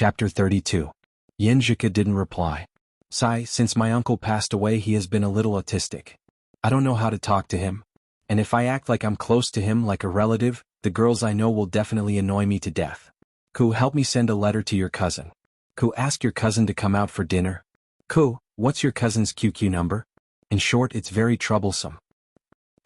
Chapter 32. Yenjika didn't reply. Sigh, since my uncle passed away he has been a little autistic. I don't know how to talk to him. And if I act like I'm close to him like a relative, the girls I know will definitely annoy me to death. Ku, help me send a letter to your cousin. Ku, ask your cousin to come out for dinner. Ku, what's your cousin's QQ number? In short, it's very troublesome.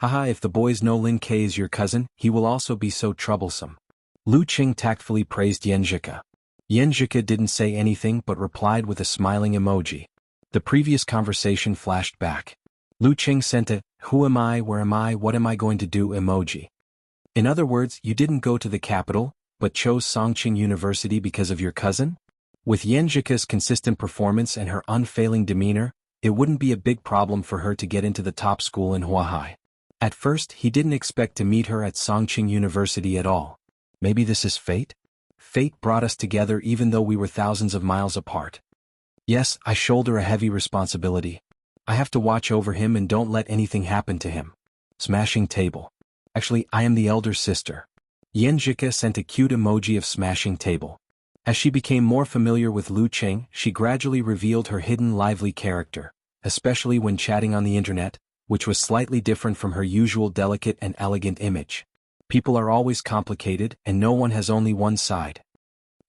Haha, if the boys know Lin K is your cousin, he will also be so troublesome. Lu Qing tactfully praised Yenjika. Yenjika didn't say anything but replied with a smiling emoji. The previous conversation flashed back. Lu Qing sent a, who am I, where am I, what am I going to do emoji. In other words, you didn't go to the capital, but chose Songqing University because of your cousin? With Yenjika's consistent performance and her unfailing demeanor, it wouldn't be a big problem for her to get into the top school in Huahai. At first, he didn't expect to meet her at Songqing University at all. Maybe this is fate? Fate brought us together even though we were thousands of miles apart. Yes, I shoulder a heavy responsibility. I have to watch over him and don't let anything happen to him. Smashing table. Actually, I am the elder sister. Yenjika sent a cute emoji of smashing table. As she became more familiar with Lu Qing, she gradually revealed her hidden lively character, especially when chatting on the internet, which was slightly different from her usual delicate and elegant image. People are always complicated, and no one has only one side.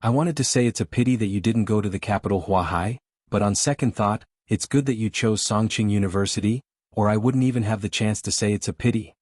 I wanted to say it's a pity that you didn't go to the capital Huahai, but on second thought, it's good that you chose Songqing University, or I wouldn't even have the chance to say it's a pity.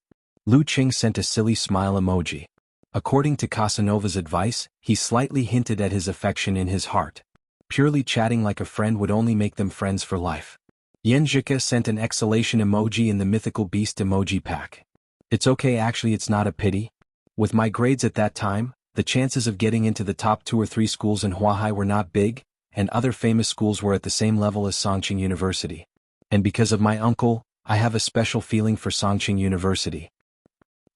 Lu Qing sent a silly smile emoji. According to Casanova's advice, he slightly hinted at his affection in his heart. Purely chatting like a friend would only make them friends for life. Yenjika sent an exhalation emoji in the mythical beast emoji pack. It's okay, actually it's not a pity. With my grades at that time, the chances of getting into the top 2 or 3 schools in Huahai were not big, and other famous schools were at the same level as Songqing University. And because of my uncle, I have a special feeling for Songqing University.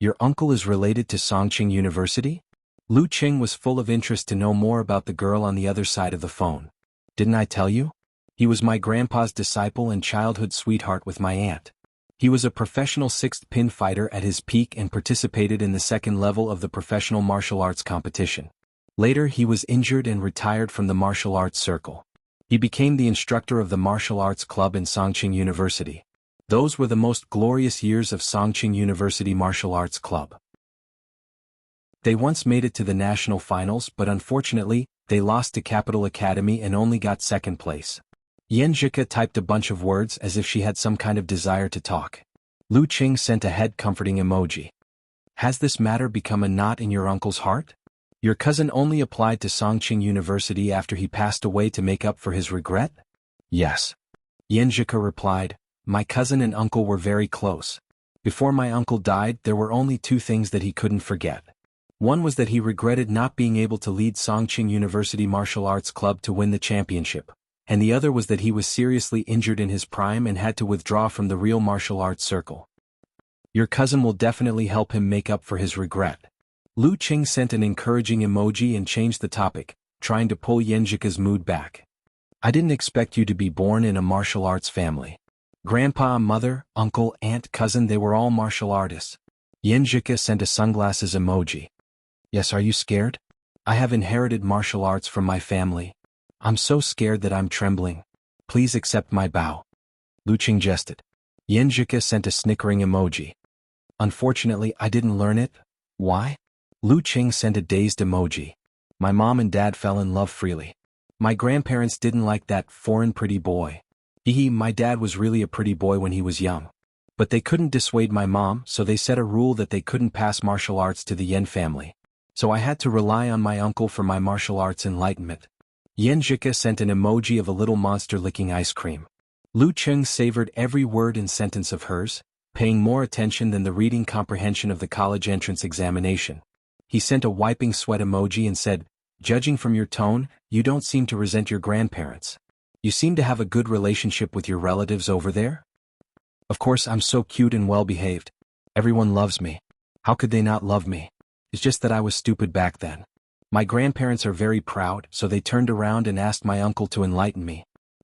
Your uncle is related to Songqing University? Lu Qing was full of interest to know more about the girl on the other side of the phone. Didn't I tell you? He was my grandpa's disciple and childhood sweetheart with my aunt. He was a professional 6th pin fighter at his peak and participated in the 2nd level of the professional martial arts competition. Later he was injured and retired from the martial arts circle. He became the instructor of the martial arts club in Songqing University. Those were the most glorious years of Songqing University Martial Arts Club. They once made it to the national finals, but unfortunately, they lost to Capital Academy and only got 2nd place. Yenjika typed a bunch of words as if she had some kind of desire to talk. Lu Qing sent a head comforting emoji. Has this matter become a knot in your uncle's heart? Your cousin only applied to Songqing University after he passed away to make up for his regret? Yes. Yenjika replied, my cousin and uncle were very close. Before my uncle died, there were only 2 things that he couldn't forget. One was that he regretted not being able to lead Songqing University Martial Arts Club to win the championship, and the other was that he was seriously injured in his prime and had to withdraw from the real martial arts circle. Your cousin will definitely help him make up for his regret. Lu Qing sent an encouraging emoji and changed the topic, trying to pull Yenjika's mood back. I didn't expect you to be born in a martial arts family. Grandpa, mother, uncle, aunt, cousin, they were all martial artists. Yenjika sent a sunglasses emoji. Yes, are you scared? I have inherited martial arts from my family. I'm so scared that I'm trembling. Please accept my bow. Lu Qing jested. Yenjika sent a snickering emoji. Unfortunately, I didn't learn it. Why? Lu Qing sent a dazed emoji. My mom and dad fell in love freely. My grandparents didn't like that foreign pretty boy. My dad was really a pretty boy when he was young. But they couldn't dissuade my mom, so they set a rule that they couldn't pass martial arts to the Yen family. So I had to rely on my uncle for my martial arts enlightenment. Yenjika sent an emoji of a little monster licking ice cream. Lu Qing savored every word and sentence of hers, paying more attention than the reading comprehension of the college entrance examination. He sent a wiping sweat emoji and said, judging from your tone, you don't seem to resent your grandparents. You seem to have a good relationship with your relatives over there? Of course, I'm so cute and well-behaved. Everyone loves me. How could they not love me? It's just that I was stupid back then. My grandparents are very proud, so they turned around and asked my uncle to enlighten me.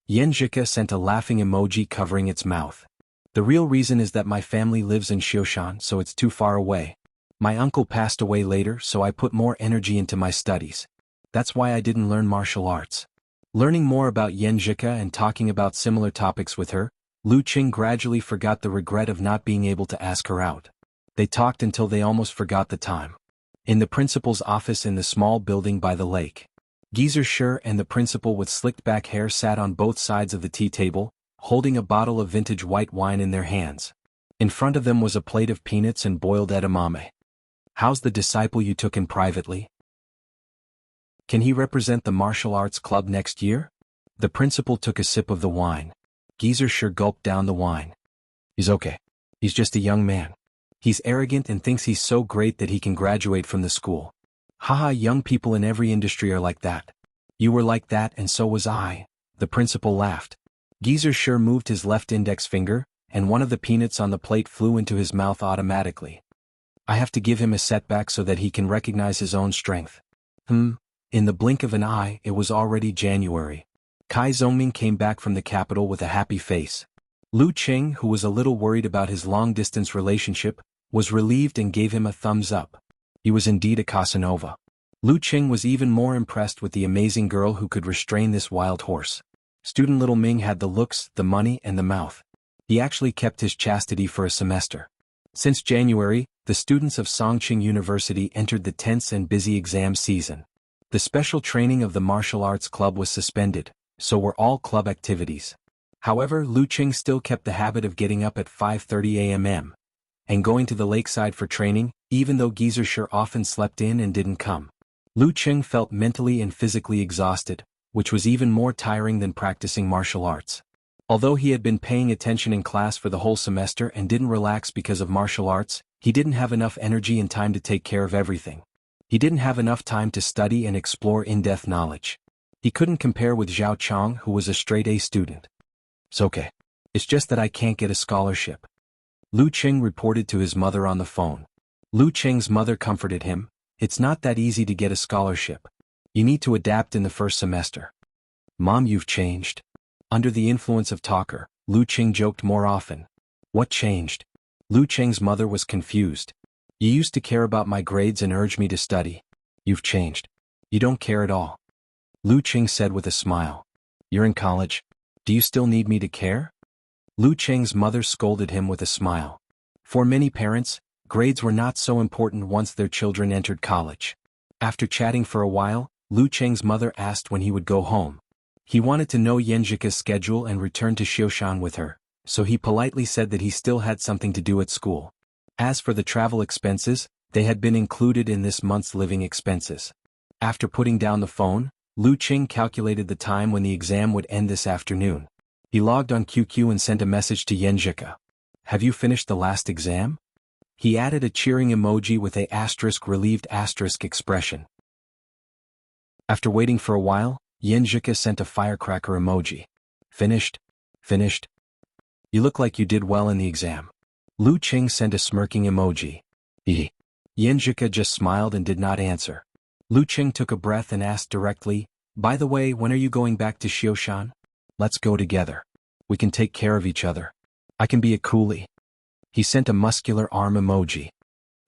Yenjika sent a laughing emoji covering its mouth. The real reason is that my family lives in Xioshan, so it's too far away. My uncle passed away later, so I put more energy into my studies. That's why I didn't learn martial arts. Learning more about Yan Zhika and talking about similar topics with her, Lu Qing gradually forgot the regret of not being able to ask her out. They talked until they almost forgot the time. In the principal's office in the small building by the lake, Geezer Sher and the principal with slicked back hair sat on both sides of the tea table, holding a bottle of vintage white wine in their hands. In front of them was a plate of peanuts and boiled edamame. How's the disciple you took in privately? Can he represent the martial arts club next year? The principal took a sip of the wine. Geezer Sher gulped down the wine. He's okay. He's just a young man. He's arrogant and thinks he's so great that he can graduate from the school. Haha, young people in every industry are like that. You were like that and so was I. The principal laughed. Geezer Sher moved his left index finger, and one of the peanuts on the plate flew into his mouth automatically. I have to give him a setback so that he can recognize his own strength. In the blink of an eye, it was already January. Kai Zongming came back from the capital with a happy face. Lu Qing, who was a little worried about his long-distance relationship, was relieved and gave him a thumbs up. He was indeed a Casanova. Lu Qing was even more impressed with the amazing girl who could restrain this wild horse. Student Little Ming had the looks, the money, and the mouth. He actually kept his chastity for a semester. Since January, the students of Songqing University entered the tense and busy exam season. The special training of the martial arts club was suspended, so were all club activities. However, Lu Qing still kept the habit of getting up at 5:30 a.m. and going to the lakeside for training, even though Geezer Sher often slept in and didn't come. Lu Qing felt mentally and physically exhausted, which was even more tiring than practicing martial arts. Although he had been paying attention in class for the whole semester and didn't relax because of martial arts, he didn't have enough energy and time to take care of everything. He didn't have enough time to study and explore in-depth knowledge. He couldn't compare with Zhao Chang, who was a straight-A student. It's okay. It's just that I can't get a scholarship. Lu Qing reported to his mother on the phone. Lu Qing's mother comforted him. It's not that easy to get a scholarship. You need to adapt in the first semester. Mom, you've changed. Under the influence of talker, Lu Qing joked more often. What changed? Lu Qing's mother was confused. You used to care about my grades and urge me to study. You've changed. You don't care at all. Lu Qing said with a smile. You're in college. Do you still need me to care? Lu Qing's mother scolded him with a smile. For many parents, grades were not so important once their children entered college. After chatting for a while, Lu Qing's mother asked when he would go home. He wanted to know Yanjika's schedule and return to Xioshan with her, so he politely said that he still had something to do at school. As for the travel expenses, they had been included in this month's living expenses. After putting down the phone, Lu Qing calculated the time when the exam would end this afternoon. He logged on QQ and sent a message to Yanjika. Have you finished the last exam? He added a cheering emoji with a relieved expression. After waiting for a while, Yanjika sent a firecracker emoji. Finished? Finished? You look like you did well in the exam. Lu Qing sent a smirking emoji. Yanjika just smiled and did not answer. Lu Qing took a breath and asked directly, by the way, when are you going back to Xioshan? Let's go together. We can take care of each other. I can be a coolie. He sent a muscular arm emoji.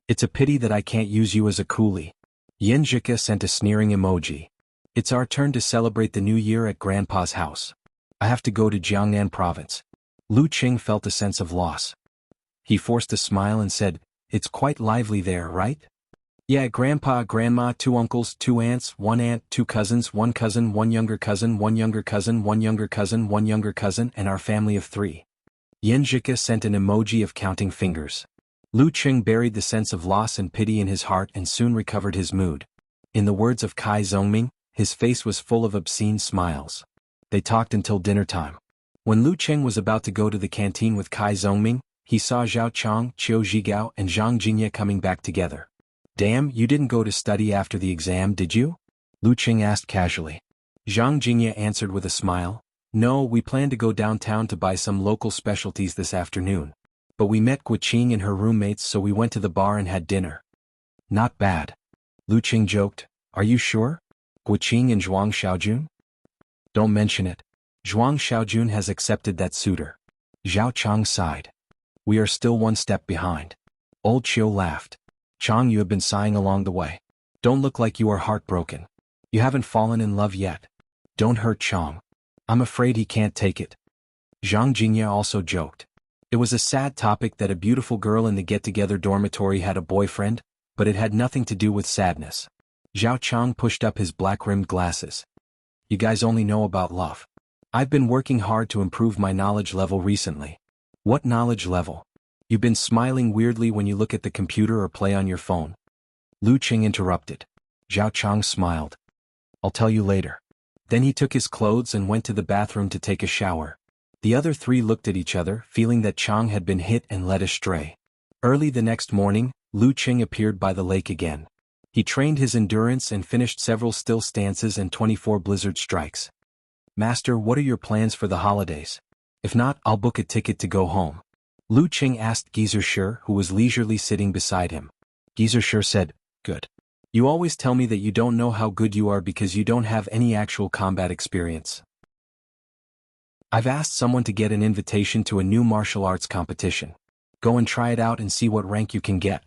It's a pity that I can't use you as a coolie. Yanjika sent a sneering emoji. It's our turn to celebrate the new year at Grandpa's house. I have to go to Jiangnan province. Lu Qing felt a sense of loss. He forced a smile and said, it's quite lively there, right? Yeah, Grandpa, Grandma, 2 uncles, 2 aunts, 1 aunt, 2 cousins, 1 cousin, 1 younger cousin, 1 younger cousin, 1 younger cousin, 1 younger cousin, and our family of 3. Yanjika sent an emoji of counting fingers. Lu Qing buried the sense of loss and pity in his heart and soon recovered his mood. In the words of Kai Zongming, his face was full of obscene smiles. They talked until dinner time. When Lu Qing was about to go to the canteen with Kai Zongming, he saw Zhao Chang, Qiu Zhigao, and Zhang Jingye coming back together. Damn, you didn't go to study after the exam, did you? Lu Qing asked casually. Zhang Jingye answered with a smile. No, we planned to go downtown to buy some local specialties this afternoon. But we met Guqing and her roommates, so we went to the bar and had dinner. Not bad. Lu Qing joked. Are you sure? Guqing and Zhuang Xiaojun? Don't mention it. Zhuang Xiaojun has accepted that suitor. Zhao Chang sighed. We are still 1 step behind. Old Qiu laughed. Chang, you have been sighing along the way. Don't look like you are heartbroken. You haven't fallen in love yet. Don't hurt Chang. I'm afraid he can't take it. Zhang Jingya also joked. It was a sad topic that a beautiful girl in the get-together dormitory had a boyfriend, but it had nothing to do with sadness. Zhao Chang pushed up his black-rimmed glasses. You guys only know about love. I've been working hard to improve my knowledge level recently. What knowledge level? You've been smiling weirdly when you look at the computer or play on your phone. Lu Qing interrupted. Zhao Chang smiled. I'll tell you later. Then he took his clothes and went to the bathroom to take a shower. The other three looked at each other, feeling that Chang had been hit and led astray. Early the next morning, Lu Qing appeared by the lake again. He trained his endurance and finished several still stances and 24 blizzard strikes. Master, what are your plans for the holidays? If not, I'll book a ticket to go home. Lu Qing asked Geezer Shi, who was leisurely sitting beside him. Geezer Shi said, Good. You always tell me that you don't know how good you are because you don't have any actual combat experience. I've asked someone to get an invitation to a new martial arts competition. Go and try it out and see what rank you can get.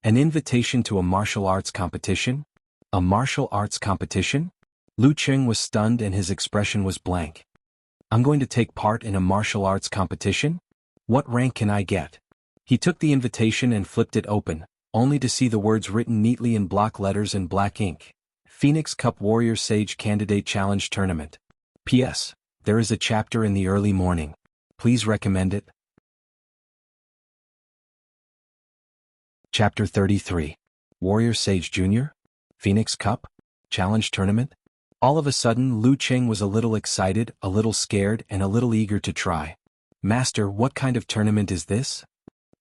An invitation to a martial arts competition? A martial arts competition? Lu Qing was stunned and his expression was blank. I'm going to take part in a martial arts competition? What rank can I get? He took the invitation and flipped it open, only to see the words written neatly in block letters and black ink. Phoenix Cup Warrior Sage Candidate Challenge Tournament. P.S. There is a chapter in the early morning. Please recommend it. Chapter 33. Warrior Sage Jr.? Phoenix Cup? Challenge Tournament? All of a sudden Lu Qing was a little excited, a little scared, and a little eager to try. Master, what kind of tournament is this?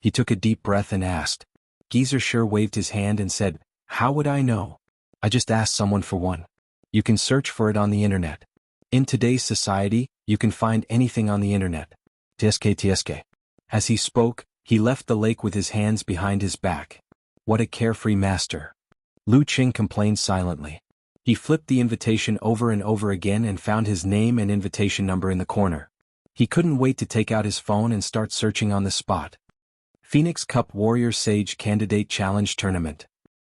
He took a deep breath and asked. Geezer Shi waved his hand and said, How would I know? I just asked someone for one. You can search for it on the internet. In today's society, you can find anything on the internet. TSK. As he spoke, he left the lake with his hands behind his back. What a carefree master. Lu Qing complained silently. He flipped the invitation over and over again and found his name and invitation number in the corner. He couldn't wait to take out his phone and start searching on the spot. Phoenix Cup Warrior Sage Candidate Challenge Tournament.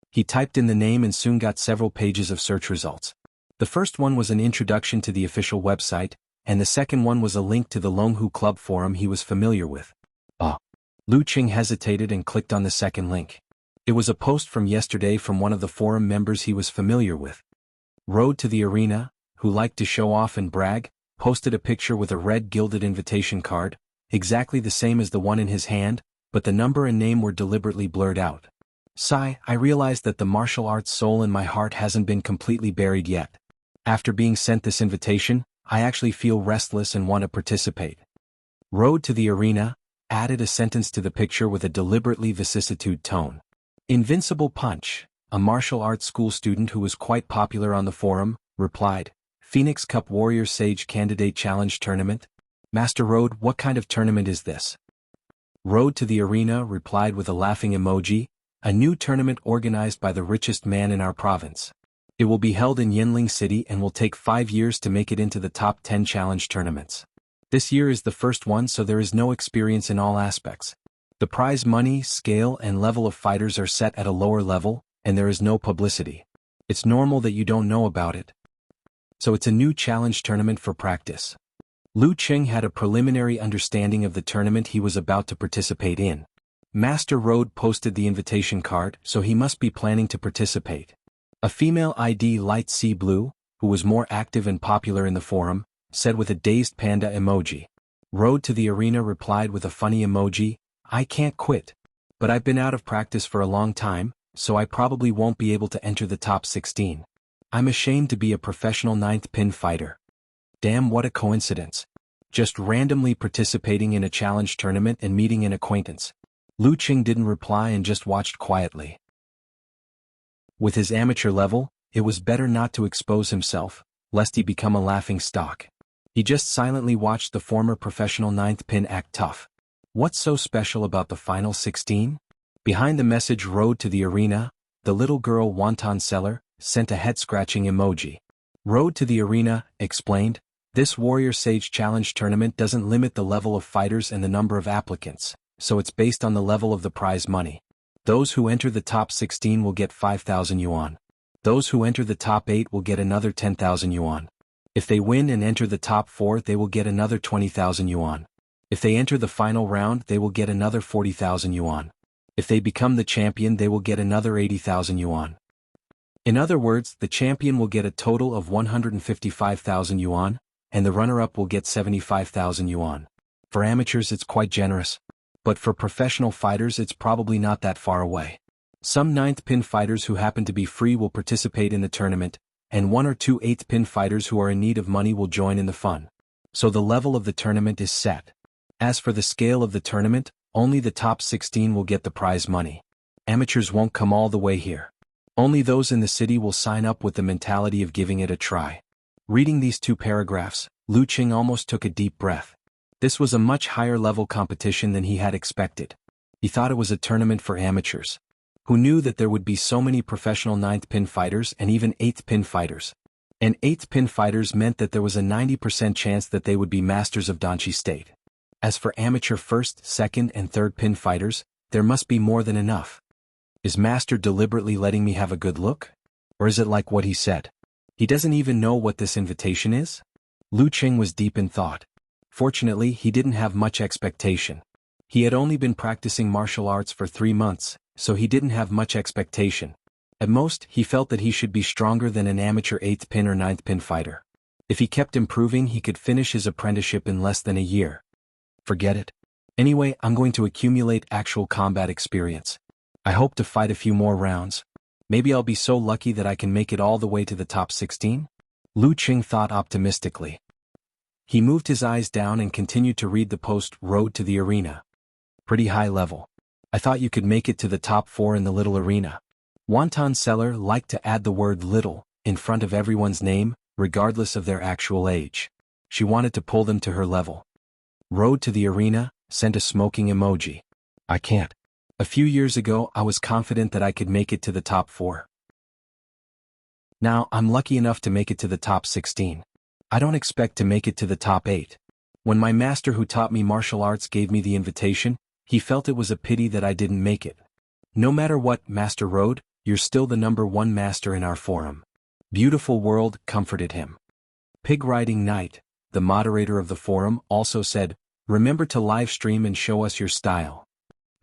He typed in the name and soon got several pages of search results. The first one was an introduction to the official website, and the second one was a link to the Longhu Club forum he was familiar with. Lu Qing hesitated and clicked on the second link. It was a post from yesterday from one of the forum members he was familiar with. Road to the Arena, who liked to show off and brag, posted a picture with a red gilded invitation card, exactly the same as the one in his hand, but the number and name were deliberately blurred out. Sigh, I realized that the martial arts soul in my heart hasn't been completely buried yet. After being sent this invitation, I actually feel restless and want to participate. Road to the Arena added a sentence to the picture with a deliberately vicissitude tone. Invincible Punch, a martial arts school student who was quite popular on the forum, replied, Phoenix Cup Warrior Sage Candidate Challenge Tournament? Master Road, what kind of tournament is this? Road to the Arena replied with a laughing emoji, a new tournament organized by the richest man in our province. It will be held in Yinling City and will take 5 years to make it into the top 10 challenge tournaments. This year is the first one, so there is no experience in all aspects. The prize money, scale, and level of fighters are set at a lower level, and there is no publicity. It's normal that you don't know about it. So it's a new challenge tournament for practice. Lu Qing had a preliminary understanding of the tournament he was about to participate in. Master Road posted the invitation card, so he must be planning to participate. A female ID light sea blue, who was more active and popular in the forum, said with a dazed panda emoji. Road to the Arena replied with a funny emoji, I can't quit. But I've been out of practice for a long time, so I probably won't be able to enter the top 16. I'm ashamed to be a professional 9th pin fighter. Damn, what a coincidence. Just randomly participating in a challenge tournament and meeting an acquaintance. Lu Qing didn't reply and just watched quietly. With his amateur level, it was better not to expose himself, lest he become a laughing stock. He just silently watched the former professional 9th pin act tough. What's so special about the final 16? Behind the message Road to the Arena, the little girl Wonton Seller sent a head-scratching emoji. Road to the Arena explained, this Warrior Sage Challenge tournament doesn't limit the level of fighters and the number of applicants, so it's based on the level of the prize money. Those who enter the top 16 will get 5,000 yuan. Those who enter the top 8 will get another 10,000 yuan. If they win and enter the top 4, they will get another 20,000 yuan. If they enter the final round, they will get another 40,000 yuan. If they become the champion, they will get another 80,000 yuan. In other words, the champion will get a total of 155,000 yuan, and the runner-up will get 75,000 yuan. For amateurs, it's quite generous. But for professional fighters, it's probably not that far away. Some 9th pin fighters who happen to be free will participate in the tournament, and 1 or 2 8th pin fighters who are in need of money will join in the fun. So the level of the tournament is set. As for the scale of the tournament, only the top 16 will get the prize money. Amateurs won't come all the way here. Only those in the city will sign up with the mentality of giving it a try. Reading these 2 paragraphs, Lu Qing almost took a deep breath. This was a much higher level competition than he had expected. He thought it was a tournament for amateurs. Who knew that there would be so many professional 9th pin fighters and even 8th pin fighters? And 8th pin fighters meant that there was a 90% chance that they would be masters of Danchi State. As for amateur 1st, 2nd, and 3rd pin fighters, there must be more than enough. Is Master deliberately letting me have a good look? Or is it like what he said? He doesn't even know what this invitation is? Lu Qing was deep in thought. Fortunately, he didn't have much expectation. He had only been practicing martial arts for 3 months, so he didn't have much expectation. At most, he felt that he should be stronger than an amateur 8th pin or 9th pin fighter. If he kept improving, he could finish his apprenticeship in less than a year. Forget it. Anyway, I'm going to accumulate actual combat experience. I hope to fight a few more rounds. Maybe I'll be so lucky that I can make it all the way to the top 16? Lu Qing thought optimistically. He moved his eyes down and continued to read the post, Road to the Arena. Pretty high level. I thought you could make it to the top 4 in the little arena. Wonton seller liked to add the word little in front of everyone's name, regardless of their actual age. She wanted to pull them to her level. Road to the Arena sent a smoking emoji. I can't. A few years ago, I was confident that I could make it to the top 4. Now, I'm lucky enough to make it to the top 16. I don't expect to make it to the top 8. When my master who taught me martial arts gave me the invitation, he felt it was a pity that I didn't make it. No matter what, Master Road, you're still the #1 master in our forum. Beautiful World comforted him. Pig Riding Knight, the moderator of the forum, also said, remember to live stream and show us your style.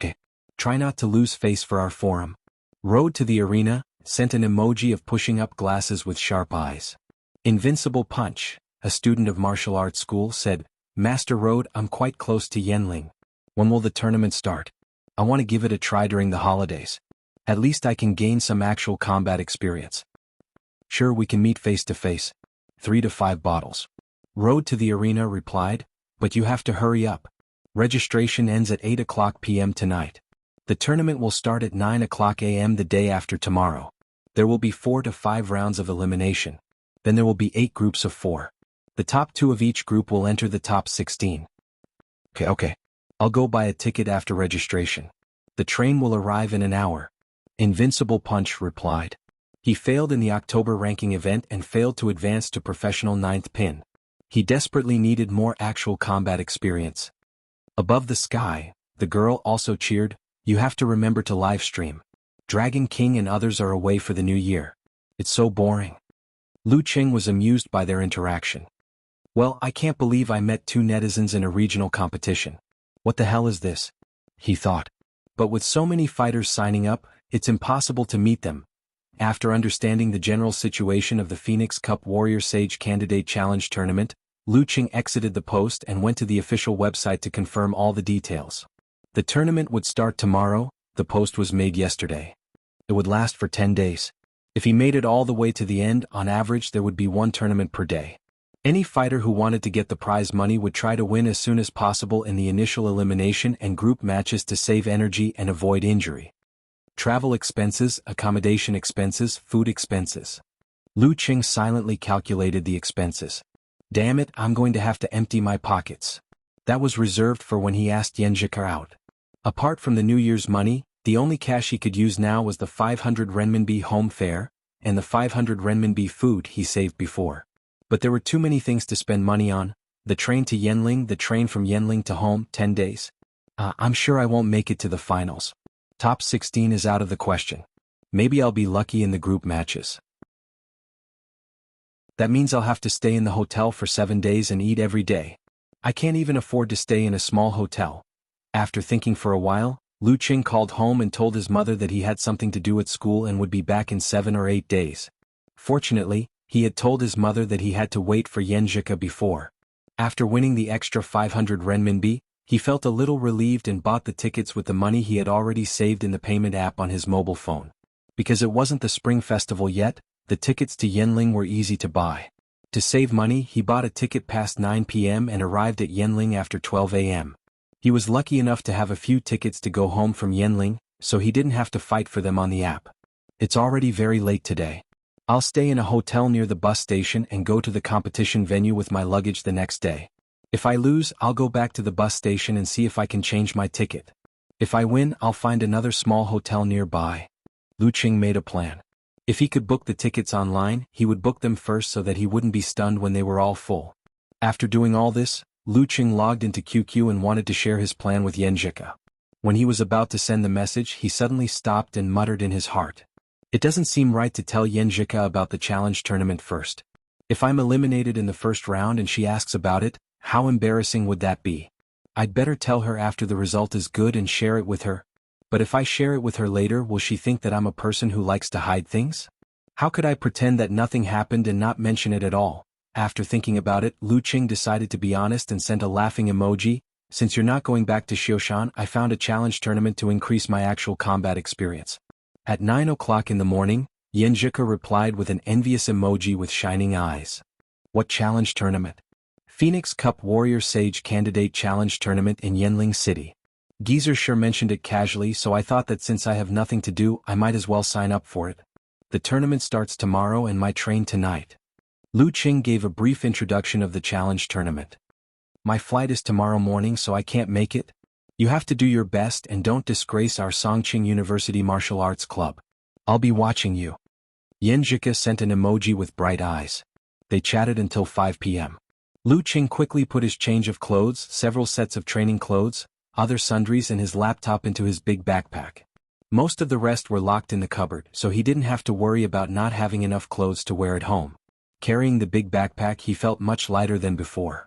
Okay. Try not to lose face for our forum. Road to the Arena sent an emoji of pushing up glasses with sharp eyes. Invincible Punch, a student of martial arts school, said, Master Road, I'm quite close to Yenling. When will the tournament start? I want to give it a try during the holidays. At least I can gain some actual combat experience. Sure, we can meet face to face. 3 to 5 bottles. Road to the Arena replied, but you have to hurry up. Registration ends at 8:00 p.m. tonight. The tournament will start at 9:00 a.m. the day after tomorrow. There will be 4 to 5 rounds of elimination. Then there will be 8 groups of 4. The top 2 of each group will enter the top 16. Okay. I'll go buy a ticket after registration. The train will arrive in an hour. Invincible Punch replied. He failed in the October ranking event and failed to advance to professional 9th pin. He desperately needed more actual combat experience. Above the sky, the girl also cheered, you have to remember to live stream. Dragon King and others are away for the new year. It's so boring. Lu Qing was amused by their interaction. Well, I can't believe I met 2 netizens in a regional competition. What the hell is this? He thought. But with so many fighters signing up, it's impossible to meet them. After understanding the general situation of the Phoenix Cup Warrior Sage Candidate Challenge Tournament, Lu Qing exited the post and went to the official website to confirm all the details. The tournament would start tomorrow, the post was made yesterday. It would last for 10 days. If he made it all the way to the end, on average there would be 1 tournament per day. Any fighter who wanted to get the prize money would try to win as soon as possible in the initial elimination and group matches to save energy and avoid injury. Travel expenses, accommodation expenses, food expenses. Lu Qing silently calculated the expenses. Damn it, I'm going to have to empty my pockets. That was reserved for when he asked Yenjika out. Apart from the New Year's money, the only cash he could use now was the 500 renminbi home fare, and the 500 renminbi food he saved before. But there were too many things to spend money on. The train to Yenling, the train from Yenling to home, 10 days. I'm sure I won't make it to the finals. Top 16 is out of the question. Maybe I'll be lucky in the group matches. That means I'll have to stay in the hotel for 7 days and eat every day. I can't even afford to stay in a small hotel. After thinking for a while, Lu Qing called home and told his mother that he had something to do at school and would be back in 7 or 8 days. Fortunately, he had told his mother that he had to wait for Yenjika before. After winning the extra 500 renminbi, he felt a little relieved and bought the tickets with the money he had already saved in the payment app on his mobile phone. Because it wasn't the Spring Festival yet, the tickets to Yanling were easy to buy. To save money, he bought a ticket past 9 p.m. and arrived at Yanling after 12 a.m. He was lucky enough to have a few tickets to go home from Yanling, so he didn't have to fight for them on the app. It's already very late today. I'll stay in a hotel near the bus station and go to the competition venue with my luggage the next day. If I lose, I'll go back to the bus station and see if I can change my ticket. If I win, I'll find another small hotel nearby. Lu Qing made a plan. If he could book the tickets online, he would book them first so that he wouldn't be stunned when they were all full. After doing all this, Lu Qing logged into QQ and wanted to share his plan with Yenjika. When he was about to send the message, he suddenly stopped and muttered in his heart. It doesn't seem right to tell Yenjika about the challenge tournament first. If I'm eliminated in the first round and she asks about it, how embarrassing would that be? I'd better tell her after the result is good and share it with her. But if I share it with her later, will she think that I'm a person who likes to hide things? How could I pretend that nothing happened and not mention it at all? After thinking about it, Lu Qing decided to be honest and sent a laughing emoji. Since you're not going back to Xioshan, I found a challenge tournament to increase my actual combat experience. At 9 o'clock in the morning, Yenjika replied with an envious emoji with shining eyes. What challenge tournament? Phoenix Cup Warrior Sage Candidate Challenge Tournament in Yanling City. Geezer sure mentioned it casually, so I thought that since I have nothing to do, I might as well sign up for it. The tournament starts tomorrow and my train tonight. Lu Qing gave a brief introduction of the challenge tournament. My flight is tomorrow morning, so I can't make it. You have to do your best and don't disgrace our Songqing University Martial Arts Club. I'll be watching you. Yenjika sent an emoji with bright eyes. They chatted until 5 p.m. Lu Qing quickly put his change of clothes, several sets of training clothes, other sundries and his laptop into his big backpack. Most of the rest were locked in the cupboard, so he didn't have to worry about not having enough clothes to wear at home. Carrying the big backpack, he felt much lighter than before.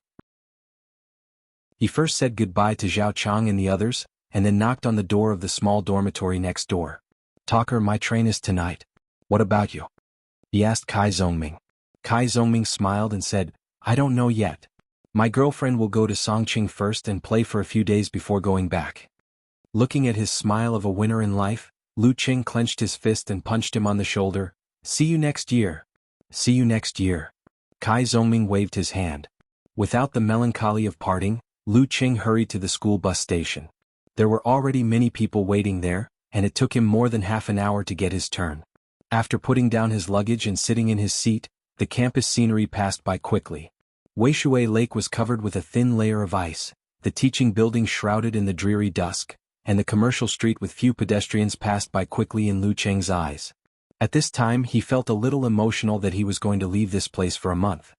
He first said goodbye to Zhao Chang and the others, and then knocked on the door of the small dormitory next door. Talker, my train is tonight. What about you? He asked Kai Zongming. Kai Zongming smiled and said, I don't know yet. My girlfriend will go to Songqing first and play for a few days before going back. Looking at his smile of a winner in life, Lu Qing clenched his fist and punched him on the shoulder. See you next year. See you next year. Kai Zongming waved his hand. Without the melancholy of parting, Lu Qing hurried to the school bus station. There were already many people waiting there, and it took him more than half an hour to get his turn. After putting down his luggage and sitting in his seat, the campus scenery passed by quickly. Weishui Lake was covered with a thin layer of ice, the teaching building shrouded in the dreary dusk, and the commercial street with few pedestrians passed by quickly in Lu Qing's eyes. At this time he felt a little emotional that he was going to leave this place for a month.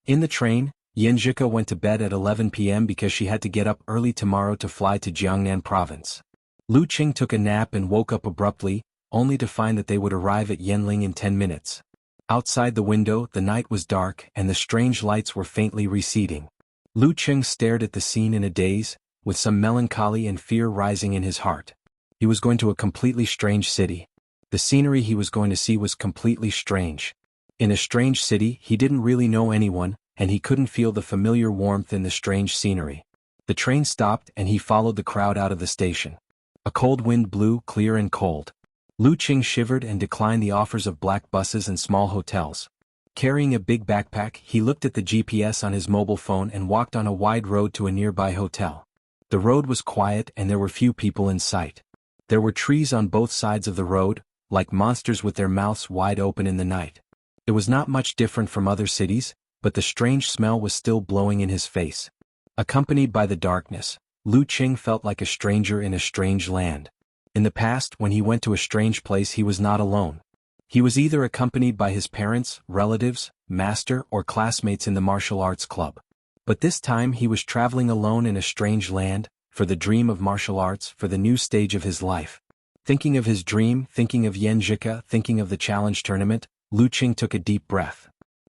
In the train, Yenjika went to bed at 11 p.m. because she had to get up early tomorrow to fly to Jiangnan province. Lu Qing took a nap and woke up abruptly, only to find that they would arrive at Yanling in 10 minutes. Outside the window, the night was dark and the strange lights were faintly receding. Lu Qing stared at the scene in a daze, with some melancholy and fear rising in his heart. He was going to a completely strange city. The scenery he was going to see was completely strange. In a strange city, he didn't really know anyone, and he couldn't feel the familiar warmth in the strange scenery. The train stopped and he followed the crowd out of the station. A cold wind blew, clear and cold. Lu Qing shivered and declined the offers of black buses and small hotels. Carrying a big backpack, he looked at the GPS on his mobile phone and walked on a wide road to a nearby hotel. The road was quiet and there were few people in sight. There were trees on both sides of the road, like monsters with their mouths wide open in the night. It was not much different from other cities, but the strange smell was still blowing in his face. Accompanied by the darkness, Lu Qing felt like a stranger in a strange land. In the past, when he went to a strange place, he was not alone. He was either accompanied by his parents, relatives, master, or classmates in the martial arts club. But this time he was traveling alone in a strange land, for the dream of martial arts, for the new stage of his life. Thinking of his dream, thinking of Yenjika, thinking of the challenge tournament, Lu Qing took a deep breath.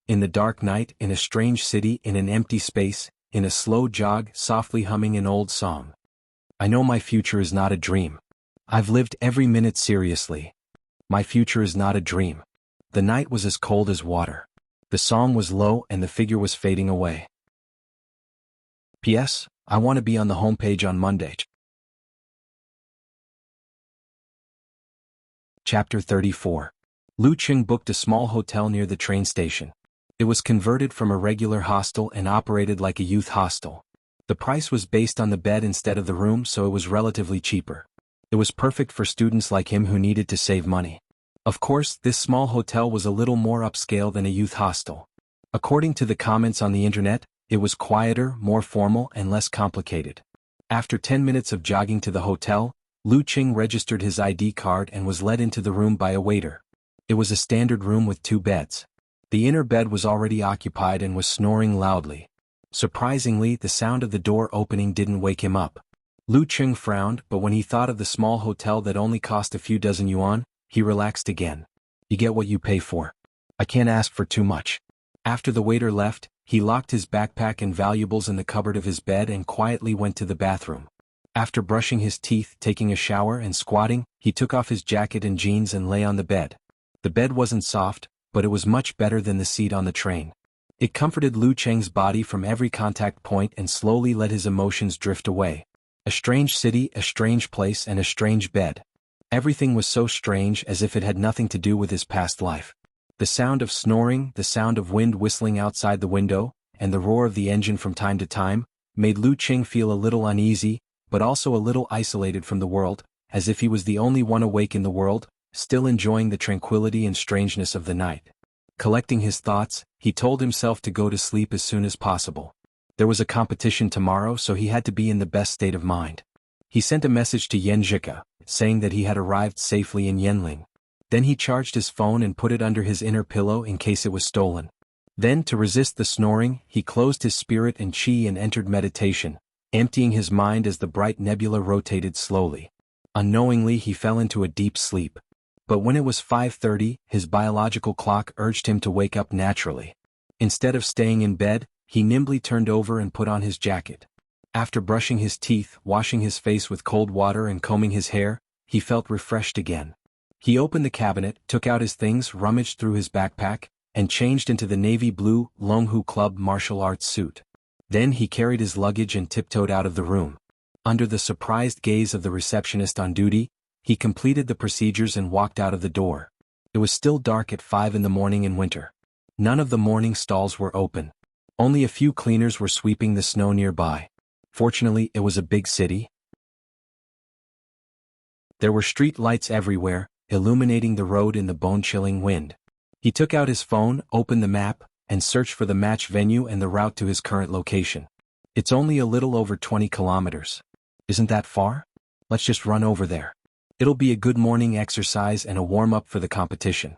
In the dark night, in a strange city, in an empty space, in a slow jog, softly humming an old song. I know my future is not a dream. I've lived every minute seriously. My future is not a dream. The night was as cold as water. The song was low and the figure was fading away. P.S. I want to be on the homepage on Monday. Chapter 34. Lu Qing booked a small hotel near the train station. It was converted from a regular hostel and operated like a youth hostel. The price was based on the bed instead of the room, so it was relatively cheaper. It was perfect for students like him who needed to save money. Of course, this small hotel was a little more upscale than a youth hostel. According to the comments on the internet, it was quieter, more formal, and less complicated. After 10 minutes of jogging to the hotel, Lu Qing registered his ID card and was led into the room by a waiter. It was a standard room with 2 beds. The inner bed was already occupied and was snoring loudly. Surprisingly, the sound of the door opening didn't wake him up. Lu Qing frowned, but when he thought of the small hotel that only cost a few dozen yuan, he relaxed again. You get what you pay for. I can't ask for too much. After the waiter left, he locked his backpack and valuables in the cupboard of his bed and quietly went to the bathroom. After brushing his teeth, taking a shower, and squatting, he took off his jacket and jeans and lay on the bed. The bed wasn't soft, but it was much better than the seat on the train. It comforted Lu Qing's body from every contact point and slowly let his emotions drift away. A strange city, a strange place, and a strange bed. Everything was so strange as if it had nothing to do with his past life. The sound of snoring, the sound of wind whistling outside the window, and the roar of the engine from time to time, made Lu Qing feel a little uneasy, but also a little isolated from the world, as if he was the only one awake in the world, still enjoying the tranquility and strangeness of the night. Collecting his thoughts, he told himself to go to sleep as soon as possible. There was a competition tomorrow, so he had to be in the best state of mind. He sent a message to Yan Zhika, saying that he had arrived safely in Yanling. Then he charged his phone and put it under his inner pillow in case it was stolen. Then, to resist the snoring, he closed his spirit and qi and entered meditation, emptying his mind as the bright nebula rotated slowly. Unknowingly, he fell into a deep sleep. But when it was 5:30, his biological clock urged him to wake up naturally. Instead of staying in bed, he nimbly turned over and put on his jacket. After brushing his teeth, washing his face with cold water and combing his hair, he felt refreshed again. He opened the cabinet, took out his things, rummaged through his backpack, and changed into the navy blue Longhu Club martial arts suit. Then he carried his luggage and tiptoed out of the room. Under the surprised gaze of the receptionist on duty, he completed the procedures and walked out of the door. It was still dark at 5 in the morning in winter. None of the morning stalls were open. Only a few cleaners were sweeping the snow nearby. Fortunately, it was a big city. There were street lights everywhere, illuminating the road in the bone-chilling wind. He took out his phone, opened the map, and searched for the match venue and the route to his current location. It's only a little over 20 kilometers. Isn't that far? Let's just run over there. It'll be a good morning exercise and a warm-up for the competition.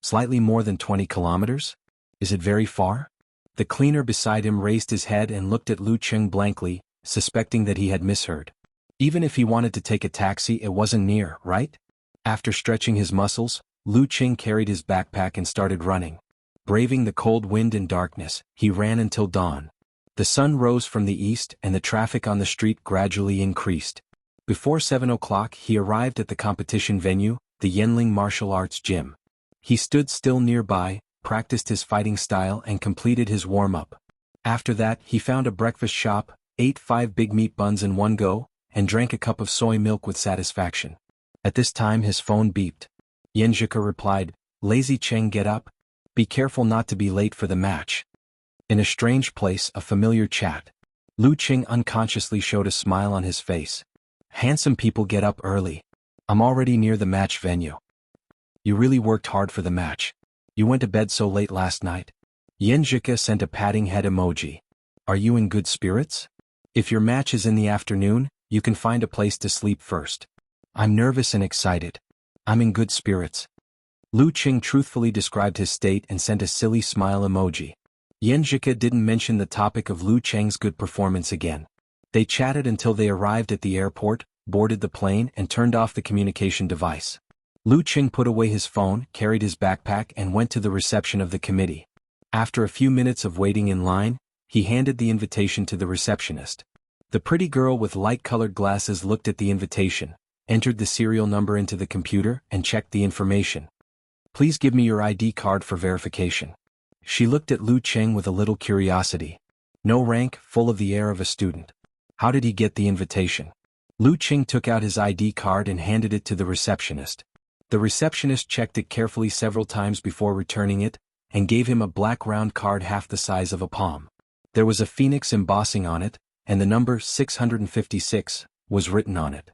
Slightly more than 20 kilometers? Is it very far? The cleaner beside him raised his head and looked at Lu Qing blankly, suspecting that he had misheard. Even if he wanted to take a taxi, it wasn't near, right? After stretching his muscles, Lu Qing carried his backpack and started running. Braving the cold wind and darkness, he ran until dawn. The sun rose from the east and the traffic on the street gradually increased. Before 7 o'clock, he arrived at the competition venue, the Yanling Martial Arts Gym. He stood still nearby, practiced his fighting style and completed his warm-up. After that, he found a breakfast shop, ate 5 big meat buns in one go, and drank a cup of soy milk with satisfaction. At this time his phone beeped. Yan Zhika replied, "Lazy Cheng, get up. Be careful not to be late for the match." In a strange place, a familiar chat. Lu Qing unconsciously showed a smile on his face. "Handsome people get up early. I'm already near the match venue." "You really worked hard for the match. You went to bed so late last night." Yan Zhika sent a patting head emoji. "Are you in good spirits? If your match is in the afternoon, you can find a place to sleep first." "I'm nervous and excited. I'm in good spirits." Lu Qing truthfully described his state and sent a silly smile emoji. Yan Zhika didn't mention the topic of Lu Cheng's good performance again. They chatted until they arrived at the airport, boarded the plane and turned off the communication device. Lu Qing put away his phone, carried his backpack and went to the reception of the committee. After a few minutes of waiting in line, he handed the invitation to the receptionist. The pretty girl with light-colored glasses looked at the invitation, entered the serial number into the computer, and checked the information. "Please give me your ID card for verification." She looked at Lu Cheng with a little curiosity. No rank, full of the air of a student. How did he get the invitation? Lu Cheng took out his ID card and handed it to the receptionist. The receptionist checked it carefully several times before returning it, and gave him a black round card half the size of a palm. There was a phoenix embossing on it, and the number 656 was written on it.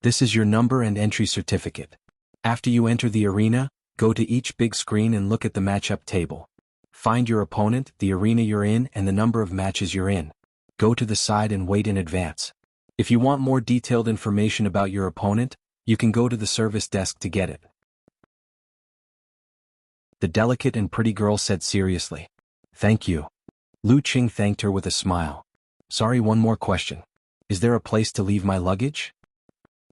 "This is your number and entry certificate. After you enter the arena, go to each big screen and look at the matchup table. Find your opponent, the arena you're in, and the number of matches you're in. Go to the side and wait in advance. If you want more detailed information about your opponent, you can go to the service desk to get it." The delicate and pretty girl said seriously. "Thank you." Lu Cheng thanked her with a smile. "Sorry, one more question. Is there a place to leave my luggage?"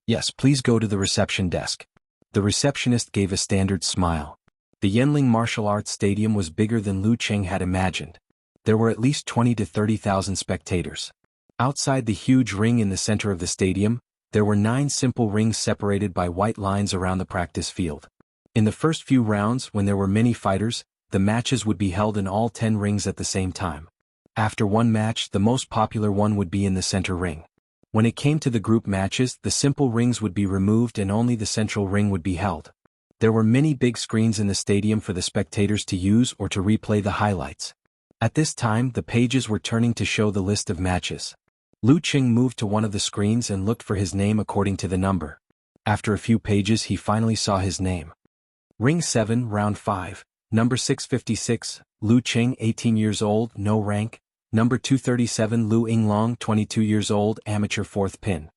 "Yes, please go to the reception desk." The receptionist gave a standard smile. The Yenling Martial Arts Stadium was bigger than Lu Cheng had imagined. There were at least 20 to 30,000 spectators. Outside the huge ring in the center of the stadium, there were 9 simple rings separated by white lines around the practice field. In the first few rounds, when there were many fighters, the matches would be held in all 10 rings at the same time. After one match, the most popular one would be in the center ring. When it came to the group matches, the simple rings would be removed and only the central ring would be held. There were many big screens in the stadium for the spectators to use or to replay the highlights. At this time, the pages were turning to show the list of matches. Lu Cheng moved to one of the screens and looked for his name according to the number. After a few pages, he finally saw his name. Ring 7, Round 5, Number 656, Lu Cheng, 18 years old, no rank. Number 237, Lu Yinglong, 22 years old, amateur 4th pin.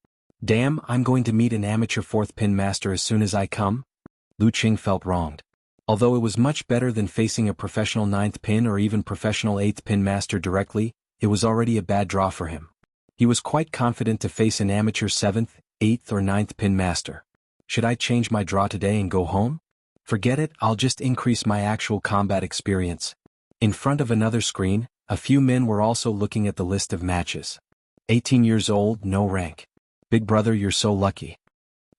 Damn, I'm going to meet an amateur 4th pin master as soon as I come? Lu Cheng felt wronged. Although it was much better than facing a professional 9th pin or even professional 8th pin master directly, it was already a bad draw for him. He was quite confident to face an amateur 7th, 8th or 9th pin master. Should I change my draw today and go home? Forget it, I'll just increase my actual combat experience. In front of another screen, a few men were also looking at the list of matches. 18 years old, no rank. Big brother, you're so lucky.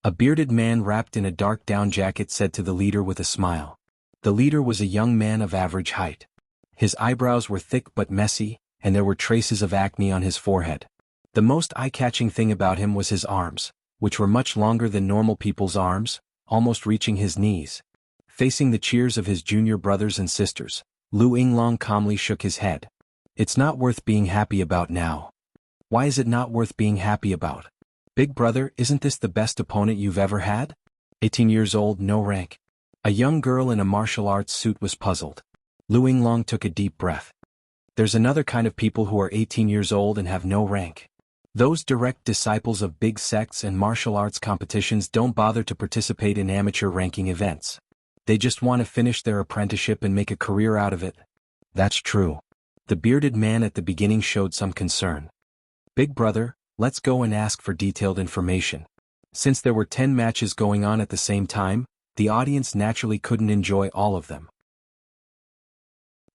A bearded man wrapped in a dark down jacket said to the leader with a smile. The leader was a young man of average height. His eyebrows were thick but messy, and there were traces of acne on his forehead. The most eye-catching thing about him was his arms, which were much longer than normal people's arms, almost reaching his knees. Facing the cheers of his junior brothers and sisters, Lu Yinglong calmly shook his head. "It's not worth being happy about now." "Why is it not worth being happy about?" "Big brother, isn't this the best opponent you've ever had?" 18 years old, no rank. A young girl in a martial arts suit was puzzled. Lu Yinglong took a deep breath. "There's another kind of people who are 18 years old and have no rank. Those direct disciples of big sects and martial arts competitions don't bother to participate in amateur ranking events. They just want to finish their apprenticeship and make a career out of it." "That's true." The bearded man at the beginning showed some concern. "Big brother, let's go and ask for detailed information." Since there were 10 matches going on at the same time, the audience naturally couldn't enjoy all of them.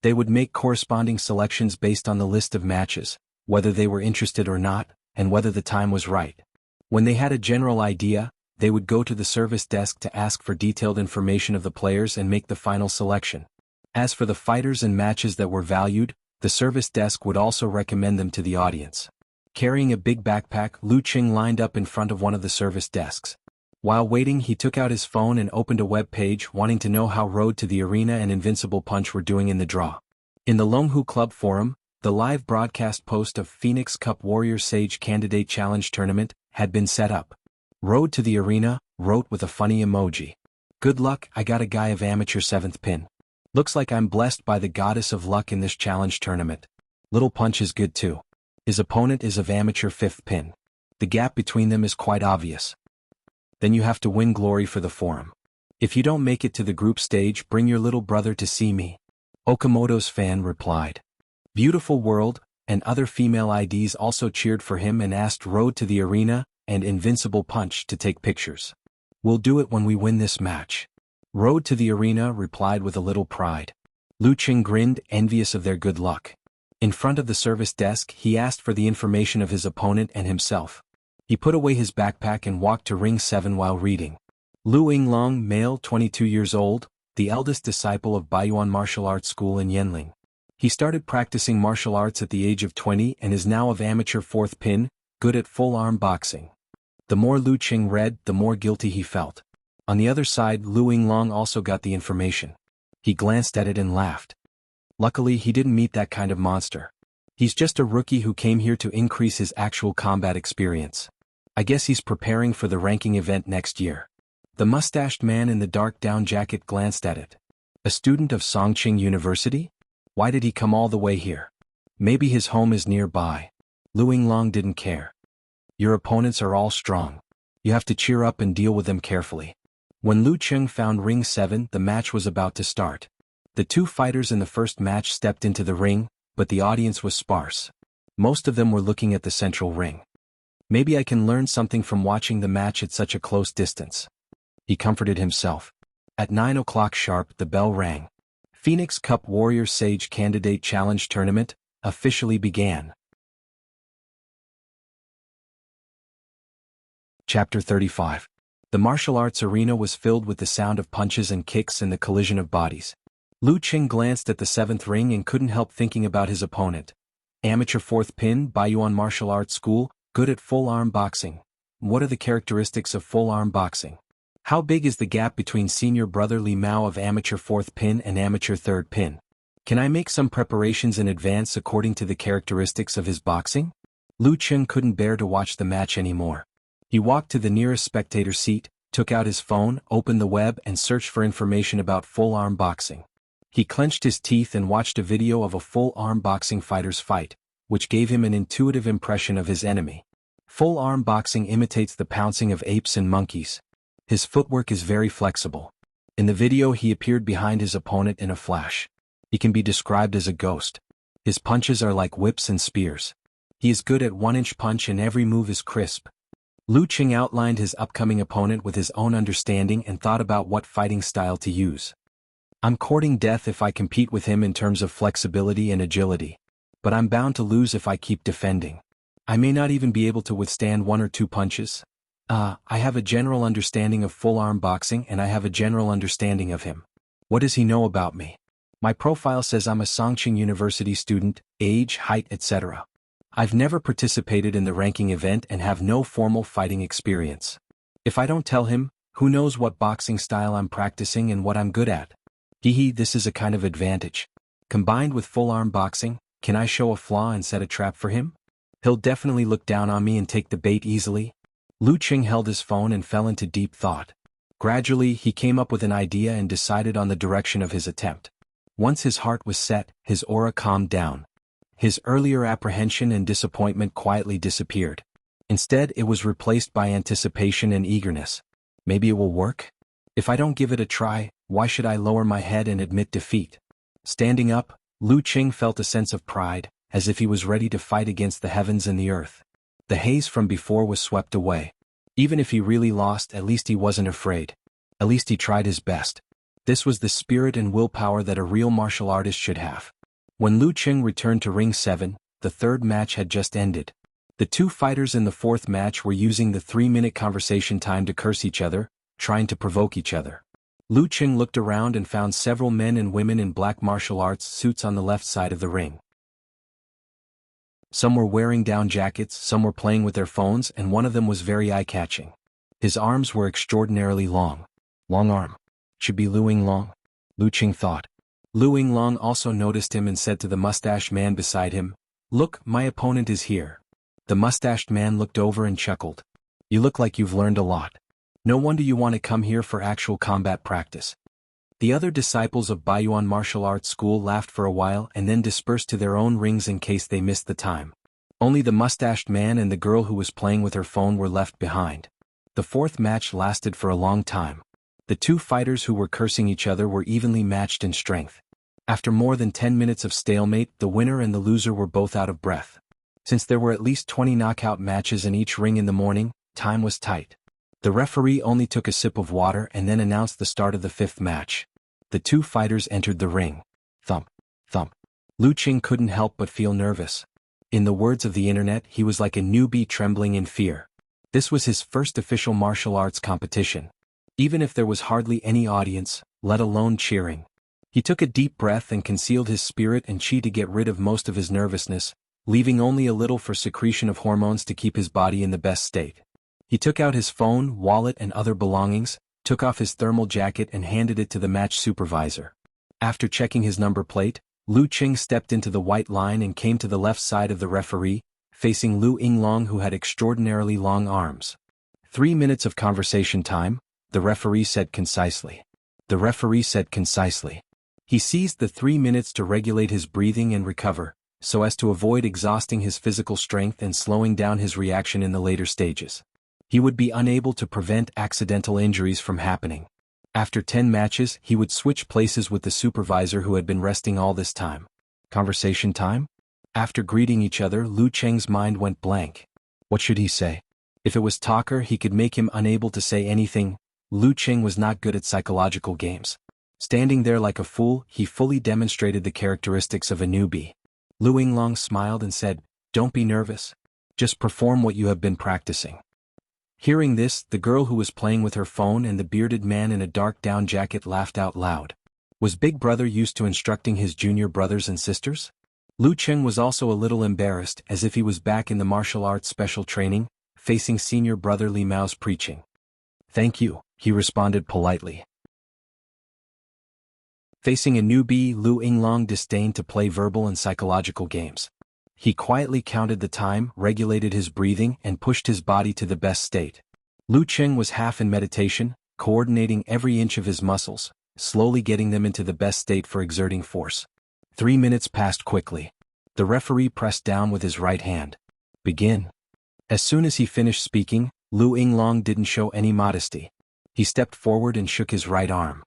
They would make corresponding selections based on the list of matches, whether they were interested or not, and whether the time was right. When they had a general idea, they would go to the service desk to ask for detailed information of the players and make the final selection. As for the fighters and matches that were valued, the service desk would also recommend them to the audience. Carrying a big backpack, Lu Cheng lined up in front of one of the service desks. While waiting, he took out his phone and opened a web page wanting to know how Road to the Arena and Invincible Punch were doing in the draw. In the Longhu Club forum, the live broadcast post of Phoenix Cup Warrior Sage Candidate Challenge Tournament had been set up. Road to the Arena wrote with a funny emoji. "Good luck, I got a guy of amateur 7th pin. Looks like I'm blessed by the goddess of luck in this challenge tournament. Little Punch is good too. His opponent is of amateur 5th pin. The gap between them is quite obvious. Then you have to win glory for the forum. If you don't make it to the group stage, bring your little brother to see me." Okamoto's fan replied. Beautiful World and other female IDs also cheered for him and asked Road to the Arena and Invincible Punch to take pictures. "We'll do it when we win this match." Road to the Arena replied with a little pride. Lu Qing grinned, envious of their good luck. In front of the service desk, he asked for the information of his opponent and himself. He put away his backpack and walked to Ring 7 while reading. Lu Yinglong, male, 22 years old, the eldest disciple of Baiyuan martial arts school in Yanling. He started practicing martial arts at the age of 20 and is now of amateur fourth pin, good at full-arm boxing. The more Lu Qing read, the more guilty he felt. On the other side, Lu Yinglong also got the information. He glanced at it and laughed. Luckily, he didn't meet that kind of monster. He's just a rookie who came here to increase his actual combat experience. I guess he's preparing for the ranking event next year. The mustached man in the dark down jacket glanced at it. A student of Songqing University? Why did he come all the way here? Maybe his home is nearby. Lu Yinglong didn't care. Your opponents are all strong. You have to cheer up and deal with them carefully. When Lu Qing found Ring 7, the match was about to start. The two fighters in the first match stepped into the ring, but the audience was sparse. Most of them were looking at the central ring. Maybe I can learn something from watching the match at such a close distance. He comforted himself. At 9 o'clock sharp, the bell rang. Phoenix Cup Warrior Sage Candidate Challenge Tournament officially began. Chapter 35. The martial arts arena was filled with the sound of punches and kicks and the collision of bodies. Lu Qing glanced at the seventh ring and couldn't help thinking about his opponent. Amateur fourth pin, Baiyuan martial arts school, good at full-arm boxing. What are the characteristics of full-arm boxing? How big is the gap between senior brother Li Mao of amateur fourth pin and amateur third pin? Can I make some preparations in advance according to the characteristics of his boxing? Lu Qing couldn't bear to watch the match anymore. He walked to the nearest spectator seat, took out his phone, opened the web and searched for information about full-arm boxing. He clenched his teeth and watched a video of a full-arm boxing fighter's fight, which gave him an intuitive impression of his enemy. Full-arm boxing imitates the pouncing of apes and monkeys. His footwork is very flexible. In the video he appeared behind his opponent in a flash. He can be described as a ghost. His punches are like whips and spears. He is good at one-inch punch and every move is crisp. Lu Qing outlined his upcoming opponent with his own understanding and thought about what fighting style to use. I'm courting death if I compete with him in terms of flexibility and agility. But I'm bound to lose if I keep defending. I may not even be able to withstand one or two punches. I have a general understanding of full-arm boxing and I have a general understanding of him. What does he know about me? My profile says I'm a Songqing University student, age, height, etc. I've never participated in the ranking event and have no formal fighting experience. If I don't tell him, who knows what boxing style I'm practicing and what I'm good at? This is a kind of advantage. Combined with full-arm boxing, can I show a flaw and set a trap for him? He'll definitely look down on me and take the bait easily. Lu Qing held his phone and fell into deep thought. Gradually, he came up with an idea and decided on the direction of his attempt. Once his heart was set, his aura calmed down. His earlier apprehension and disappointment quietly disappeared. Instead, it was replaced by anticipation and eagerness. Maybe it will work? If I don't give it a try, why should I lower my head and admit defeat? Standing up, Lu Qing felt a sense of pride, as if he was ready to fight against the heavens and the earth. The haze from before was swept away. Even if he really lost, at least he wasn't afraid. At least he tried his best. This was the spirit and willpower that a real martial artist should have. When Lu Qing returned to Ring 7, the third match had just ended. The two fighters in the fourth match were using the 3-minute conversation time to curse each other, trying to provoke each other. Lu Qing looked around and found several men and women in black martial arts suits on the left side of the ring. Some were wearing down jackets, some were playing with their phones, and one of them was very eye-catching. His arms were extraordinarily long. Long arm. Should be Lu Yinglong, Lu Qing thought. Lu Yinglong also noticed him and said to the mustached man beside him, "Look, my opponent is here." The mustached man looked over and chuckled. "You look like you've learned a lot. No wonder you want to come here for actual combat practice." The other disciples of Baiyuan martial arts school laughed for a while and then dispersed to their own rings in case they missed the time. Only the mustached man and the girl who was playing with her phone were left behind. The fourth match lasted for a long time. The two fighters who were cursing each other were evenly matched in strength. After more than 10 minutes of stalemate, the winner and the loser were both out of breath. Since there were at least 20 knockout matches in each ring in the morning, time was tight. The referee only took a sip of water and then announced the start of the fifth match. The two fighters entered the ring. Thump. Thump. Lu Qing couldn't help but feel nervous. In the words of the internet, he was like a newbie trembling in fear. This was his first official martial arts competition. Even if there was hardly any audience, let alone cheering. He took a deep breath and concealed his spirit and chi to get rid of most of his nervousness, leaving only a little for secretion of hormones to keep his body in the best state. He took out his phone, wallet and other belongings, took off his thermal jacket and handed it to the match supervisor. After checking his number plate, Lu Qing stepped into the white line and came to the left side of the referee, facing Lu Yinglong, who had extraordinarily long arms. 3 minutes of conversation time, the referee said concisely. He seized the 3 minutes to regulate his breathing and recover, so as to avoid exhausting his physical strength and slowing down his reaction in the later stages. He would be unable to prevent accidental injuries from happening. After 10 matches, he would switch places with the supervisor who had been resting all this time. Conversation time? After greeting each other, Lu Cheng's mind went blank. What should he say? If it was talker, he could make him unable to say anything. Lu Cheng was not good at psychological games. Standing there like a fool, he fully demonstrated the characteristics of a newbie. Lu Yinglong smiled and said, "Don't be nervous. Just perform what you have been practicing." Hearing this, the girl who was playing with her phone and the bearded man in a dark down jacket laughed out loud. Was Big Brother used to instructing his junior brothers and sisters? Lu Cheng was also a little embarrassed, as if he was back in the martial arts special training, facing senior brother Li Mao's preaching. "Thank you," he responded politely. Facing a newbie, Lu Yinglong disdained to play verbal and psychological games. He quietly counted the time, regulated his breathing, and pushed his body to the best state. Lu Cheng was half in meditation, coordinating every inch of his muscles, slowly getting them into the best state for exerting force. 3 minutes passed quickly. The referee pressed down with his right hand. "Begin." As soon as he finished speaking, Lu Yinglong didn't show any modesty. He stepped forward and shook his right arm.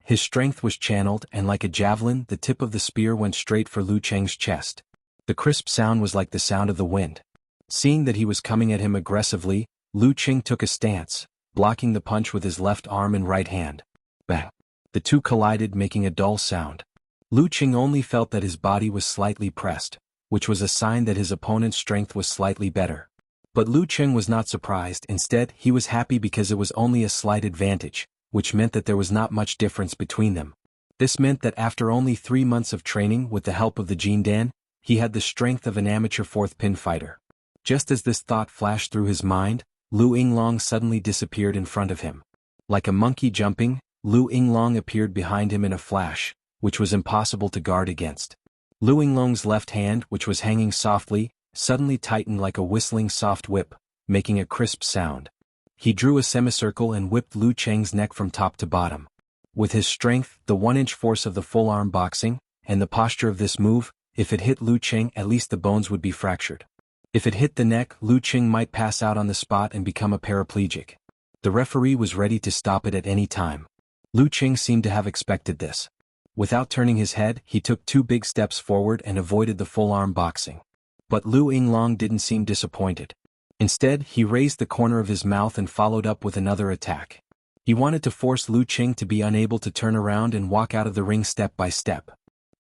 His strength was channeled, and like a javelin, the tip of the spear went straight for Lu Cheng's chest. The crisp sound was like the sound of the wind. Seeing that he was coming at him aggressively, Lu Cheng took a stance, blocking the punch with his left arm and right hand. Bang! The two collided, making a dull sound. Lu Cheng only felt that his body was slightly pressed, which was a sign that his opponent's strength was slightly better. But Lu Cheng was not surprised. Instead, he was happy because it was only a slight advantage, which meant that there was not much difference between them. This meant that after only 3 months of training with the help of the Jindan, he had the strength of an amateur fourth-pin fighter. Just as this thought flashed through his mind, Lu Yinglong suddenly disappeared in front of him. Like a monkey jumping, Lu Yinglong appeared behind him in a flash, which was impossible to guard against. Lu Yinglong's left hand, which was hanging softly, suddenly tightened like a whistling soft whip, making a crisp sound. He drew a semicircle and whipped Lu Cheng's neck from top to bottom. With his strength, the 1-inch force of the full-arm boxing, and the posture of this move, if it hit Lu Cheng, at least the bones would be fractured. If it hit the neck, Lu Cheng might pass out on the spot and become a paraplegic. The referee was ready to stop it at any time. Lu Cheng seemed to have expected this. Without turning his head, he took 2 big steps forward and avoided the full-arm boxing. But Lu Yinglong didn't seem disappointed. Instead, he raised the corner of his mouth and followed up with another attack. He wanted to force Lu Cheng to be unable to turn around and walk out of the ring step by step.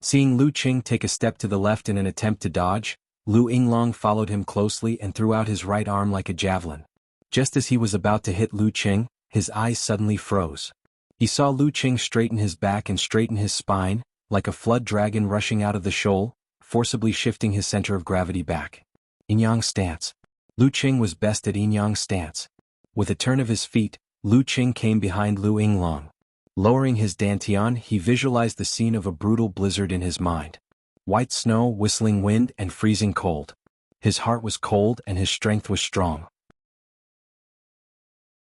Seeing Lu Cheng take a step to the left in an attempt to dodge, Lu Yinglong followed him closely and threw out his right arm like a javelin. Just as he was about to hit Lu Cheng, his eyes suddenly froze. He saw Lu Cheng straighten his back and straighten his spine, like a flood dragon rushing out of the shoal, forcibly shifting his center of gravity back. Yin-yang stance. Lu Cheng was best at yin-yang stance. With a turn of his feet, Lu Cheng came behind Lu Yinglong. Lowering his dantian, he visualized the scene of a brutal blizzard in his mind. White snow, whistling wind, and freezing cold. His heart was cold and his strength was strong.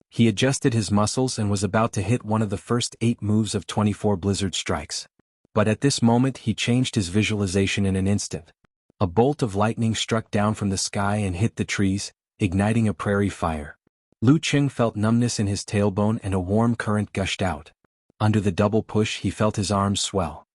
He adjusted his muscles and was about to hit one of the first 8 moves of 24 blizzard strikes. But at this moment he changed his visualization in an instant. A bolt of lightning struck down from the sky and hit the trees, igniting a prairie fire. Lu Cheng felt numbness in his tailbone and a warm current gushed out. Under the double push he felt his arms swell.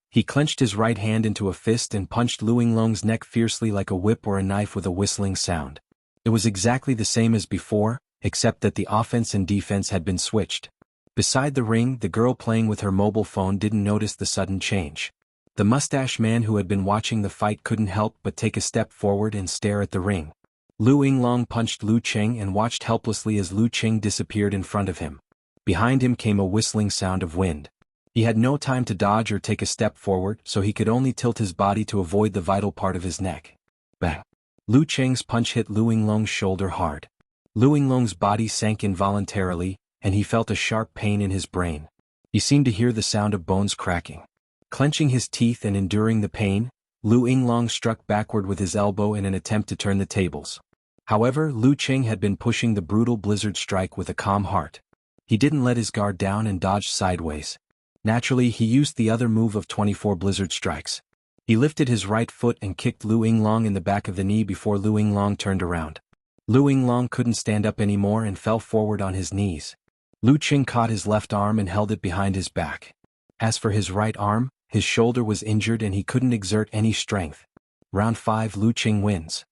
He clenched his right hand into a fist and punched Lu Yinglong's neck fiercely like a whip or a knife with a whistling sound. It was exactly the same as before, except that the offense and defense had been switched. Beside the ring, the girl playing with her mobile phone didn't notice the sudden change. The mustache man who had been watching the fight couldn't help but take a step forward and stare at the ring. Lu Yinglong punched Lu Cheng and watched helplessly as Lu Cheng disappeared in front of him. Behind him came a whistling sound of wind. He had no time to dodge or take a step forward, so he could only tilt his body to avoid the vital part of his neck. Bang! Lu Cheng's punch hit Lu Yinglong's shoulder hard. Lu Yinglong's body sank involuntarily, and he felt a sharp pain in his brain. He seemed to hear the sound of bones cracking. Clenching his teeth and enduring the pain, Lu Yinglong struck backward with his elbow in an attempt to turn the tables. However, Lu Cheng had been pushing the brutal blizzard strike with a calm heart. He didn't let his guard down and dodged sideways. Naturally, he used the other move of 24 blizzard strikes. He lifted his right foot and kicked Lu Yinglong in the back of the knee before Lu Yinglong turned around. Lu Yinglong couldn't stand up anymore and fell forward on his knees. Lu Cheng caught his left arm and held it behind his back. As for his right arm, his shoulder was injured and he couldn't exert any strength. Round 5, Lu Cheng wins.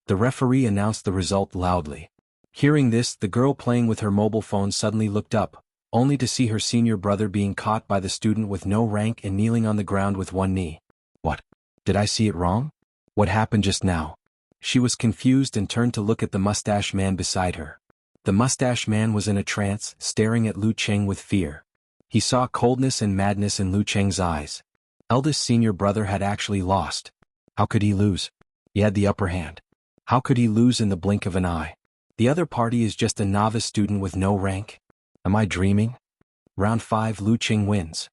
The referee announced the result loudly. Hearing this, the girl playing with her mobile phone suddenly looked up, only to see her senior brother being caught by the student with no rank and kneeling on the ground with one knee. What? Did I see it wrong? What happened just now? She was confused and turned to look at the mustache man beside her. The mustache man was in a trance, staring at Lu Cheng with fear. He saw coldness and madness in Lu Cheng's eyes. Eldest senior brother had actually lost. How could he lose? He had the upper hand. How could he lose in the blink of an eye? The other party is just a novice student with no rank. Am I dreaming? Round 5, Lu Cheng wins.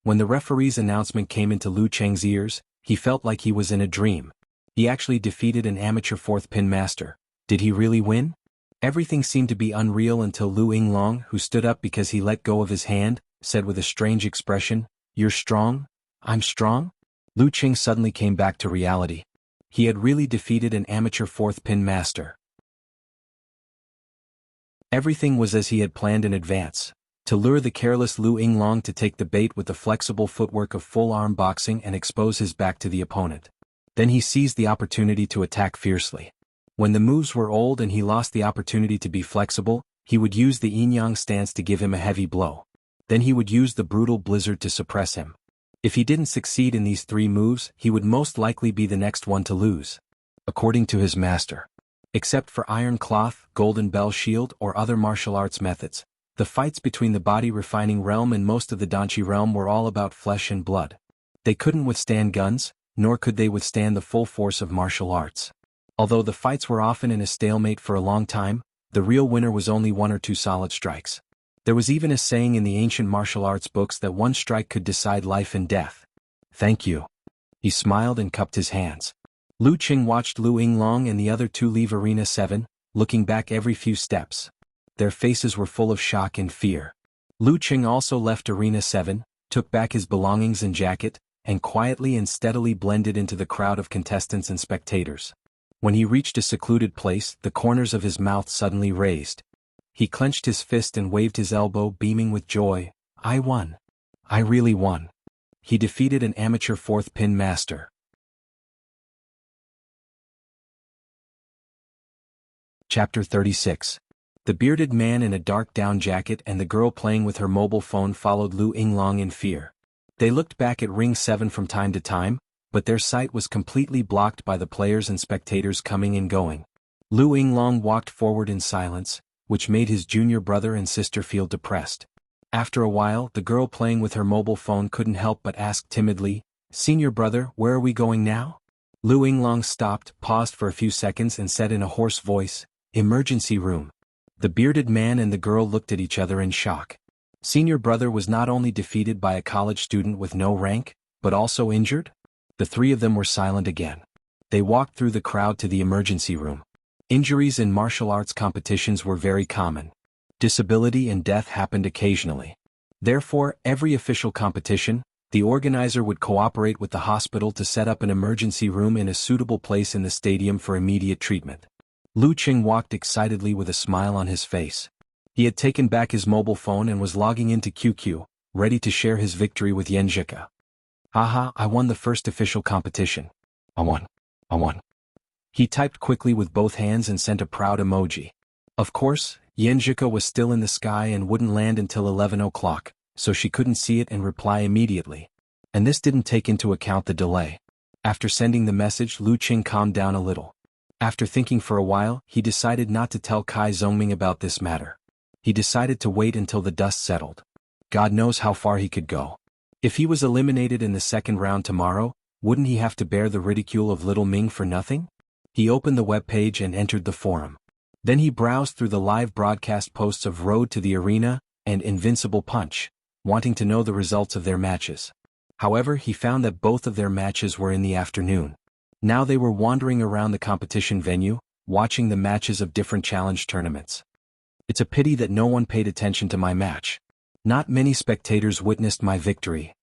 When the referee's announcement came into Lu Cheng's ears, he felt like he was in a dream. He actually defeated an amateur 4th pin master. Did he really win? Everything seemed to be unreal until Lu Yinglong, who stood up because he let go of his hand, said with a strange expression, "You're strong? I'm strong?" Lu Cheng suddenly came back to reality. He had really defeated an amateur 4th pin master. Everything was as he had planned in advance, to lure the careless Lu Yinglong to take the bait with the flexible footwork of full-arm boxing and expose his back to the opponent. Then he seized the opportunity to attack fiercely. When the moves were old and he lost the opportunity to be flexible, he would use the yin-yang stance to give him a heavy blow. Then he would use the brutal blizzard to suppress him. If he didn't succeed in these 3 moves, he would most likely be the next one to lose. According to his master. Except for iron cloth, golden bell shield, or other martial arts methods, the fights between the body refining realm and most of the Danchi realm were all about flesh and blood. They couldn't withstand guns, nor could they withstand the full force of martial arts. Although the fights were often in a stalemate for a long time, the real winner was only 1 or 2 solid strikes. There was even a saying in the ancient martial arts books that 1 strike could decide life and death. Thank you. He smiled and cupped his hands. Lu Cheng watched Lu Yinglong and the other 2 leave Arena 7, looking back every few steps. Their faces were full of shock and fear. Lu Cheng also left Arena 7, took back his belongings and jacket, and quietly and steadily blended into the crowd of contestants and spectators. When he reached a secluded place, the corners of his mouth suddenly raised. He clenched his fist and waved his elbow, beaming with joy. I won. I really won. He defeated an amateur 4th pin master. Chapter 36. The bearded man in a dark down jacket and the girl playing with her mobile phone followed Lu Yinglong in fear. They looked back at Ring 7 from time to time, but their sight was completely blocked by the players and spectators coming and going. Lu Yinglong walked forward in silence, which made his junior brother and sister feel depressed. After a while, the girl playing with her mobile phone couldn't help but ask timidly, "Senior brother, where are we going now?" Lu Yinglong stopped, paused for a few seconds and said in a hoarse voice, "Emergency room." The bearded man and the girl looked at each other in shock. Senior brother was not only defeated by a college student with no rank, but also injured? The 3 of them were silent again. They walked through the crowd to the emergency room. Injuries in martial arts competitions were very common. Disability and death happened occasionally. Therefore, every official competition, the organizer would cooperate with the hospital to set up an emergency room in a suitable place in the stadium for immediate treatment. Lu Cheng walked excitedly with a smile on his face. He had taken back his mobile phone and was logging into QQ, ready to share his victory with Yenjika. Haha, I won the first official competition. I won. He typed quickly with both hands and sent a proud emoji. Of course, Yenjika was still in the sky and wouldn't land until 11 o'clock, so she couldn't see it and reply immediately. And this didn't take into account the delay. After sending the message, Lu Qing calmed down a little. After thinking for a while, he decided not to tell Kai Zhongming about this matter. He decided to wait until the dust settled. God knows how far he could go. If he was eliminated in the second round tomorrow, wouldn't he have to bear the ridicule of little Ming for nothing? He opened the webpage and entered the forum. Then he browsed through the live broadcast posts of Road to the Arena and Invincible Punch, wanting to know the results of their matches. However, he found that both of their matches were in the afternoon. Now they were wandering around the competition venue, watching the matches of different challenge tournaments. It's a pity that no one paid attention to my match. Not many spectators witnessed my victory.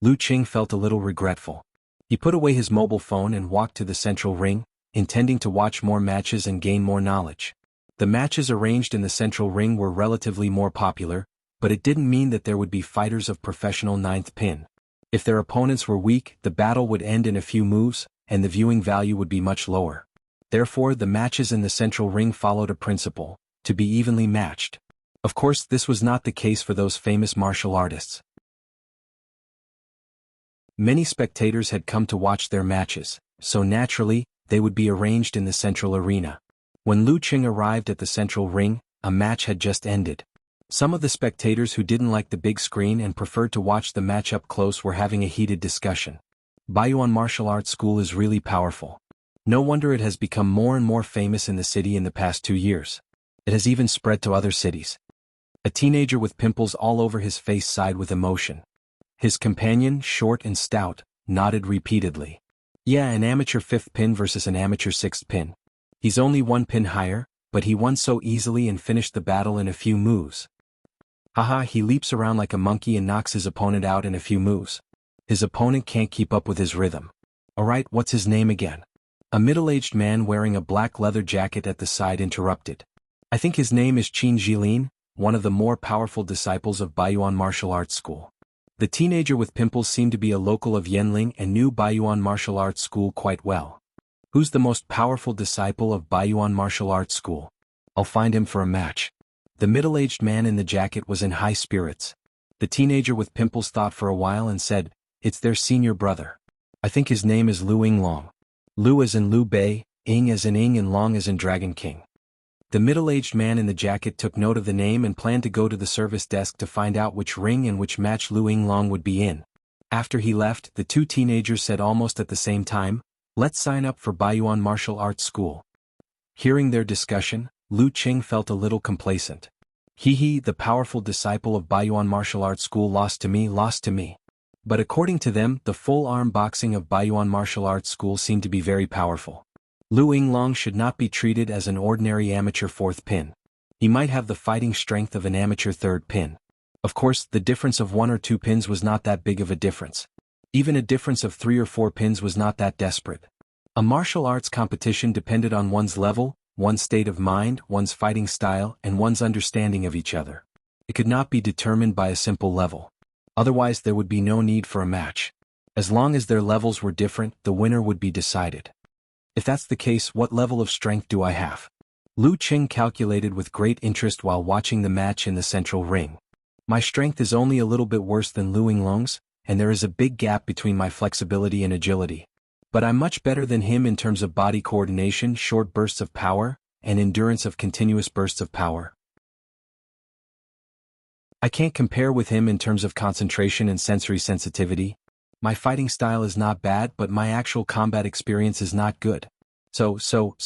Lu Qing felt a little regretful. He put away his mobile phone and walked to the central ring, intending to watch more matches and gain more knowledge. The matches arranged in the central ring were relatively more popular, but it didn't mean that there would be fighters of professional ninth pin. If their opponents were weak, the battle would end in a few moves, and the viewing value would be much lower. Therefore, the matches in the central ring followed a principle: to be evenly matched. Of course, this was not the case for those famous martial artists. Many spectators had come to watch their matches, so naturally, they would be arranged in the central arena. When Lu Qing arrived at the central ring, a match had just ended. Some of the spectators who didn't like the big screen and preferred to watch the match up close were having a heated discussion. Baiyuan Martial Arts School is really powerful. No wonder it has become more and more famous in the city in the past 2 years. It has even spread to other cities. A teenager with pimples all over his face sighed with emotion. His companion, short and stout, nodded repeatedly. Yeah, an amateur 5th pin versus an amateur 6th pin. He's only 1 pin higher, but he won so easily and finished the battle in a few moves. Haha, he leaps around like a monkey and knocks his opponent out in a few moves. His opponent can't keep up with his rhythm. Alright, what's his name again? A middle-aged man wearing a black leather jacket at the side interrupted. I think his name is Qin Jilin, one of the more powerful disciples of Baiyuan Martial Arts School. The teenager with pimples seemed to be a local of Yanling and knew Baiyuan Martial Arts School quite well. Who's the most powerful disciple of Baiyuan Martial Arts School? I'll find him for a match. The middle-aged man in the jacket was in high spirits. The teenager with pimples thought for a while and said, "It's their senior brother. I think his name is Lu Yinglong. Lu as in Liu Bei, Ying as in Ying and Long as in Dragon King." The middle-aged man in the jacket took note of the name and planned to go to the service desk to find out which ring and which match Lu Yinglong would be in. After he left, the two teenagers said almost at the same time, "Let's sign up for Baiyuan Martial Arts School." Hearing their discussion, Lu Qing felt a little complacent. He, the powerful disciple of Baiyuan Martial Arts School, lost to me. But according to them, the full-arm boxing of Baiyuan Martial Arts School seemed to be very powerful. Lu Yinglong should not be treated as an ordinary amateur 4th pin. He might have the fighting strength of an amateur 3rd pin. Of course, the difference of 1 or 2 pins was not that big of a difference. Even a difference of 3 or 4 pins was not that desperate. A martial arts competition depended on one's level, one's state of mind, one's fighting style, and one's understanding of each other. It could not be determined by a simple level. Otherwise there would be no need for a match. As long as their levels were different, the winner would be decided. If that's the case, what level of strength do I have? Lu Qing calculated with great interest while watching the match in the central ring. My strength is only a little bit worse than Lu Yinglong's, and there is a big gap between my flexibility and agility. But I'm much better than him in terms of body coordination, short bursts of power, and endurance of continuous bursts of power. I can't compare with him in terms of concentration and sensory sensitivity. My fighting style is not bad, but my actual combat experience is not good. So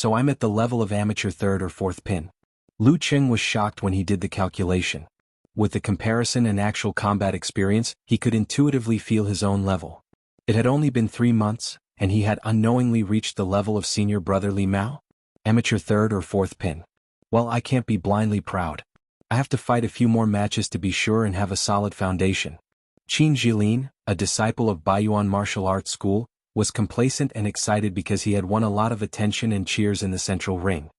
I'm at the level of amateur 3rd or 4th pin. Lu Qing was shocked when he did the calculation. With the comparison and actual combat experience, he could intuitively feel his own level. It had only been 3 months, and he had unknowingly reached the level of senior brother Li Mao? Amateur 3rd or 4th pin. Well, I can't be blindly proud. I have to fight a few more matches to be sure and have a solid foundation. Qin Jilin, a disciple of Baiyuan Martial Arts School, was complacent and excited because he had won a lot of attention and cheers in the central ring.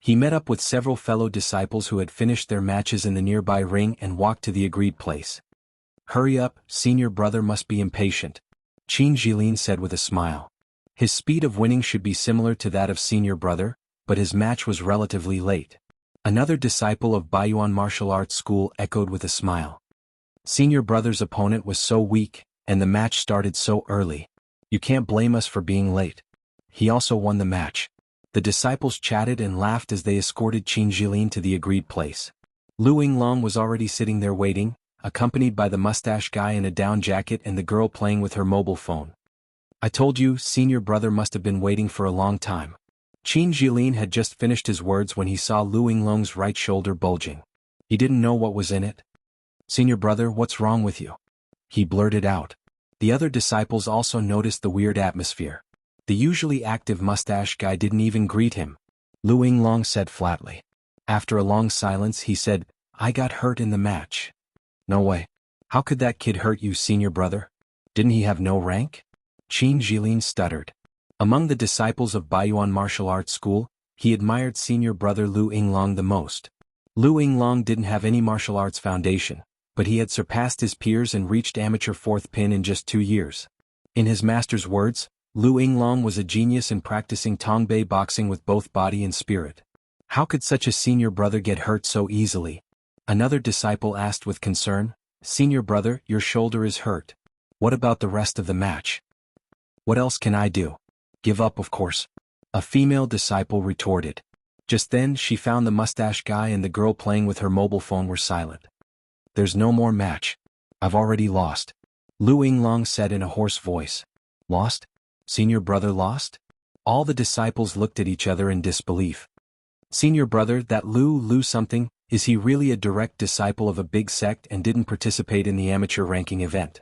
He met up with several fellow disciples who had finished their matches in the nearby ring and walked to the agreed place. "Hurry up, senior brother must be impatient," Qin Jilin said with a smile. His speed of winning should be similar to that of senior brother, but his match was relatively late. Another disciple of Baiyuan Martial Arts School echoed with a smile. Senior brother's opponent was so weak, And the match started so early. You can't blame us for being late. He also won the match. The disciples chatted and laughed as they escorted Qin Jilin to the agreed place. Lu Yinglong was already sitting there waiting, accompanied by the mustache guy in a down jacket and the girl playing with her mobile phone. I told you, senior brother must have been waiting for a long time. Qin Jilin had just finished his words when he saw Lu Yinglong's right shoulder bulging. He didn't know what was in it. Senior brother, what's wrong with you? He blurted out. The other disciples also noticed the weird atmosphere. The usually active mustache guy didn't even greet him. Lu Yinglong said flatly. After a long silence he said, I got hurt in the match. No way. How could that kid hurt you, senior brother? Didn't he have no rank? Qin Jilin stuttered. Among the disciples of Baiyuan Martial Arts School, he admired senior brother Lu Yinglong the most. Lu Yinglong didn't have any martial arts foundation, but he had surpassed his peers and reached amateur 4th pin in just 2 years. In his master's words, Lu Yinglong was a genius in practicing Tongbei boxing with both body and spirit. How could such a senior brother get hurt so easily? Another disciple asked with concern, Senior brother, your shoulder is hurt. What about the rest of the match? What else can I do? Give up, of course. A female disciple retorted. Just then she found the mustache guy and the girl playing with her mobile phone were silent. There's no more match. I've already lost. Lu Yinglong said in a hoarse voice. Lost? Senior brother lost? All the disciples looked at each other in disbelief. Senior brother, that Lu something, is he really a direct disciple of a big sect and didn't participate in the amateur ranking event?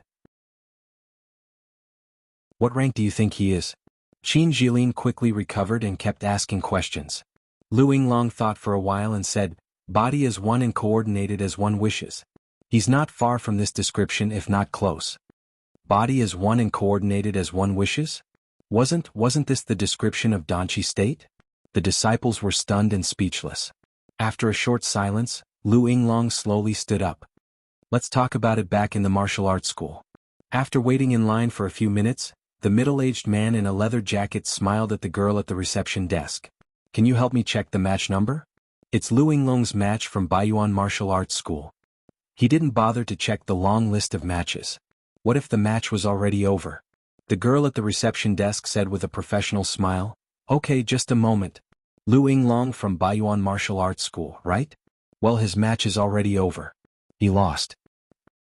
What rank do you think he is? Qin Jilin quickly recovered and kept asking questions. Lu Yinglong thought for a while and said, body as one and coordinated as one wishes. He's not far from this description if not close. Body as one and coordinated as one wishes? Wasn't this the description of Danchi state? The disciples were stunned and speechless. After a short silence, Lu Yinglong slowly stood up. Let's talk about it back in the martial arts school. After waiting in line for a few minutes, the middle-aged man in a leather jacket smiled at the girl at the reception desk. Can you help me check the match number? It's Lu Yinglong's match from Baiyuan Martial Arts School. He didn't bother to check the long list of matches. What if the match was already over? The girl at the reception desk said with a professional smile, Okay, just a moment. Lu Yinglong from Baiyuan Martial Arts School, right? Well, his match is already over. He lost.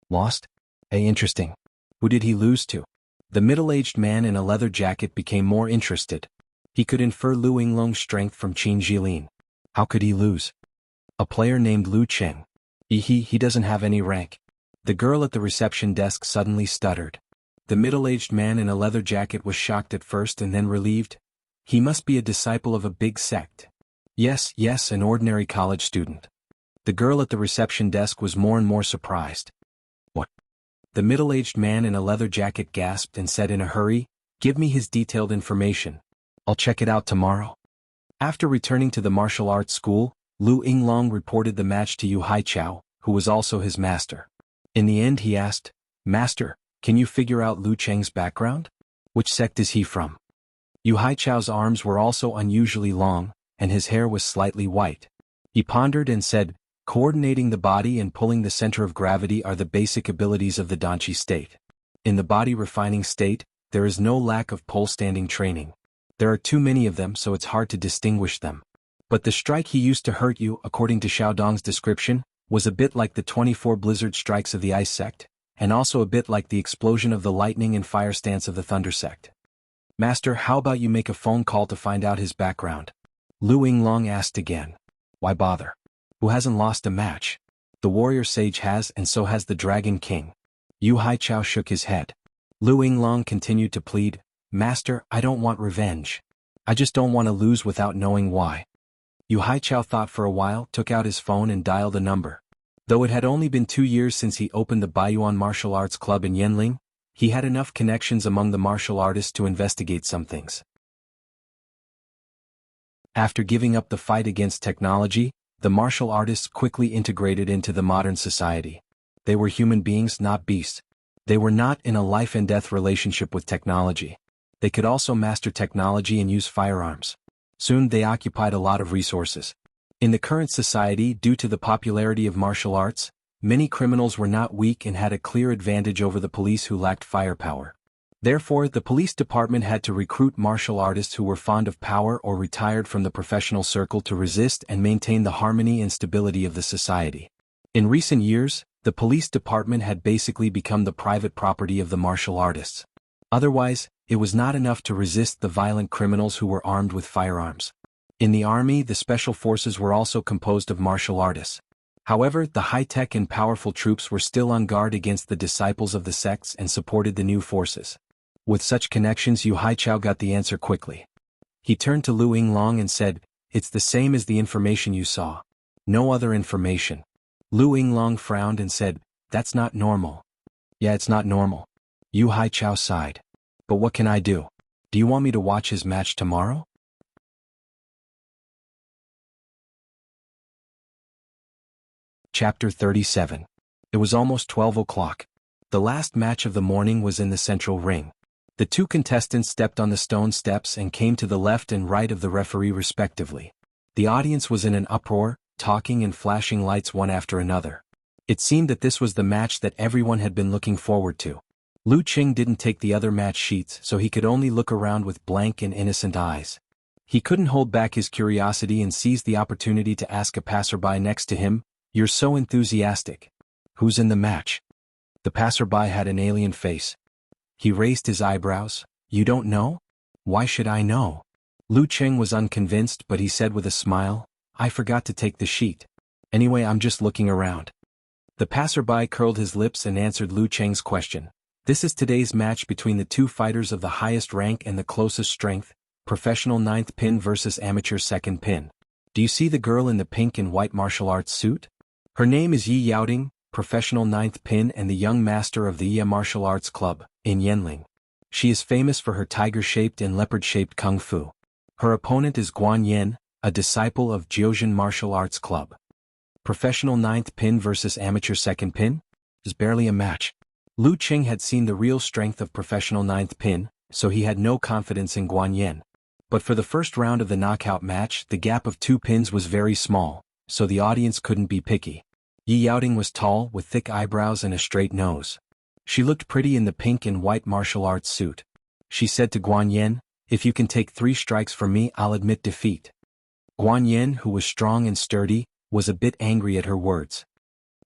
Lost? Hey, interesting. Who did he lose to? The middle-aged man in a leather jacket became more interested. He could infer Lu Yinglong's strength from Qin Jilin. How could he lose? A player named Lu Cheng. He doesn't have any rank. The girl at the reception desk suddenly stuttered. The middle-aged man in a leather jacket was shocked at first and then relieved. He must be a disciple of a big sect. Yes, an ordinary college student. The girl at the reception desk was more and more surprised. What? The middle-aged man in a leather jacket gasped and said in a hurry, Give me his detailed information. I'll check it out tomorrow. After returning to the martial arts school, Lu Yinglong reported the match to Yu Haichao, who was also his master. In the end he asked, Master, can you figure out Lu Cheng's background? Which sect is he from? Yu Haichao's arms were also unusually long, and his hair was slightly white. He pondered and said, Coordinating the body and pulling the center of gravity are the basic abilities of the Danchi state. In the body refining state, there is no lack of pole standing training. There are too many of them so it's hard to distinguish them. But the strike he used to hurt you, according to Xiaodong's description, was a bit like the 24 blizzard strikes of the ice sect, and also a bit like the explosion of the lightning and fire stance of the thunder sect. Master, how about you make a phone call to find out his background? Lu Yinglong asked again. Why bother? Who hasn't lost a match? The warrior sage has, and so has the dragon king. Yu Haichao shook his head. Lu Yinglong continued to plead, Master, I don't want revenge. I just don't want to lose without knowing why. Yu Haichao thought for a while, took out his phone and dialed a number. Though it had only been 2 years since he opened the Baiyuan Martial Arts Club in Yanling, he had enough connections among the martial artists to investigate some things. After giving up the fight against technology, the martial artists quickly integrated into the modern society. They were human beings, not beasts. They were not in a life-and-death relationship with technology. They could also master technology and use firearms. Soon they occupied a lot of resources. In the current society, due to the popularity of martial arts, Many criminals were not weak and had a clear advantage over the police who lacked firepower. Therefore, the police department had to recruit martial artists who were fond of power or retired from the professional circle to resist and maintain the harmony and stability of the society. In recent years, the police department had basically become the private property of the martial artists. Otherwise, it was not enough to resist the violent criminals who were armed with firearms. In the army, the special forces were also composed of martial artists. However, the high-tech and powerful troops were still on guard against the disciples of the sects and supported the new forces. With such connections, Yu Haichao got the answer quickly. He turned to Lu Yinglong and said, "It's the same as the information you saw. No other information." Lu Yinglong frowned and said, "That's not normal." "Yeah, it's not normal." Yu Haichao sighed. "But what can I do? Do you want me to watch his match tomorrow?" Chapter 37. It was almost 12 o'clock. The last match of the morning was in the central ring. The two contestants stepped on the stone steps and came to the left and right of the referee respectively. The audience was in an uproar, talking and flashing lights one after another. It seemed that this was the match that everyone had been looking forward to. Lu Qing didn't take the other match sheets, so he could only look around with blank and innocent eyes. He couldn't hold back his curiosity and seized the opportunity to ask a passerby next to him, "You're so enthusiastic. Who's in the match?" The passerby had an alien face. He raised his eyebrows. "You don't know? Why should I know?" Lu Qing was unconvinced, but he said with a smile, "I forgot to take the sheet. Anyway, I'm just looking around." The passerby curled his lips and answered Lu Qing's question. "This is today's match between the two fighters of the highest rank and the closest strength, professional 9th pin versus amateur 2nd pin. Do you see the girl in the pink and white martial arts suit? Her name is Yi Yaoding, professional 9th pin and the young master of the Yi Martial Arts Club, in Yanling. She is famous for her tiger-shaped and leopard-shaped kung fu. Her opponent is Guan Yin, a disciple of Jiuzhen Martial Arts Club. Professional 9th pin versus amateur 2nd pin? Is barely a match." Lu Qing had seen the real strength of professional 9th pin, so he had no confidence in Guan Yin. But for the first round of the knockout match, the gap of 2 pins was very small, so the audience couldn't be picky. Yi Yaoding was tall, with thick eyebrows and a straight nose. She looked pretty in the pink and white martial arts suit. She said to Guan Yin, "If you can take 3 strikes from me, I'll admit defeat." Guan Yin, who was strong and sturdy, was a bit angry at her words.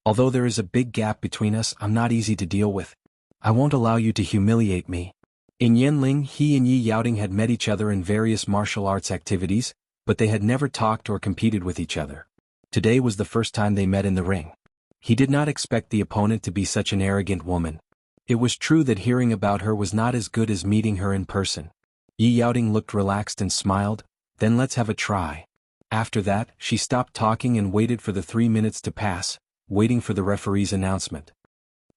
"Although there is a big gap between us, I'm not easy to deal with. I won't allow you to humiliate me." In Yanling, he and Yi Yaoding had met each other in various martial arts activities, but they had never talked or competed with each other. Today was the first time they met in the ring. He did not expect the opponent to be such an arrogant woman. It was true that hearing about her was not as good as meeting her in person. Yi Yaoding looked relaxed and smiled, "Then let's have a try." After that, she stopped talking and waited for the 3 minutes to pass, waiting for the referee's announcement.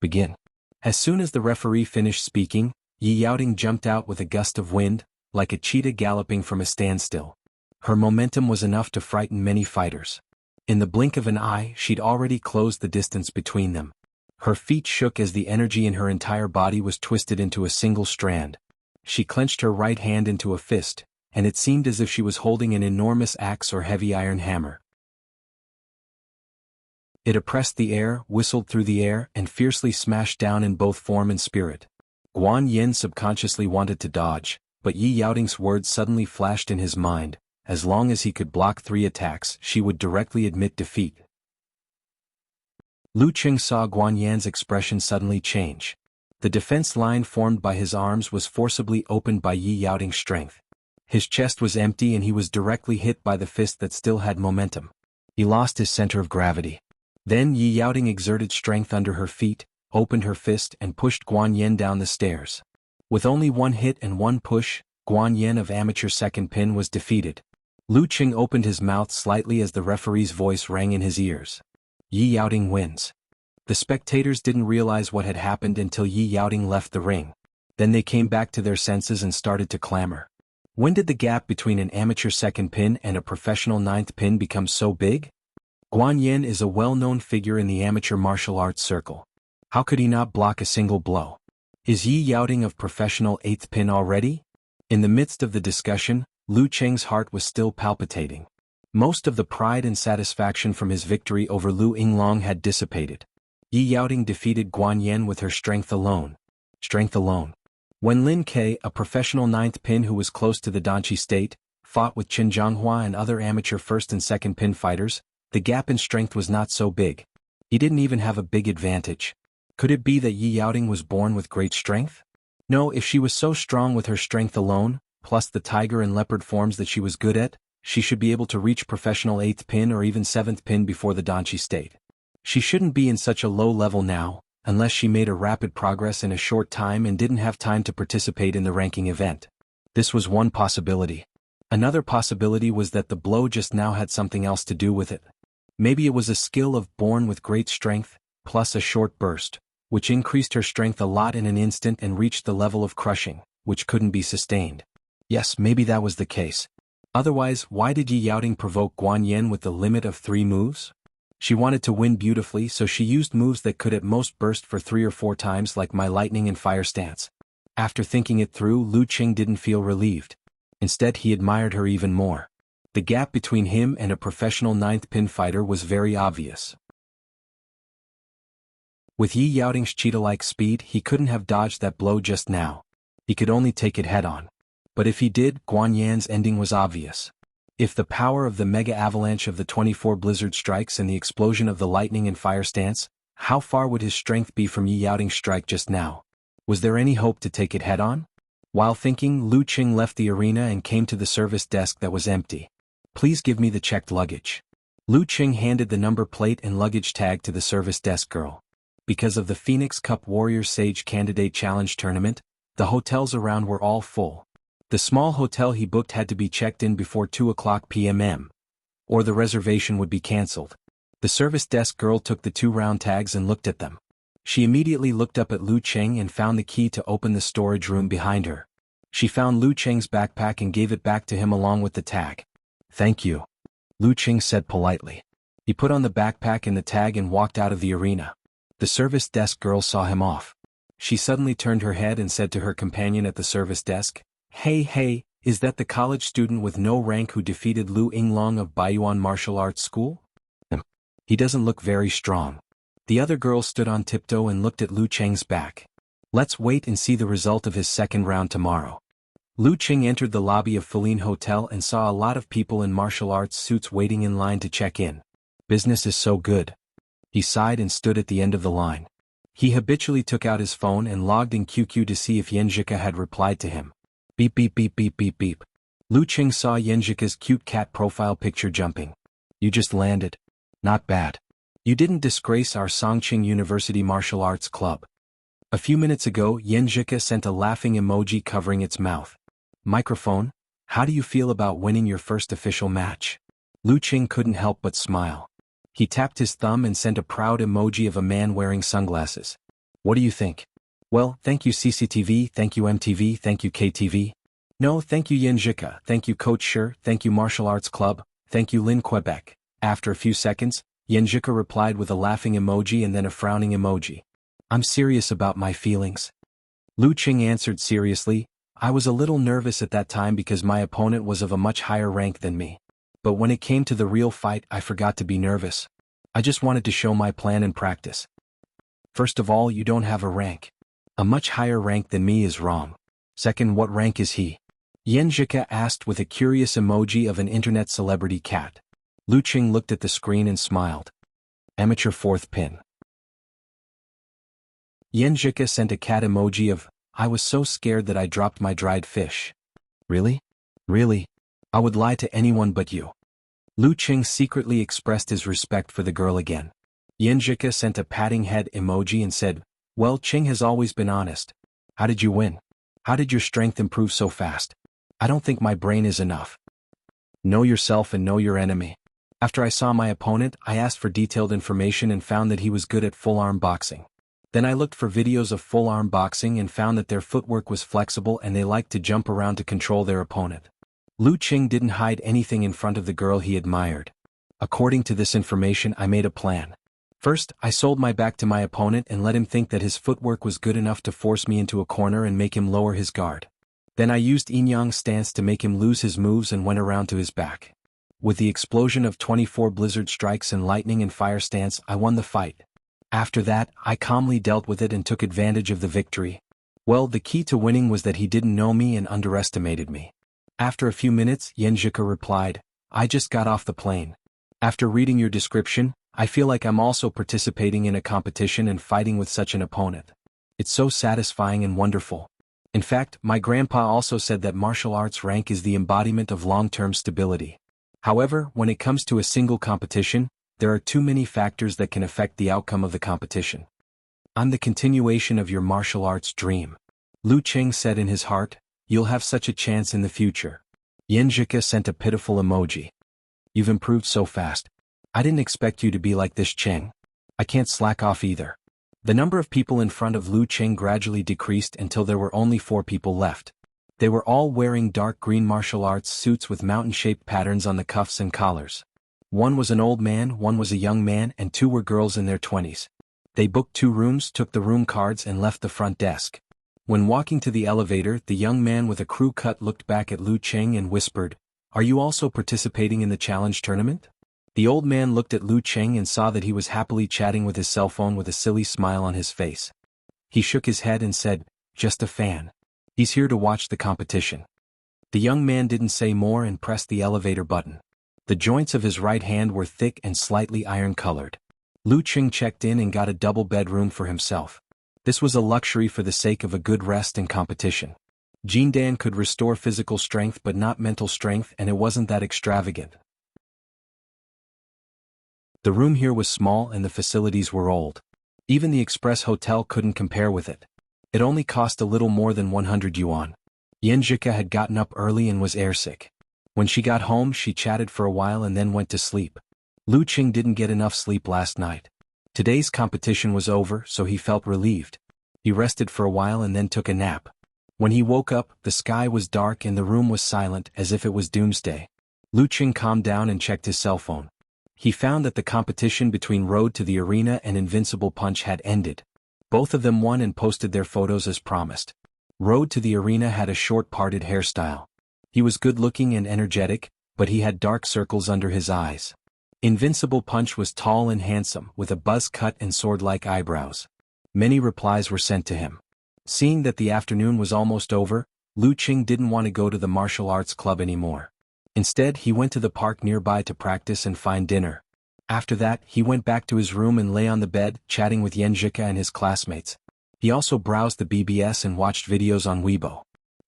"Begin." As soon as the referee finished speaking, Yi Yaoding jumped out with a gust of wind, like a cheetah galloping from a standstill. Her momentum was enough to frighten many fighters. In the blink of an eye, she'd already closed the distance between them. Her feet shook as the energy in her entire body was twisted into a single strand. She clenched her right hand into a fist, and it seemed as if she was holding an enormous axe or heavy iron hammer. It oppressed the air, whistled through the air, and fiercely smashed down in both form and spirit. Guan Yin subconsciously wanted to dodge, but Yi Yaoding's words suddenly flashed in his mind. As long as he could block 3 attacks, she would directly admit defeat. Lu Qing saw Guan Yan's expression suddenly change. The defense line formed by his arms was forcibly opened by Yi Yaoding's strength. His chest was empty and he was directly hit by the fist that still had momentum. He lost his center of gravity. Then Yi Yaoding exerted strength under her feet, opened her fist and pushed Guan Yin down the stairs. With only 1 hit and 1 push, Guan Yin of amateur 2nd pin was defeated. Lu Qing opened his mouth slightly as the referee's voice rang in his ears. Yi Yaoding wins. The spectators didn't realize what had happened until Yi Yaoding left the ring. Then they came back to their senses and started to clamor. When did the gap between an amateur 2nd pin and a professional 9th pin become so big? Guan Yin is a well-known figure in the amateur martial arts circle. How could he not block a single blow? Is Yi Yaoding of professional 8th pin already? In the midst of the discussion, Lu Qing's heart was still palpitating. Most of the pride and satisfaction from his victory over Lu Yinglong had dissipated. Yi Yaoting defeated Guan Yan with her strength alone. Strength alone. When Lin Ke, a professional ninth pin who was close to the Danchi state, fought with Qin Zhonghua and other amateur first and second pin fighters, the gap in strength was not so big. He didn't even have a big advantage. Could it be that Yi Yaoting was born with great strength? No, if she was so strong with her strength alone, plus the tiger and leopard forms that she was good at, she should be able to reach professional 8th pin or even 7th pin before the Danchi state. She shouldn't be in such a low level now, unless she made a rapid progress in a short time and didn't have time to participate in the ranking event. This was one possibility. Another possibility was that the blow just now had something else to do with it. Maybe it was a skill of born with great strength, plus a short burst, which increased her strength a lot in an instant and reached the level of crushing, which couldn't be sustained. Yes, maybe that was the case. Otherwise, why did Yi Yaoting provoke Guan Yan with the limit of 3 moves? She wanted to win beautifully, so she used moves that could at most burst for 3 or 4 times, like my lightning and fire stance. After thinking it through, Lu Qing didn't feel relieved. Instead, he admired her even more. The gap between him and a professional 9th pin fighter was very obvious. With Yi Yaoting's cheetah-like speed, he couldn't have dodged that blow just now. He could only take it head-on. But if he did, Guan Yan's ending was obvious. If the power of the mega avalanche of the 24 blizzard strikes and the explosion of the lightning and fire stance, how far would his strength be from Yi Yaoting's strike just now? Was there any hope to take it head-on? While thinking, Lu Qing left the arena and came to the service desk that was empty. Please give me the checked luggage. Lu Qing handed the number plate and luggage tag to the service desk girl. Because of the Phoenix Cup Warrior Sage Candidate Challenge tournament, the hotels around were all full. The small hotel he booked had to be checked in before 2:00 p.m. or the reservation would be cancelled. The service desk girl took the 2 round tags and looked at them. She immediately looked up at Lu Qing and found the key to open the storage room behind her. She found Lu Qing's backpack and gave it back to him along with the tag. Thank you, Lu Qing said politely. He put on the backpack and the tag and walked out of the arena. The service desk girl saw him off. She suddenly turned her head and said to her companion at the service desk, Hey, is that the college student with no rank who defeated Lu Yinglong of Baiyuan Martial Arts School? He doesn't look very strong. The other girl stood on tiptoe and looked at Lu Qing's back. Let's wait and see the result of his second round tomorrow. Lu Qing entered the lobby of Feline Hotel and saw a lot of people in martial arts suits waiting in line to check in. Business is so good. He sighed and stood at the end of the line. He habitually took out his phone and logged in QQ to see if Yanjika had replied to him. Beep beep beep beep beep beep. Lu Qing saw Yanjika's cute cat profile picture jumping. You just landed. Not bad. You didn't disgrace our Songqing University Martial Arts Club. A few minutes ago, Yanjika sent a laughing emoji covering its mouth. Microphone, how do you feel about winning your first official match? Lu Qing couldn't help but smile. He tapped his thumb and sent a proud emoji of a man wearing sunglasses. What do you think? Well, thank you CCTV, thank you MTV, thank you KTV. No, thank you Yanjika, thank you Coach Sher, thank you Martial Arts Club, thank you Lin Quebec. After a few seconds, Yanjika replied with a laughing emoji and then a frowning emoji. I'm serious about my feelings. Lu Qing answered seriously, I was a little nervous at that time because my opponent was of a much higher rank than me. But when it came to the real fight, I forgot to be nervous. I just wanted to show my plan and practice. First of all, you don't have a rank. A much higher rank than me is wrong. Second, what rank is he? Yanjika asked with a curious emoji of an internet celebrity cat. Lu Qing looked at the screen and smiled. Amateur 4th pin. Yanjika sent a cat emoji of, I was so scared that I dropped my dried fish. Really? Really? I would lie to anyone but you. Lu Qing secretly expressed his respect for the girl again. Yanjika sent a patting head emoji and said, Well, Qing has always been honest. How did you win? How did your strength improve so fast? I don't think my brain is enough. Know yourself and know your enemy. After I saw my opponent, I asked for detailed information and found that he was good at full-arm boxing. Then I looked for videos of full-arm boxing and found that their footwork was flexible and they liked to jump around to control their opponent. Lu Qing didn't hide anything in front of the girl he admired. According to this information, I made a plan. First, I sold my back to my opponent and let him think that his footwork was good enough to force me into a corner and make him lower his guard. Then I used yin-yang stance to make him lose his moves and went around to his back. With the explosion of 24 blizzard strikes and lightning and fire stance, I won the fight. After that, I calmly dealt with it and took advantage of the victory. Well, the key to winning was that he didn't know me and underestimated me. After a few minutes, Yenjika replied, I just got off the plane. After reading your description, I feel like I'm also participating in a competition and fighting with such an opponent. It's so satisfying and wonderful. In fact, my grandpa also said that martial arts rank is the embodiment of long-term stability. However, when it comes to a single competition, there are too many factors that can affect the outcome of the competition. I'm the continuation of your martial arts dream. Lu Qing said in his heart, you'll have such a chance in the future. Yenjika sent a pitiful emoji. You've improved so fast. I didn't expect you to be like this, Cheng. I can't slack off either. The number of people in front of Lu Qing gradually decreased until there were only 4 people left. They were all wearing dark green martial arts suits with mountain-shaped patterns on the cuffs and collars. One was an old man, one was a young man, and 2 were girls in their 20s. They booked 2 rooms, took the room cards, and left the front desk. When walking to the elevator, the young man with a crew cut looked back at Lu Qing and whispered, Are you also participating in the challenge tournament? The old man looked at Lu Qing and saw that he was happily chatting with his cell phone with a silly smile on his face. He shook his head and said, Just a fan. He's here to watch the competition. The young man didn't say more and pressed the elevator button. The joints of his right hand were thick and slightly iron-colored. Lu Qing checked in and got a double bedroom for himself. This was a luxury for the sake of a good rest and competition. Jindan could restore physical strength but not mental strength, and it wasn't that extravagant. The room here was small and the facilities were old. Even the Express Hotel couldn't compare with it. It only cost a little more than 100 yuan. Yenjika had gotten up early and was airsick. When she got home, she chatted for a while and then went to sleep. Lu Qing didn't get enough sleep last night. Today's competition was over, so he felt relieved. He rested for a while and then took a nap. When he woke up, the sky was dark and the room was silent, as if it was doomsday. Lu Qing calmed down and checked his cell phone. He found that the competition between Road to the Arena and Invincible Punch had ended. Both of them won and posted their photos as promised. Road to the Arena had a short parted hairstyle. He was good-looking and energetic, but he had dark circles under his eyes. Invincible Punch was tall and handsome, with a buzz cut and sword-like eyebrows. Many replies were sent to him. Seeing that the afternoon was almost over, Lu Qing didn't want to go to the martial arts club anymore. Instead, he went to the park nearby to practice and find dinner. After that, he went back to his room and lay on the bed, chatting with Yenjika and his classmates. He also browsed the BBS and watched videos on Weibo.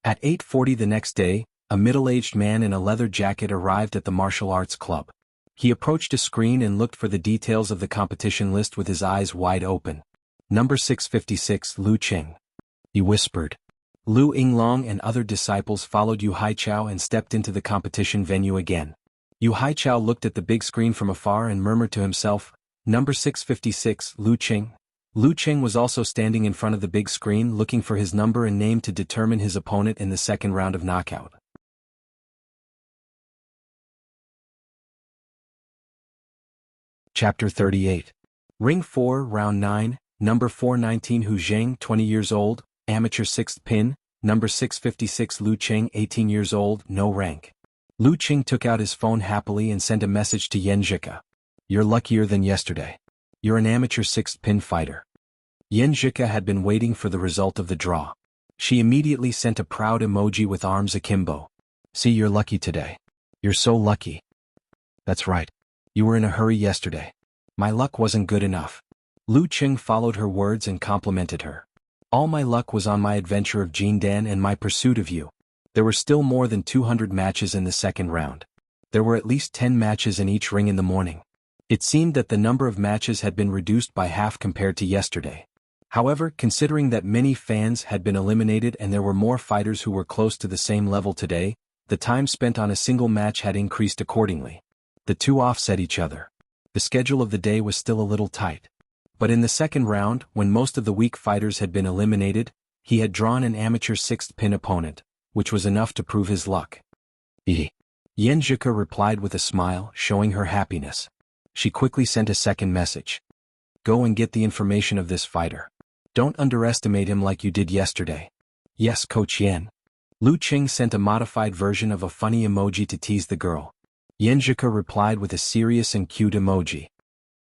At 8:40 the next day, a middle-aged man in a leather jacket arrived at the martial arts club. He approached a screen and looked for the details of the competition list with his eyes wide open. Number 656, Lu Qing. He whispered. Lu Yinglong and other disciples followed Yu Haichao and stepped into the competition venue again. Yu Haichao looked at the big screen from afar and murmured to himself, Number 656, Lu Qing. Lu Qing was also standing in front of the big screen looking for his number and name to determine his opponent in the second round of knockout. Chapter 38. Ring 4, Round 9, Number 419 Hu Zheng, 20 years old, Amateur 6th Pin, Number 656 Lu Qing, 18 years old, no rank. Lu Qing took out his phone happily and sent a message to Yenjika. You're luckier than yesterday. You're an amateur 6th Pin fighter. Yenjika had been waiting for the result of the draw. She immediately sent a proud emoji with arms akimbo. See, you're lucky today. You're so lucky. That's right. You were in a hurry yesterday. My luck wasn't good enough. Lu Qing followed her words and complimented her. All my luck was on my adventure of Jindan and my pursuit of you. There were still more than 200 matches in the second round. There were at least 10 matches in each ring in the morning. It seemed that the number of matches had been reduced by half compared to yesterday. However, considering that many fans had been eliminated and there were more fighters who were close to the same level today, the time spent on a single match had increased accordingly. The two offset each other. The schedule of the day was still a little tight. But in the second round, when most of the weak fighters had been eliminated, he had drawn an amateur 6th Pin opponent, which was enough to prove his luck. Yenjika replied with a smile, showing her happiness. She quickly sent a second message. Go and get the information of this fighter. Don't underestimate him like you did yesterday. Yes, Coach Yen. Lu Qing sent a modified version of a funny emoji to tease the girl. Yenjika replied with a serious and cute emoji.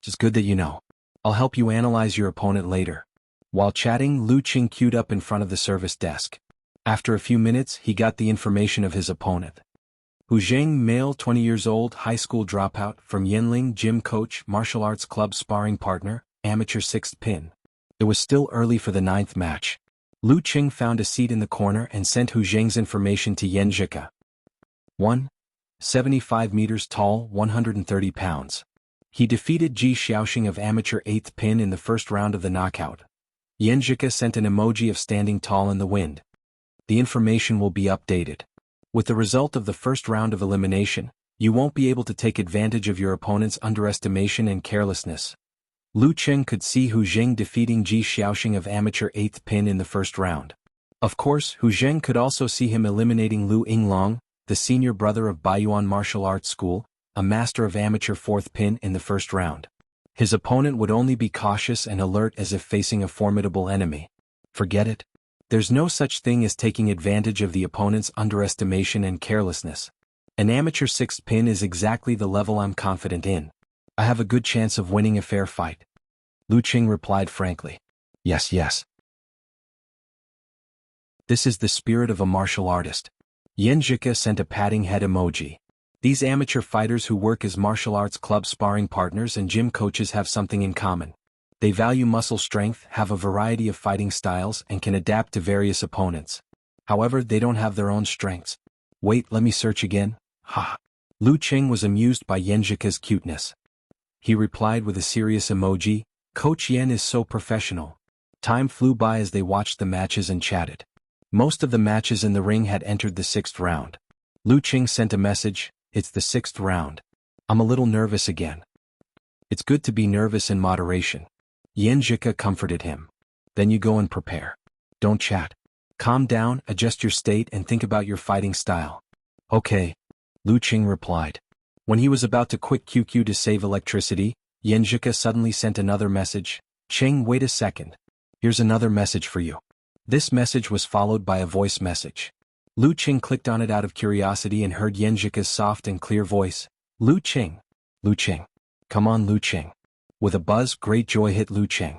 It's good that you know. I'll help you analyze your opponent later. While chatting, Lu Qing queued up in front of the service desk. After a few minutes, he got the information of his opponent. Hu Zheng, male, 20 years old, high school dropout, from Yanling, gym coach, martial arts club sparring partner, amateur 6th pin. It was still early for the 9th match. Lu Qing found a seat in the corner and sent Hu Zheng's information to Yan Zhike. 1. 75 meters tall, 130 pounds. He defeated Ji Xiaoxing of amateur 8th pin in the first round of the knockout. Yan Zhike sent an emoji of standing tall in the wind. The information will be updated. With the result of the first round of elimination, you won't be able to take advantage of your opponent's underestimation and carelessness. Lu Qing could see Hu Zheng defeating Ji Xiaoxing of amateur 8th pin in the first round. Of course, Hu Zheng could also see him eliminating Lu Yinglong, the senior brother of Baiyuan Martial Arts School, a master of amateur 4th pin, in the first round. His opponent would only be cautious and alert as if facing a formidable enemy. Forget it. There's no such thing as taking advantage of the opponent's underestimation and carelessness. An amateur 6th pin is exactly the level I'm confident in. I have a good chance of winning a fair fight. Lu Qing replied frankly. Yes, yes. This is the spirit of a martial artist. Yan Zhike sent a patting head emoji. These amateur fighters who work as martial arts club sparring partners and gym coaches have something in common. They value muscle strength, have a variety of fighting styles, and can adapt to various opponents. However, they don't have their own strengths. Wait, let me search again. Ha! Lu Qing was amused by Yan Zhike's cuteness. He replied with a serious emoji, Coach Yan is so professional. Time flew by as they watched the matches and chatted. Most of the matches in the ring had entered the 6th round. Lu Qing sent a message, it's the 6th round. I'm a little nervous again. It's good to be nervous in moderation. Yan Zhike comforted him. Then you go and prepare. Don't chat. Calm down, adjust your state and think about your fighting style. Okay. Lu Qing replied. When he was about to quit QQ to save electricity, Yan Zhike suddenly sent another message. Qing, wait a second. Here's another message for you. This message was followed by a voice message. Lu Qing clicked on it out of curiosity and heard Yan Zhike's soft and clear voice. Lu Qing. Lu Qing. Come on, Lu Qing. With a buzz, great joy hit Lu Qing.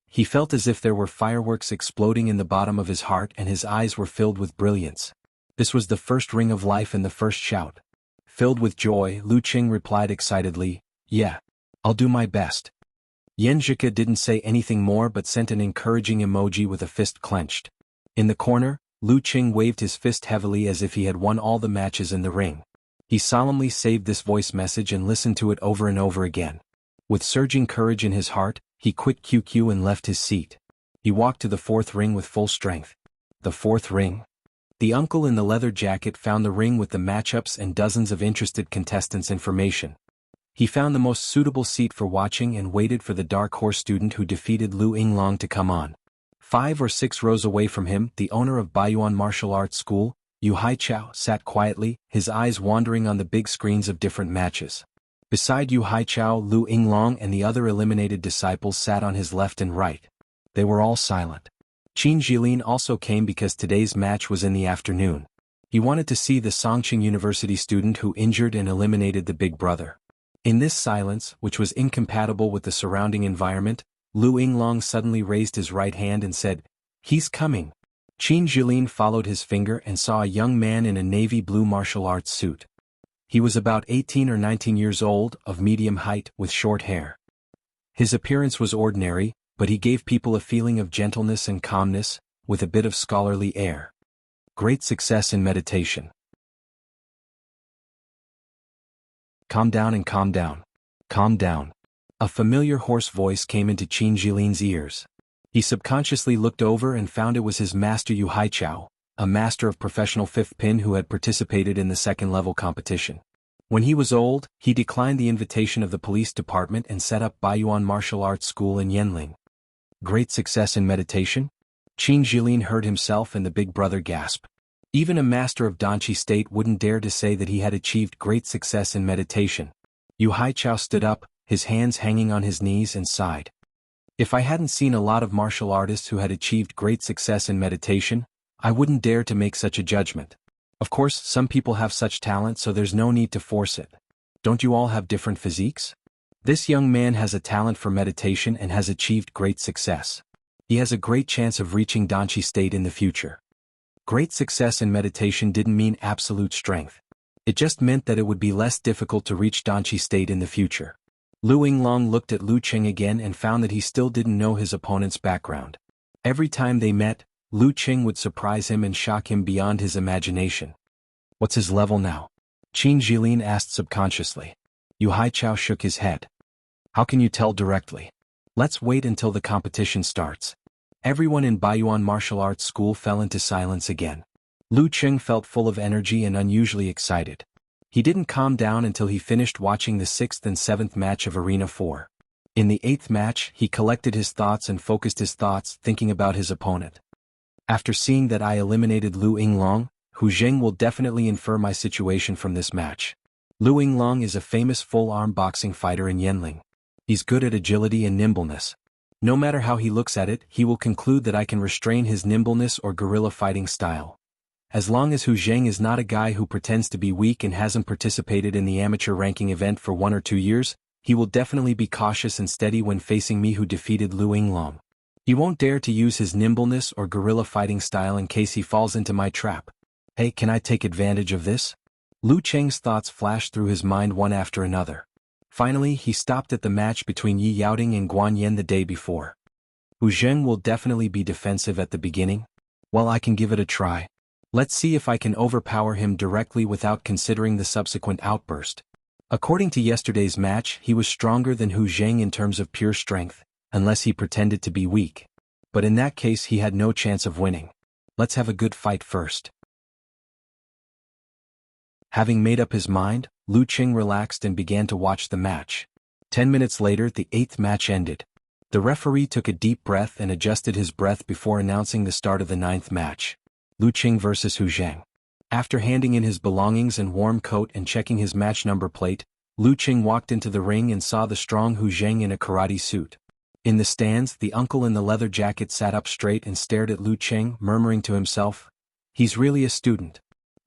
He felt as if there were fireworks exploding in the bottom of his heart and his eyes were filled with brilliance. This was the first ring of life and the first shout. Filled with joy, Lu Qing replied excitedly, yeah, I'll do my best. Yan Zhike didn't say anything more but sent an encouraging emoji with a fist clenched. In the corner, Lu Qing waved his fist heavily as if he had won all the matches in the ring. He solemnly saved this voice message and listened to it over and over again. With surging courage in his heart, he quit QQ and left his seat. He walked to the 4th ring with full strength. The 4th ring? The uncle in the leather jacket found the ring with the matchups and dozens of interested contestants' information. He found the most suitable seat for watching and waited for the dark horse student who defeated Lu Yinglong to come on. 5 or 6 rows away from him, the owner of Baiyuan Martial Arts School, Yu Haichao, sat quietly, his eyes wandering on the big screens of different matches. Beside Yu Haichao, Lu Yinglong and the other eliminated disciples sat on his left and right. They were all silent. Qin Jilin also came because today's match was in the afternoon. He wanted to see the Songqing University student who injured and eliminated the big brother. In this silence, which was incompatible with the surrounding environment, Lu Yinglong suddenly raised his right hand and said, "He's coming." Qin Jilin followed his finger and saw a young man in a navy blue martial arts suit. He was about 18 or 19 years old, of medium height, with short hair. His appearance was ordinary, but he gave people a feeling of gentleness and calmness, with a bit of scholarly air. Great success in meditation. Calm down and calm down. Calm down. A familiar hoarse voice came into Qin Jilin's ears. He subconsciously looked over and found it was his master Yu Haichao, a master of professional 5th pin who had participated in the 2nd-level competition. When he was old, he declined the invitation of the police department and set up Baiyuan Martial Arts School in Yanling. Great success in meditation? Qin Jilin heard himself and the big brother gasp. Even a master of Danqi State wouldn't dare to say that he had achieved great success in meditation. Yu Haichao stood up, his hands hanging on his knees, and sighed. If I hadn't seen a lot of martial artists who had achieved great success in meditation, I wouldn't dare to make such a judgment. Of course, some people have such talent, so there's no need to force it. Don't you all have different physiques? This young man has a talent for meditation and has achieved great success. He has a great chance of reaching Danchi state in the future. Great success in meditation didn't mean absolute strength. It just meant that it would be less difficult to reach Danchi state in the future. Lu Yinglong looked at Lu Qing again and found that he still didn't know his opponent's background. Every time they met, Lu Qing would surprise him and shock him beyond his imagination. What's his level now? Qin Jilin asked subconsciously. Yu Haichao shook his head. How can you tell directly? Let's wait until the competition starts. Everyone in Baiyuan martial arts school fell into silence again. Lu Qing felt full of energy and unusually excited. He didn't calm down until he finished watching the 6th and 7th match of Arena 4. In the 8th match, he collected his thoughts and focused his thoughts, thinking about his opponent. After seeing that I eliminated Lu Yinglong, Hu Zheng will definitely infer my situation from this match. Lu Yinglong is a famous full-arm boxing fighter in Yanling. He's good at agility and nimbleness. No matter how he looks at it, he will conclude that I can restrain his nimbleness or guerrilla fighting style. As long as Hu Zheng is not a guy who pretends to be weak and hasn't participated in the amateur ranking event for 1 or 2 years, he will definitely be cautious and steady when facing me who defeated Lu Yinglong. He won't dare to use his nimbleness or guerrilla fighting style in case he falls into my trap. Hey, can I take advantage of this? Lu Cheng's thoughts flashed through his mind one after another. Finally, he stopped at the match between Yi Yaoding and Guan Yan the day before. Hu Zheng will definitely be defensive at the beginning. Well, I can give it a try. Let's see if I can overpower him directly without considering the subsequent outburst. According to yesterday's match, he was stronger than Hu Zheng in terms of pure strength, unless he pretended to be weak. But in that case he had no chance of winning. Let's have a good fight first. Having made up his mind, Lu Qing relaxed and began to watch the match. 10 minutes later, the 8th match ended. The referee took a deep breath and adjusted his breath before announcing the start of the 9th match. Lu Qing vs. Hu Zheng. After handing in his belongings and warm coat and checking his match number plate, Lu Qing walked into the ring and saw the strong Hu Zheng in a karate suit. In the stands, the uncle in the leather jacket sat up straight and stared at Lu Qing, murmuring to himself, "He's really a student.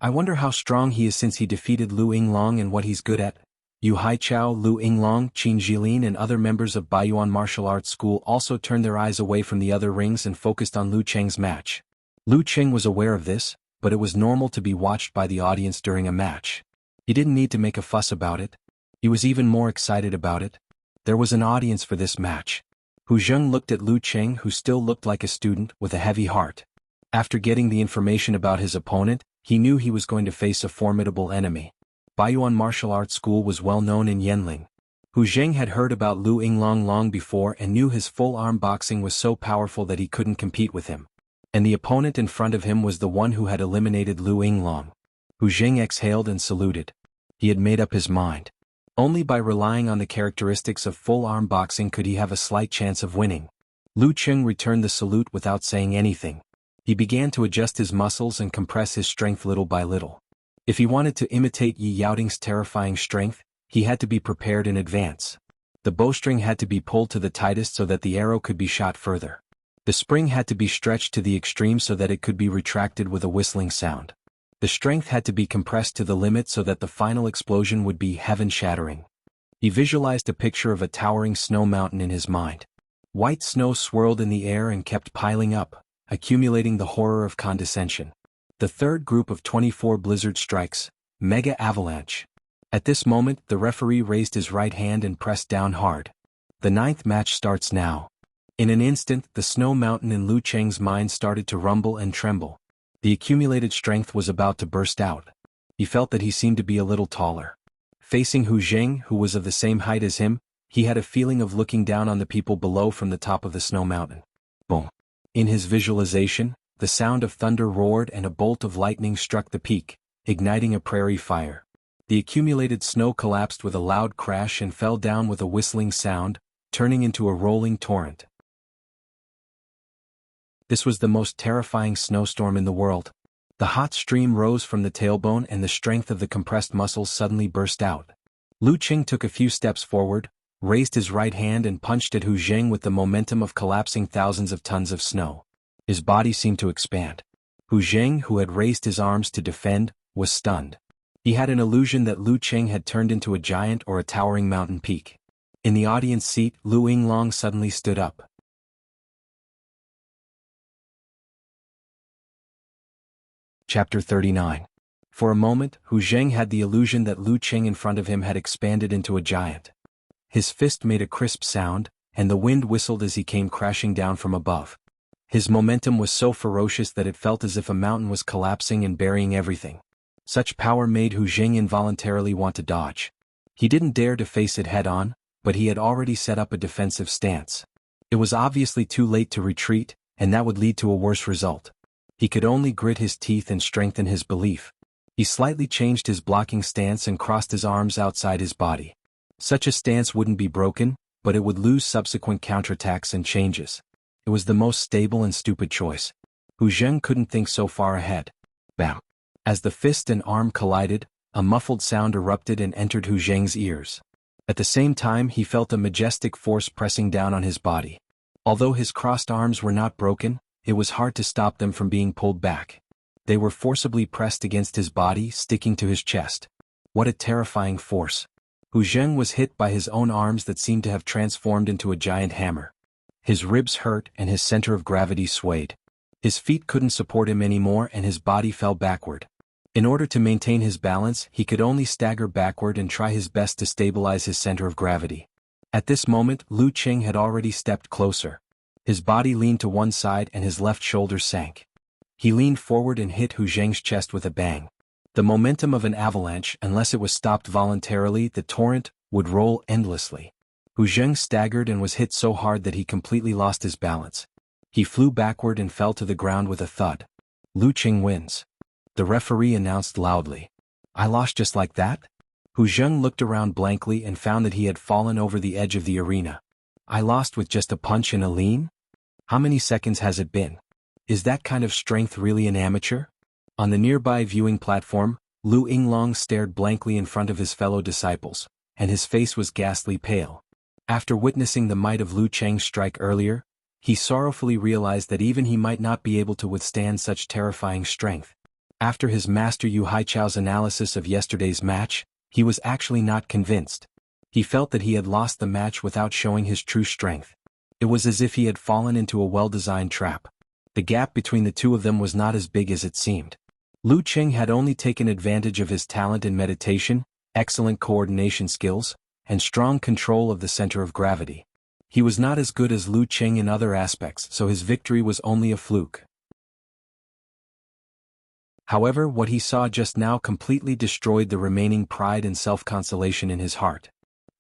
I wonder how strong he is since he defeated Lu Yinglong and what he's good at." Yu Haichao, Lu Yinglong, Qin Jilin and other members of Baiyuan martial arts school also turned their eyes away from the other rings and focused on Lu Qing's match. Lu Qing was aware of this, but it was normal to be watched by the audience during a match. He didn't need to make a fuss about it. He was even more excited about it. There was an audience for this match. Hu Zheng looked at Lu Qing, who still looked like a student, with a heavy heart. After getting the information about his opponent, he knew he was going to face a formidable enemy. Baiyuan martial arts school was well known in Yanling. Hu Zheng had heard about Lu Yinglong long before and knew his full-arm boxing was so powerful that he couldn't compete with him. And the opponent in front of him was the one who had eliminated Lu Yinglong. Hu Zheng exhaled and saluted. He had made up his mind. Only by relying on the characteristics of full-arm boxing could he have a slight chance of winning. Lu Qing returned the salute without saying anything. He began to adjust his muscles and compress his strength little by little. If he wanted to imitate Yi Yaoding's terrifying strength, he had to be prepared in advance. The bowstring had to be pulled to the tightest so that the arrow could be shot further. The spring had to be stretched to the extreme so that it could be retracted with a whistling sound. The strength had to be compressed to the limit so that the final explosion would be heaven-shattering. He visualized a picture of a towering snow mountain in his mind. White snow swirled in the air and kept piling up, accumulating the horror of condensation. The third group of 24 blizzard strikes, Mega Avalanche. At this moment, the referee raised his right hand and pressed down hard. The 9th match starts now. In an instant, the snow mountain in Lu Cheng's mind started to rumble and tremble. The accumulated strength was about to burst out. He felt that he seemed to be a little taller. Facing Hu Zheng, who was of the same height as him, he had a feeling of looking down on the people below from the top of the snow mountain. Boom. In his visualization, the sound of thunder roared and a bolt of lightning struck the peak, igniting a prairie fire. The accumulated snow collapsed with a loud crash and fell down with a whistling sound, turning into a rolling torrent. This was the most terrifying snowstorm in the world. The hot stream rose from the tailbone and the strength of the compressed muscles suddenly burst out. Lu Qing took a few steps forward, raised his right hand and punched at Hu Zheng with the momentum of collapsing thousands of tons of snow. His body seemed to expand. Hu Zheng, who had raised his arms to defend, was stunned. He had an illusion that Lu Qing had turned into a giant or a towering mountain peak. In the audience seat, Lu Yinglong suddenly stood up. Chapter 39. For a moment, Hu Zheng had the illusion that Lu Qing in front of him had expanded into a giant. His fist made a crisp sound, and the wind whistled as he came crashing down from above. His momentum was so ferocious that it felt as if a mountain was collapsing and burying everything. Such power made Hu Zheng involuntarily want to dodge. He didn't dare to face it head-on, but he had already set up a defensive stance. It was obviously too late to retreat, and that would lead to a worse result. He could only grit his teeth and strengthen his belief. He slightly changed his blocking stance and crossed his arms outside his body. Such a stance wouldn't be broken, but it would lose subsequent counterattacks and changes. It was the most stable and stupid choice. Hu Zheng couldn't think so far ahead. Bam! As the fist and arm collided, a muffled sound erupted and entered Hu Zheng's ears. At the same time he felt a majestic force pressing down on his body. Although his crossed arms were not broken, it was hard to stop them from being pulled back. They were forcibly pressed against his body, sticking to his chest. What a terrifying force! Hu Zheng was hit by his own arms that seemed to have transformed into a giant hammer. His ribs hurt and his center of gravity swayed. His feet couldn't support him anymore and his body fell backward. In order to maintain his balance, he could only stagger backward and try his best to stabilize his center of gravity. At this moment, Lu Qing had already stepped closer. His body leaned to one side and his left shoulder sank. He leaned forward and hit Hu Zheng's chest with a bang. The momentum of an avalanche, unless it was stopped voluntarily, the torrent would roll endlessly. Hu Zheng staggered and was hit so hard that he completely lost his balance. He flew backward and fell to the ground with a thud. Lu Qing wins. The referee announced loudly. I lost just like that? Hu Zheng looked around blankly and found that he had fallen over the edge of the arena. I lost with just a punch and a lean? How many seconds has it been? Is that kind of strength really an amateur? On the nearby viewing platform, Lu Yinglong stared blankly in front of his fellow disciples, and his face was ghastly pale. After witnessing the might of Lu Cheng's strike earlier, he sorrowfully realized that even he might not be able to withstand such terrifying strength. After his master Yu Haichao's analysis of yesterday's match, he was actually not convinced. He felt that he had lost the match without showing his true strength. It was as if he had fallen into a well-designed trap. The gap between the two of them was not as big as it seemed. Lu Qing had only taken advantage of his talent in meditation, excellent coordination skills, and strong control of the center of gravity. He was not as good as Lu Qing in other aspects, so his victory was only a fluke. However, what he saw just now completely destroyed the remaining pride and self-consolation in his heart.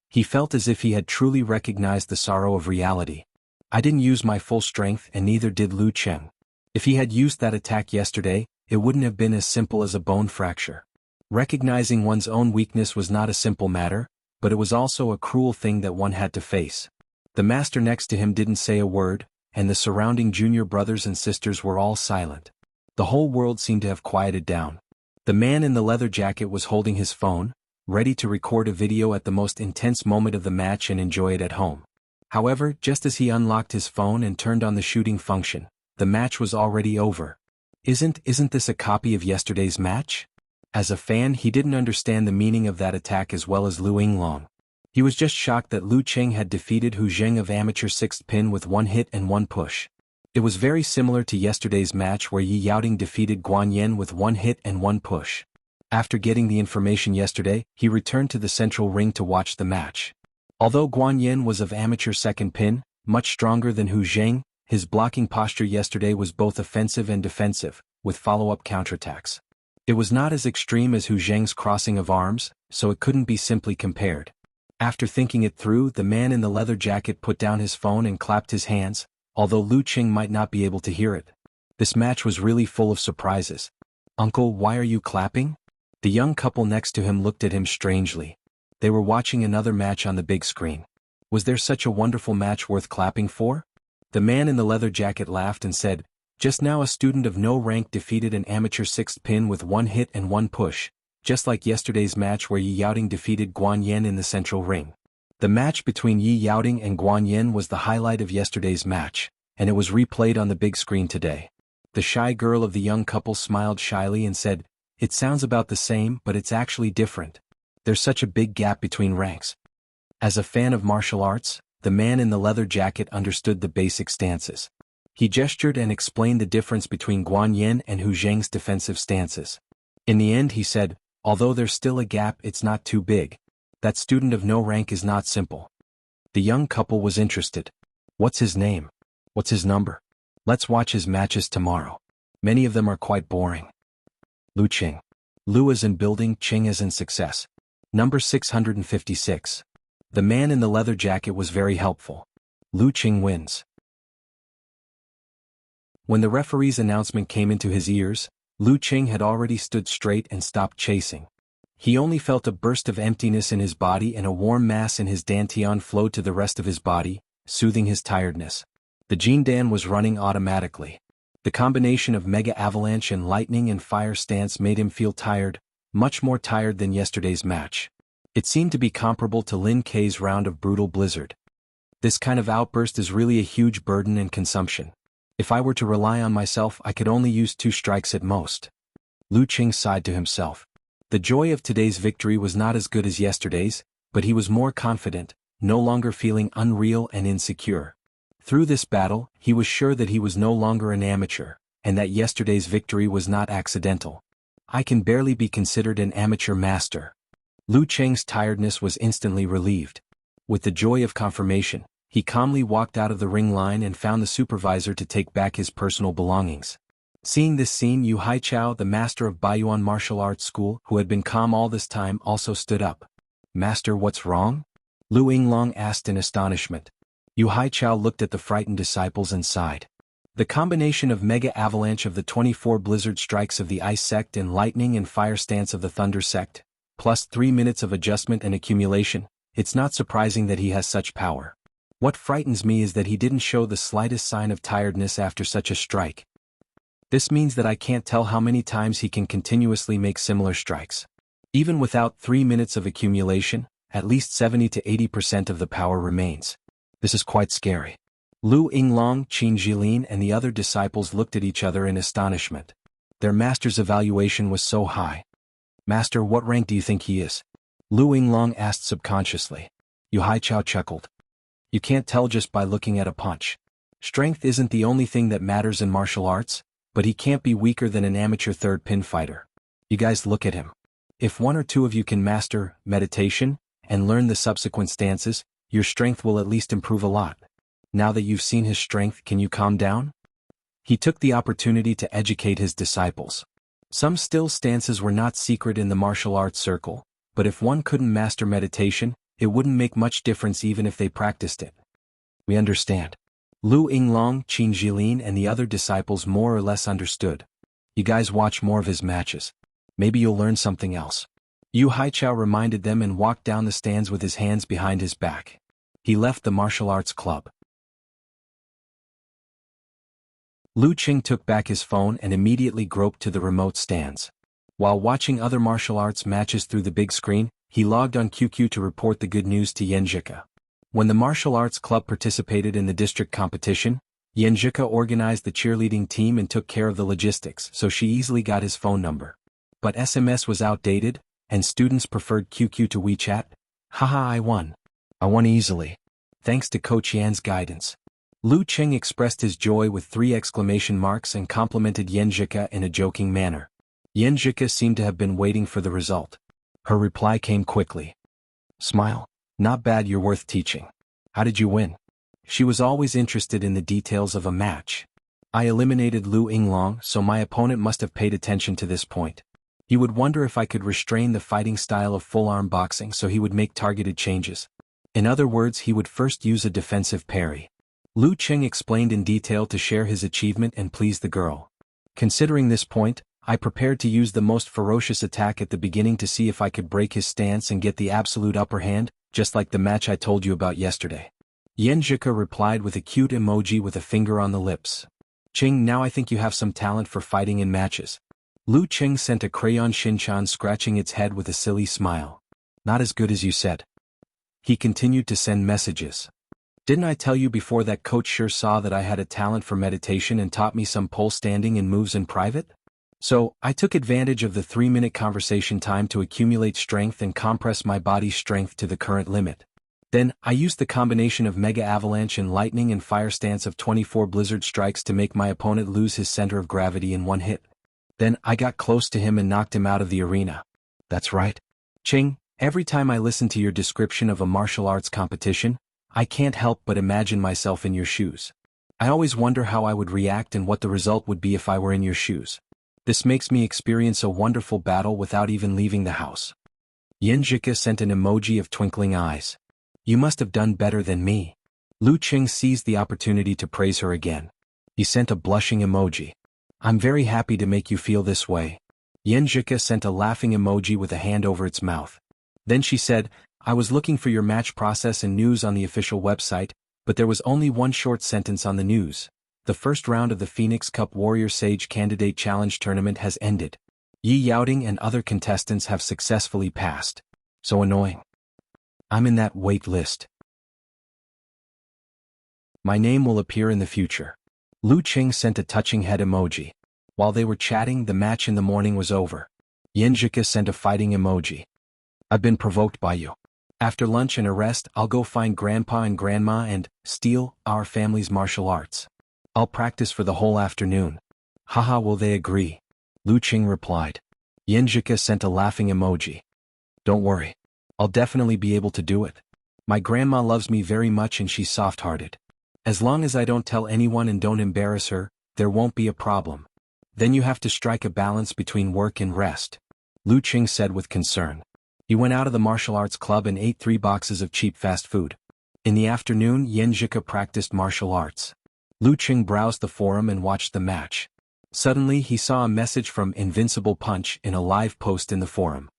He felt as if he had truly recognized the sorrow of reality. I didn't use my full strength and neither did Lu Qing. If he had used that attack yesterday, it wouldn't have been as simple as a bone fracture. Recognizing one's own weakness was not a simple matter, but it was also a cruel thing that one had to face. The master next to him didn't say a word, and the surrounding junior brothers and sisters were all silent. The whole world seemed to have quieted down. The man in the leather jacket was holding his phone, ready to record a video at the most intense moment of the match and enjoy it at home. However, just as he unlocked his phone and turned on the shooting function, the match was already over. Isn't this a copy of yesterday's match? As a fan, he didn't understand the meaning of that attack as well as Lu Yinglong. He was just shocked that Lu Qing had defeated Hu Zheng of amateur sixth pin with one hit and one push. It was very similar to yesterday's match where Yi Yaoting defeated Guan Yen with one hit and one push. After getting the information yesterday, he returned to the central ring to watch the match. Although Guan Yen was of amateur second pin, much stronger than Hu Zheng, his blocking posture yesterday was both offensive and defensive, with follow-up counterattacks. It was not as extreme as Hu Zheng's crossing of arms, so it couldn't be simply compared. After thinking it through, the man in the leather jacket put down his phone and clapped his hands, although Lu Qing might not be able to hear it. This match was really full of surprises. Uncle, why are you clapping? The young couple next to him looked at him strangely. They were watching another match on the big screen. Was there such a wonderful match worth clapping for? The man in the leather jacket laughed and said, just now a student of no rank defeated an amateur sixth pin with one hit and one push, just like yesterday's match where Yi Yaoting defeated Guan Yen in the central ring. The match between Yi Yaoting and Guan Yen was the highlight of yesterday's match, and it was replayed on the big screen today. The shy girl of the young couple smiled shyly and said, it sounds about the same, but it's actually different. There's such a big gap between ranks. As a fan of martial arts, the man in the leather jacket understood the basic stances. He gestured and explained the difference between Guan Yin and Hu Zheng's defensive stances. In the end he said, although there's still a gap, it's not too big. That student of no rank is not simple. The young couple was interested. What's his name? What's his number? Let's watch his matches tomorrow. Many of them are quite boring. Lu Qing. Lu as in building, Qing as in success. Number 656. The man in the leather jacket was very helpful. Lu Qing wins. When the referee's announcement came into his ears, Lu Qing had already stood straight and stopped chasing. He only felt a burst of emptiness in his body, and a warm mass in his dantian flowed to the rest of his body, soothing his tiredness. The Jindan was running automatically. The combination of mega avalanche and lightning and fire stance made him feel tired, much more tired than yesterday's match. It seemed to be comparable to Lin Kei's round of brutal blizzard. This kind of outburst is really a huge burden and consumption. If I were to rely on myself, I could only use 2 strikes at most. Lu Qing sighed to himself. The joy of today's victory was not as good as yesterday's, but he was more confident, no longer feeling unreal and insecure. Through this battle, he was sure that he was no longer an amateur, and that yesterday's victory was not accidental. I can barely be considered an amateur master. Lu Qing's tiredness was instantly relieved. With the joy of confirmation, he calmly walked out of the ring line and found the supervisor to take back his personal belongings. Seeing this scene, Yu Haichao, the master of Baiyuan martial arts school, who had been calm all this time, also stood up. Master, what's wrong? Lu Yinglong asked in astonishment. Yu Haichao looked at the frightened disciples and sighed. The combination of mega avalanche of the 24 blizzard strikes of the ice sect and lightning and fire stance of the thunder sect, plus 3 minutes of adjustment and accumulation, it's not surprising that he has such power. What frightens me is that he didn't show the slightest sign of tiredness after such a strike. This means that I can't tell how many times he can continuously make similar strikes. Even without 3 minutes of accumulation, at least 70 to 80% of the power remains. This is quite scary. Lu Yinglong, Qin Jilin and the other disciples looked at each other in astonishment. Their master's evaluation was so high. Master, what rank do you think he is? Lu Yinglong asked subconsciously. Yu Haichao chuckled. You can't tell just by looking at a punch. Strength isn't the only thing that matters in martial arts, but he can't be weaker than an amateur third pin fighter. You guys look at him. If 1 or 2 of you can master meditation and learn the subsequent stances, your strength will at least improve a lot. Now that you've seen his strength, can you calm down? He took the opportunity to educate his disciples. Some still stances were not secret in the martial arts circle, but if one couldn't master meditation, it wouldn't make much difference even if they practiced it. We understand. Lu Yinglong, Qin Jilin and the other disciples more or less understood. You guys watch more of his matches. Maybe you'll learn something else. Yu Haichao reminded them and walked down the stands with his hands behind his back. He left the martial arts club. Lu Qing took back his phone and immediately groped to the remote stands. While watching other martial arts matches through the big screen, he logged on QQ to report the good news to Yanjika. When the martial arts club participated in the district competition, Yanjika organized the cheerleading team and took care of the logistics, so she easily got his phone number. But SMS was outdated, and students preferred QQ to WeChat. Haha, I won. I won easily. Thanks to Coach Yan's guidance. Lu Qing expressed his joy with 3 exclamation marks and complimented Yanjika in a joking manner. Yanjika seemed to have been waiting for the result. Her reply came quickly. Smile. Not bad, you're worth teaching. How did you win? She was always interested in the details of a match. I eliminated Lu Yinglong, so my opponent must have paid attention to this point. He would wonder if I could restrain the fighting style of full-arm boxing, so he would make targeted changes. In other words, he would first use a defensive parry. Lu Qing explained in detail to share his achievement and please the girl. Considering this point, I prepared to use the most ferocious attack at the beginning to see if I could break his stance and get the absolute upper hand, just like the match I told you about yesterday. Yanjika replied with a cute emoji with a finger on the lips. Qing, now I think you have some talent for fighting in matches. Lu Qing sent a crayon Shinchan scratching its head with a silly smile. Not as good as you said. He continued to send messages. Didn't I tell you before that coach sure saw that I had a talent for meditation and taught me some pole standing and moves in private? So, I took advantage of the 3-minute conversation time to accumulate strength and compress my body's strength to the current limit. Then, I used the combination of Mega Avalanche and Lightning and Fire stance of 24 Blizzard Strikes to make my opponent lose his center of gravity in one hit. Then, I got close to him and knocked him out of the arena. That's right. Ching, every time I listen to your description of a martial arts competition, I can't help but imagine myself in your shoes. I always wonder how I would react and what the result would be if I were in your shoes. This makes me experience a wonderful battle without even leaving the house. Yanjika sent an emoji of twinkling eyes. You must have done better than me. Lu Qing seized the opportunity to praise her again. He sent a blushing emoji. I'm very happy to make you feel this way. Yanjika sent a laughing emoji with a hand over its mouth. Then she said, I was looking for your match process and news on the official website, but there was only one short sentence on the news. The first round of the Phoenix Cup Warrior Sage Candidate Challenge Tournament has ended. Yi Yaoting and other contestants have successfully passed. So annoying. I'm in that wait list. My name will appear in the future. Lu Qing sent a touching head emoji. While they were chatting, the match in the morning was over. Yanjika sent a fighting emoji. I've been provoked by you. After lunch and a rest, I'll go find Grandpa and Grandma and steal our family's martial arts. I'll practice for the whole afternoon. Haha, will they agree? Lu Qing replied. Yanjika sent a laughing emoji. Don't worry. I'll definitely be able to do it. My grandma loves me very much and she's soft-hearted. As long as I don't tell anyone and don't embarrass her, there won't be a problem. Then you have to strike a balance between work and rest. Lu Qing said with concern. He went out of the martial arts club and ate 3 boxes of cheap fast food. In the afternoon, Yanjika practiced martial arts. Lu Qing browsed the forum and watched the match. Suddenly he saw a message from Invincible Punch in a live post in the forum.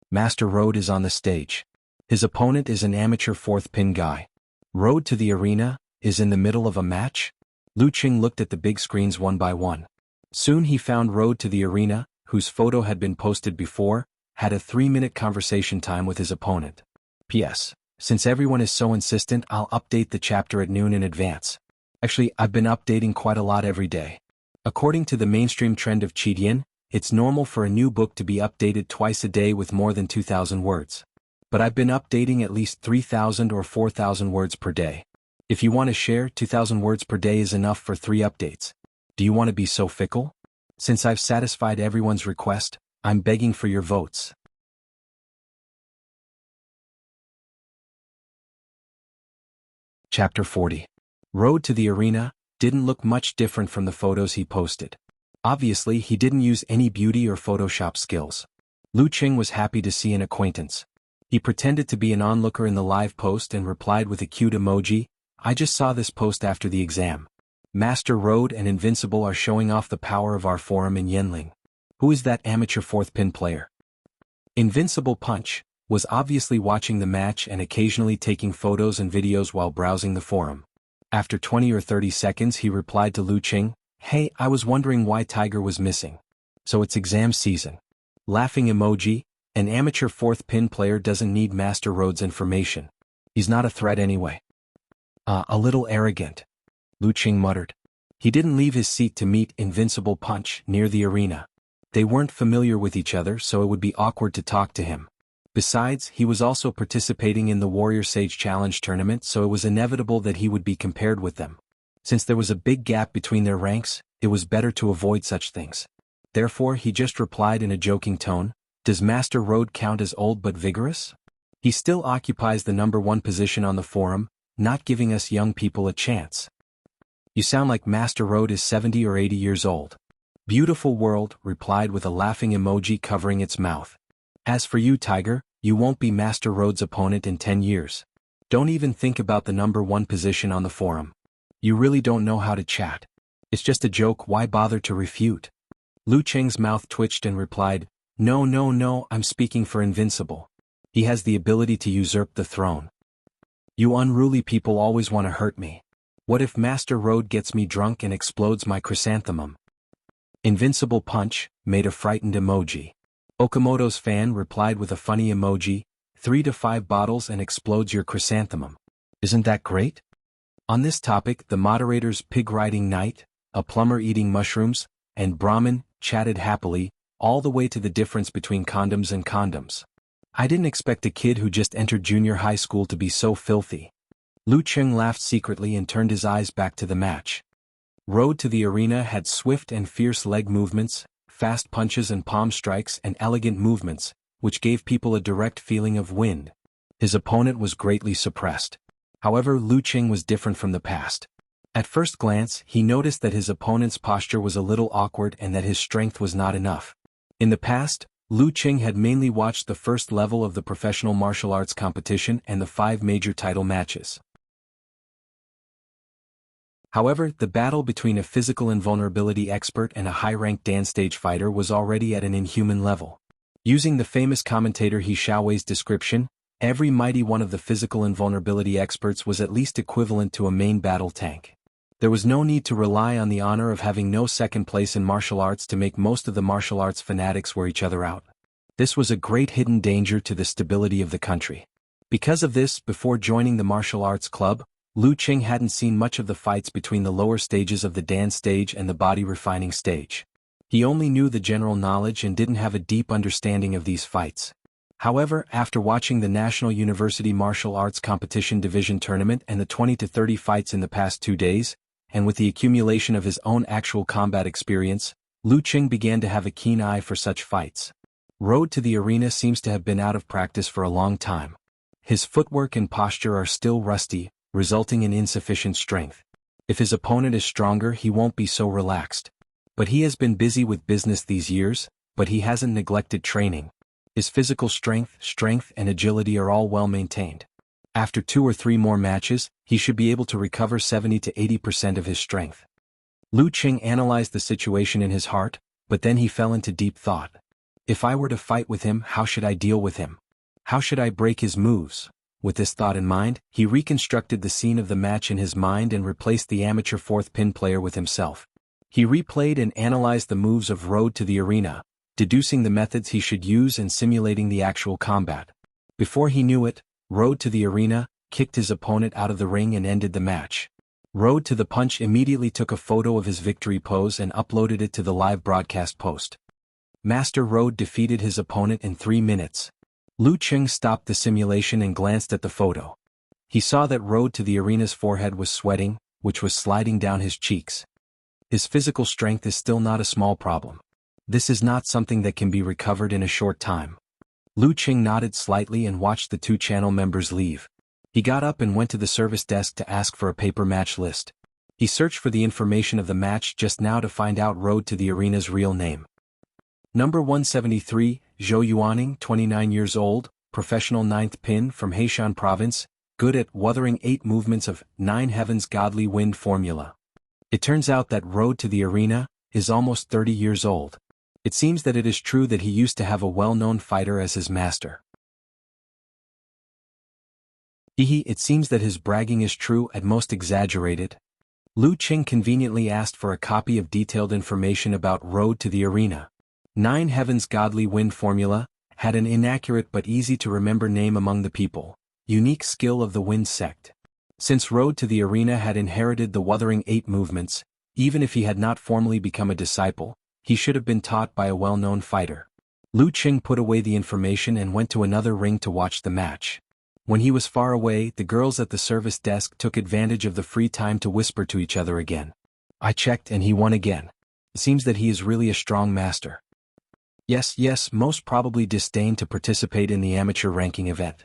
Master Road is on the stage. His opponent is an amateur 4th pin guy. Road to the arena is in the middle of a match? Lu Qing looked at the big screens one by one. Soon he found Road to the arena, whose photo had been posted before, had a 3-minute conversation time with his opponent. P.S. Since everyone is so insistent, I'll update the chapter at noon in advance. Actually, I've been updating quite a lot every day. According to the mainstream trend of Qidian, it's normal for a new book to be updated twice a day with more than 2,000 words. But I've been updating at least 3,000 or 4,000 words per day. If you want to share, 2,000 words per day is enough for 3 updates. Do you want to be so fickle? Since I've satisfied everyone's request, I'm begging for your votes. Chapter 40. Road to the arena didn't look much different from the photos he posted. Obviously, he didn't use any beauty or Photoshop skills. Lu Qing was happy to see an acquaintance. He pretended to be an onlooker in the live post and replied with a cute emoji, I just saw this post after the exam. Master Road and Invincible are showing off the power of our forum in Yenling. Who is that amateur 4th pin player? Invincible Punch was obviously watching the match and occasionally taking photos and videos while browsing the forum. After 20 or 30 seconds he replied to Lu Qing, Hey, I was wondering why Tiger was missing. So it's exam season. Laughing emoji, an amateur 4th pin player doesn't need Master Road's information. He's not a threat anyway. A little arrogant. Lu Qing muttered. He didn't leave his seat to meet Invincible Punch near the arena. They weren't familiar with each other, so it would be awkward to talk to him. Besides, he was also participating in the Warrior Sage Challenge tournament, so it was inevitable that he would be compared with them. Since there was a big gap between their ranks, it was better to avoid such things. Therefore, he just replied in a joking tone, Does Master Road count as old but vigorous? He still occupies the number 1 position on the forum, not giving us young people a chance. You sound like Master Road is 70 or 80 years old. Beautiful World replied with a laughing emoji covering its mouth. As for you, Tiger, you won't be Master Road's opponent in 10 years. Don't even think about the number 1 position on the forum. You really don't know how to chat. It's just a joke, why bother to refute? Lu Qing's mouth twitched and replied, No, I'm speaking for Invincible. He has the ability to usurp the throne. You unruly people always want to hurt me. What if Master Road gets me drunk and explodes my chrysanthemum? Invincible Punch made a frightened emoji. Okamoto's fan replied with a funny emoji, 3 to 5 bottles and explodes your chrysanthemum. Isn't that great? On this topic, the moderators Pig Riding Knight, a plumber eating mushrooms, and Brahmin chatted happily, all the way to the difference between condoms and condoms. I didn't expect a kid who just entered junior high school to be so filthy. Lu Cheng laughed secretly and turned his eyes back to the match. Road to the arena had swift and fierce leg movements, fast punches and palm strikes and elegant movements, which gave people a direct feeling of wind. His opponent was greatly suppressed. However, Lu Cheng was different from the past. At first glance, he noticed that his opponent's posture was a little awkward and that his strength was not enough. In the past, Lu Cheng had mainly watched the first level of the professional martial arts competition and the 5 major title matches. However, the battle between a physical invulnerability expert and a high-ranked dan-stage fighter was already at an inhuman level. Using the famous commentator He Xiaowei's description, every mighty one of the physical invulnerability experts was at least equivalent to a main battle tank. There was no need to rely on the honor of having no second place in martial arts to make most of the martial arts fanatics wear each other out. This was a great hidden danger to the stability of the country. Because of this, before joining the martial arts club, Lu Cheng hadn't seen much of the fights between the lower stages of the Dan stage and the body refining stage. He only knew the general knowledge and didn't have a deep understanding of these fights. However, after watching the National University Martial Arts Competition Division Tournament and the 20 to 30 fights in the past 2 days, and with the accumulation of his own actual combat experience, Lu Cheng began to have a keen eye for such fights. Road to the arena seems to have been out of practice for a long time. His footwork and posture are still rusty, resulting in insufficient strength. If his opponent is stronger, he won't be so relaxed. But he has been busy with business these years, but he hasn't neglected training. His physical strength and agility are all well maintained. After 2 or 3 more matches, he should be able to recover 70 to 80% of his strength. Lu Cheng analyzed the situation in his heart, but then he fell into deep thought. If I were to fight with him, how should I deal with him? How should I break his moves? With this thought in mind, he reconstructed the scene of the match in his mind and replaced the amateur 4th pin player with himself. He replayed and analyzed the moves of Road to the arena, deducing the methods he should use and simulating the actual combat. Before he knew it, Road to the arena kicked his opponent out of the ring and ended the match. Road to the punch immediately took a photo of his victory pose and uploaded it to the live broadcast post. Master Road defeated his opponent in 3 minutes. Lu Cheng stopped the simulation and glanced at the photo. He saw that Road to the arena's forehead was sweating, which was sliding down his cheeks. His physical strength is still not a small problem. This is not something that can be recovered in a short time. Lu Cheng nodded slightly and watched the 2 channel members leave. He got up and went to the service desk to ask for a paper match list. He searched for the information of the match just now to find out Road to the arena's real name. Number 173, Zhou Yuaning, 29 years old, professional 9th pin from Heishan Province, good at wuthering 8 movements of 9 Heavens Godly Wind formula. It turns out that Road to the arena is almost 30 years old. It seems that it is true that he used to have a well-known fighter as his master. It seems that his bragging is true, at most exaggerated. Lu Cheng conveniently asked for a copy of detailed information about Road to the arena. 9 Heavens Godly Wind formula had an inaccurate but easy-to-remember name among the people, unique skill of the Wind sect. Since Road to the arena had inherited the wuthering 8 movements, even if he had not formally become a disciple, he should have been taught by a well-known fighter. Lu Cheng put away the information and went to another ring to watch the match. When he was far away, the girls at the service desk took advantage of the free time to whisper to each other again. I checked and he won again. It seems that he is really a strong master. Yes, most probably disdained to participate in the amateur ranking event.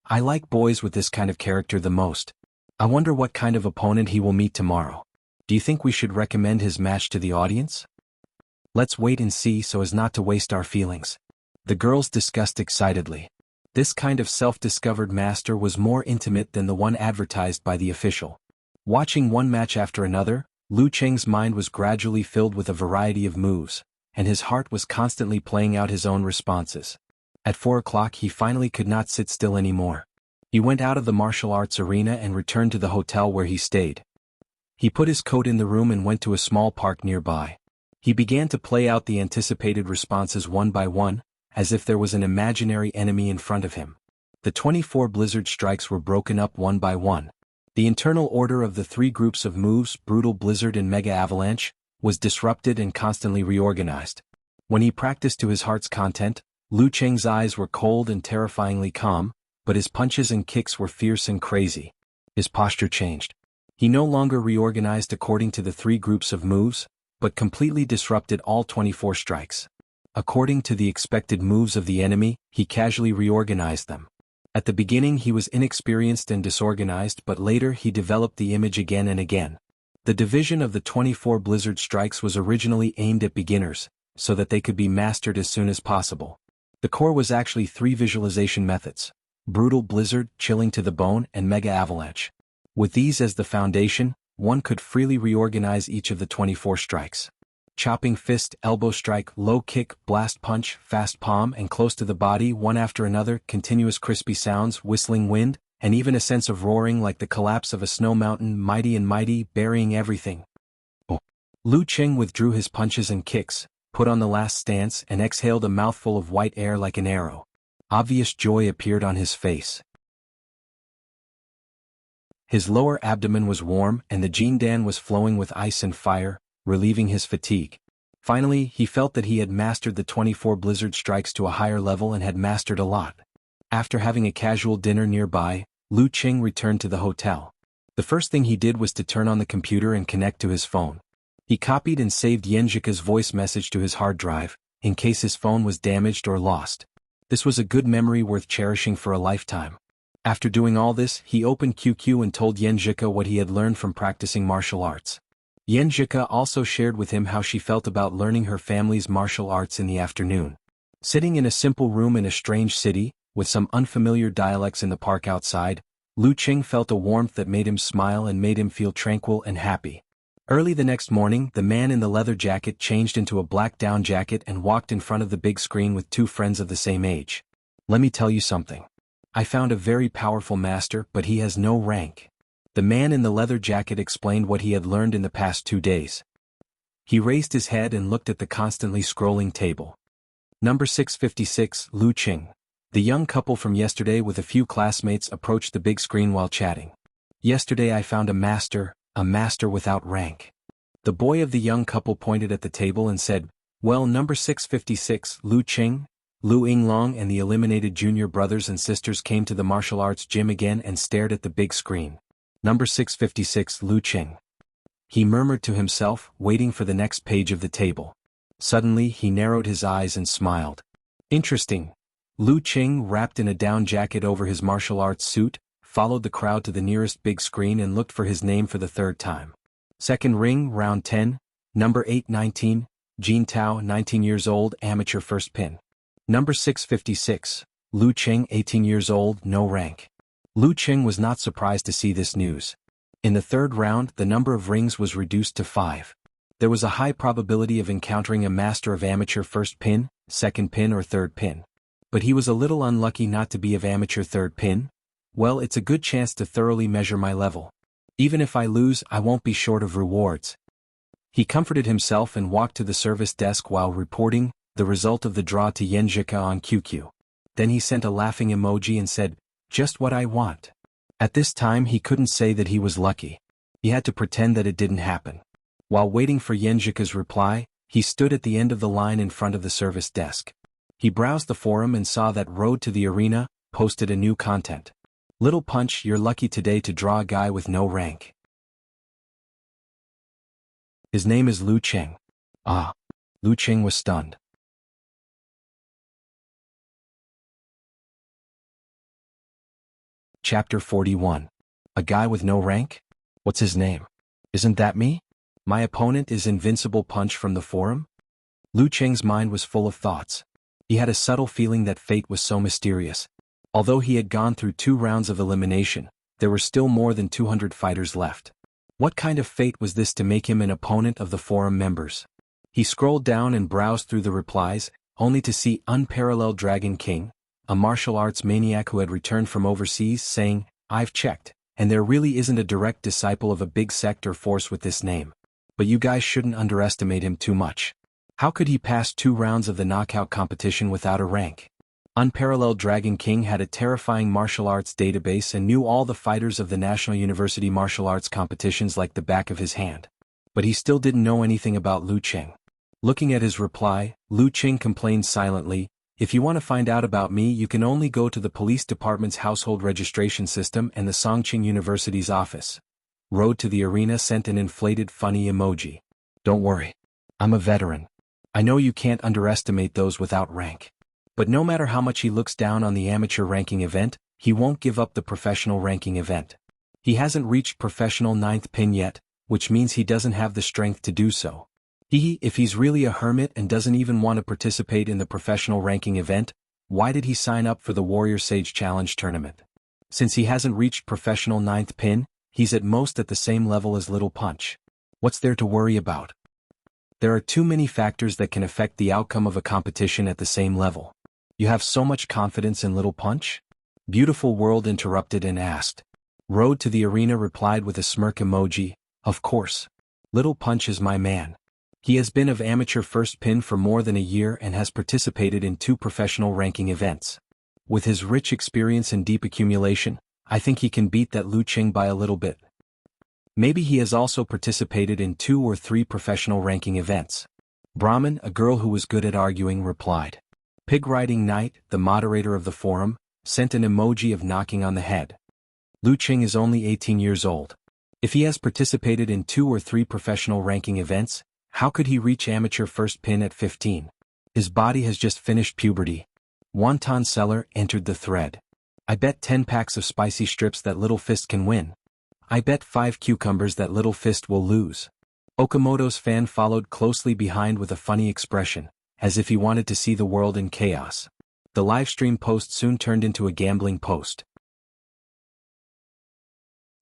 I like boys with this kind of character the most. I wonder what kind of opponent he will meet tomorrow. Do you think we should recommend his match to the audience? Let's wait and see so as not to waste our feelings. The girls discussed excitedly. This kind of self-discovered master was more intimate than the one advertised by the official. Watching one match after another, Lu Cheng's mind was gradually filled with a variety of moves, and his heart was constantly playing out his own responses. At 4 o'clock he finally could not sit still anymore. He went out of the martial arts arena and returned to the hotel where he stayed. He put his coat in the room and went to a small park nearby. He began to play out the anticipated responses one by one, as if there was an imaginary enemy in front of him. The 24 blizzard strikes were broken up one by one. The internal order of the 3 groups of moves, Brutal Blizzard and Mega Avalanche, was disrupted and constantly reorganized. When he practiced to his heart's content, Lu Cheng's eyes were cold and terrifyingly calm, but his punches and kicks were fierce and crazy. His posture changed. He no longer reorganized according to the 3 groups of moves, but completely disrupted all 24 strikes. According to the expected moves of the enemy, he casually reorganized them. At the beginning he was inexperienced and disorganized, but later he developed the image again and again. The division of the 24 blizzard strikes was originally aimed at beginners, so that they could be mastered as soon as possible. The core was actually 3 visualization methods: brutal blizzard, chilling to the bone, and mega avalanche. With these as the foundation, one could freely reorganize each of the 24 strikes. Chopping fist, elbow strike, low kick, blast punch, fast palm, and close to the body one after another, continuous crispy sounds, whistling wind, and even a sense of roaring like the collapse of a snow mountain, mighty and mighty, burying everything. Oh. Lu Cheng withdrew his punches and kicks, put on the last stance, and exhaled a mouthful of white air like an arrow. Obvious joy appeared on his face. His lower abdomen was warm and the Jindan was flowing with ice and fire, relieving his fatigue. Finally, he felt that he had mastered the 24 blizzard strikes to a higher level and had mastered a lot. After having a casual dinner nearby, Lu Cheng returned to the hotel. The first thing he did was to turn on the computer and connect to his phone. He copied and saved Yenjika's voice message to his hard drive, in case his phone was damaged or lost. This was a good memory worth cherishing for a lifetime. After doing all this, he opened QQ and told Yenjika what he had learned from practicing martial arts. Yenjika also shared with him how she felt about learning her family's martial arts in the afternoon. Sitting in a simple room in a strange city, with some unfamiliar dialects in the park outside, Lu Cheng felt a warmth that made him smile and made him feel tranquil and happy. Early the next morning, the man in the leather jacket changed into a black down jacket and walked in front of the big screen with 2 friends of the same age. "Let me tell you something. I found a very powerful master, but he has no rank." The man in the leather jacket explained what he had learned in the past 2 days. He raised his head and looked at the constantly scrolling table. Number 656, Lu Cheng. The young couple from yesterday with a few classmates approached the big screen while chatting. "Yesterday I found a master without rank." The boy of the young couple pointed at the table and said, "Well, number 656, Lu Cheng." Lu Yinglong and the eliminated junior brothers and sisters came to the martial arts gym again and stared at the big screen. Number 656, Lu Cheng. He murmured to himself, waiting for the next page of the table. Suddenly he narrowed his eyes and smiled. "Interesting." Lu Cheng, wrapped in a down jacket over his martial arts suit, followed the crowd to the nearest big screen and looked for his name for the 3rd time. Second ring, round 10, number 819, Jin Tao, 19 years old, amateur first pin. Number 656, Lu Cheng, 18 years old, no rank. Lu Cheng was not surprised to see this news. In the 3rd round, the number of rings was reduced to 5. There was a high probability of encountering a master of amateur first pin, second pin or 3rd pin. But he was a little unlucky not to be of amateur 3rd pin. "Well, it's a good chance to thoroughly measure my level. Even if I lose, I won't be short of rewards." He comforted himself and walked to the service desk while reporting the result of the draw to Yenjika on QQ. Then he sent a laughing emoji and said, "Just what I want." At this time he couldn't say that he was lucky. He had to pretend that it didn't happen. While waiting for Yenjika's reply, he stood at the end of the line in front of the service desk. He browsed the forum and saw that Road to the Arena posted a new content. "Little punch, you're lucky today to draw a guy with no rank. His name is Lu Cheng." Ah! Lu Cheng was stunned. Chapter 41. A guy with no rank? What's his name? Isn't that me? My opponent is Invincible Punch from the forum? Lu Cheng's mind was full of thoughts. He had a subtle feeling that fate was so mysterious. Although he had gone through 2 rounds of elimination, there were still more than 200 fighters left. What kind of fate was this to make him an opponent of the forum members? He scrolled down and browsed through the replies, only to see Unparalleled Dragon King, a martial arts maniac who had returned from overseas, saying, "I've checked, and there really isn't a direct disciple of a big sect or force with this name. But you guys shouldn't underestimate him too much. How could he pass 2 rounds of the knockout competition without a rank?" Unparalleled Dragon King had a terrifying martial arts database and knew all the fighters of the National University martial arts competitions like the back of his hand. But he still didn't know anything about Lu Cheng. Looking at his reply, Lu Cheng complained silently, If you want to find out about me, you can only go to the police department's household registration system and the Songqing University's office. Road to the arena sent an inflated funny emoji. Don't worry. I'm a veteran. I know you can't underestimate those without rank. But no matter how much he looks down on the amateur ranking event, he won't give up the professional ranking event. He hasn't reached professional 9th pin yet, which means he doesn't have the strength to do so. If he's really a hermit and doesn't even want to participate in the professional ranking event, why did he sign up for the Warrior Sage Challenge tournament? Since he hasn't reached professional 9th pin, he's at most at the same level as Little Punch. What's there to worry about? There are too many factors that can affect the outcome of a competition at the same level. You have so much confidence in Little Punch? Beautiful World interrupted and asked. Road to the arena replied with a smirk emoji, of course. Little Punch is my man. He has been of amateur first pin for more than a year and has participated in 2 professional ranking events. With his rich experience and deep accumulation, I think he can beat that Lu Qing by a little bit. Maybe he has also participated in 2 or 3 professional ranking events. Brahman, a girl who was good at arguing, replied. Pig Riding Knight, the moderator of the forum, sent an emoji of knocking on the head. Lu Qing is only 18 years old. If he has participated in 2 or 3 professional ranking events, how could he reach amateur first pin at 15? His body has just finished puberty. Wonton Seller entered the thread. I bet 10 packs of spicy strips that Little Fist can win. I bet 5 cucumbers that Little Fist will lose. Okamoto's fan followed closely behind with a funny expression, as if he wanted to see the world in chaos. The livestream post soon turned into a gambling post.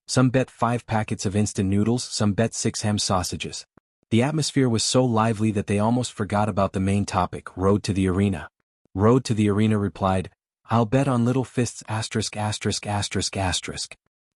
Some bet 5 packets of instant noodles, some bet 6 ham sausages. The atmosphere was so lively that they almost forgot about the main topic, Road to the Arena. Road to the Arena replied, I'll bet on Little Fist's *******.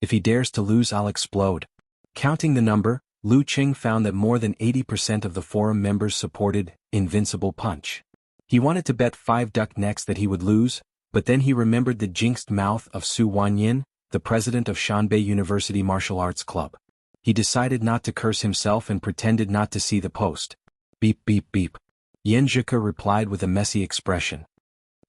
If he dares to lose, I'll explode. Counting the number, Lu Qing found that more than 80% of the forum members supported Invincible Punch. He wanted to bet 5 duck necks that he would lose, but then he remembered the jinxed mouth of Su Wanyin, the president of Shanbei University Martial Arts Club. He decided not to curse himself and pretended not to see the post. Beep beep beep. Yenjika replied with a messy expression.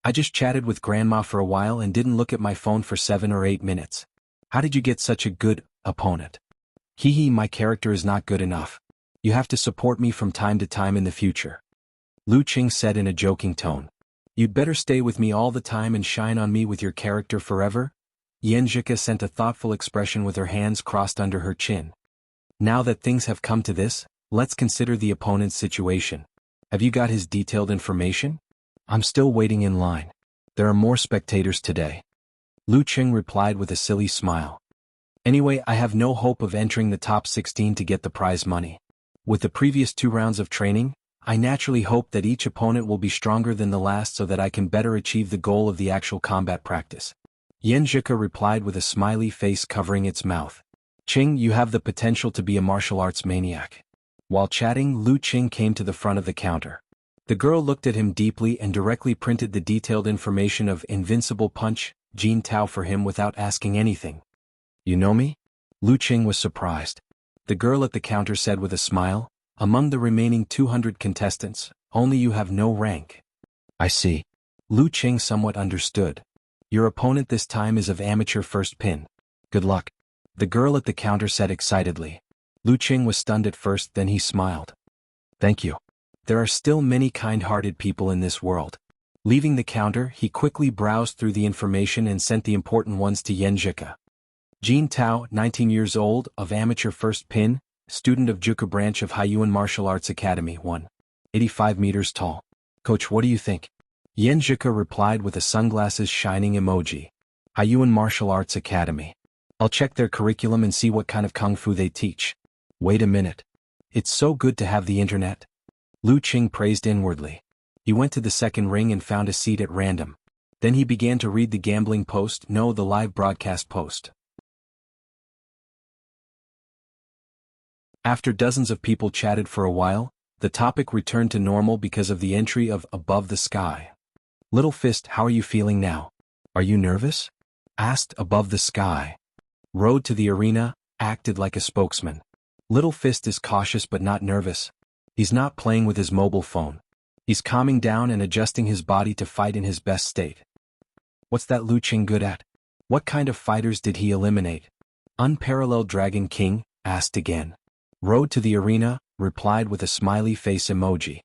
I just chatted with Grandma for a while and didn't look at my phone for 7 or 8 minutes. How did you get such a good opponent? My character is not good enough. You have to support me from time to time in the future. Lu Qing said in a joking tone. You'd better stay with me all the time and shine on me with your character forever? Yenjika sent a thoughtful expression with her hands crossed under her chin. Now that things have come to this, let's consider the opponent's situation. Have you got his detailed information? I'm still waiting in line. There are more spectators today. Lu Qing replied with a silly smile. Anyway, I have no hope of entering the top 16 to get the prize money. With the previous 2 rounds of training, I naturally hope that each opponent will be stronger than the last so that I can better achieve the goal of the actual combat practice. Yenjika replied with a smiley face covering its mouth. Qing, you have the potential to be a martial arts maniac. While chatting, Lu Qing came to the front of the counter. The girl looked at him deeply and directly printed the detailed information of Invincible Punch, Jin Tao for him without asking anything. You know me? Lu Qing was surprised. The girl at the counter said with a smile, among the remaining 200 contestants, only you have no rank. I see. Lu Qing somewhat understood. Your opponent this time is of amateur first pin. Good luck. The girl at the counter said excitedly. Lu Qing was stunned at first, then he smiled. Thank you. There are still many kind-hearted people in this world. Leaving the counter, he quickly browsed through the information and sent the important ones to Yenjika. Jin Tao, 19 years old, of amateur first pin, student of Juku branch of Haiyuan Martial Arts Academy, 185 meters tall. Coach, what do you think? Yenjika replied with a sunglasses shining emoji. Haiyuan Martial Arts Academy. I'll check their curriculum and see what kind of kung fu they teach. Wait a minute. It's so good to have the internet. Lu Qing praised inwardly. He went to the second ring and found a seat at random. Then he began to read the gambling post, no, the live broadcast post. After dozens of people chatted for a while, the topic returned to normal because of the entry of Above the Sky. Little Fist, how are you feeling now? Are you nervous? Asked Above the Sky. Road to the Arena acted like a spokesman. Little Fist is cautious but not nervous. He's not playing with his mobile phone. He's calming down and adjusting his body to fight in his best state. What's that Lu Qing good at? What kind of fighters did he eliminate? Unparalleled Dragon King asked again. Road to the arena replied with a smiley face emoji.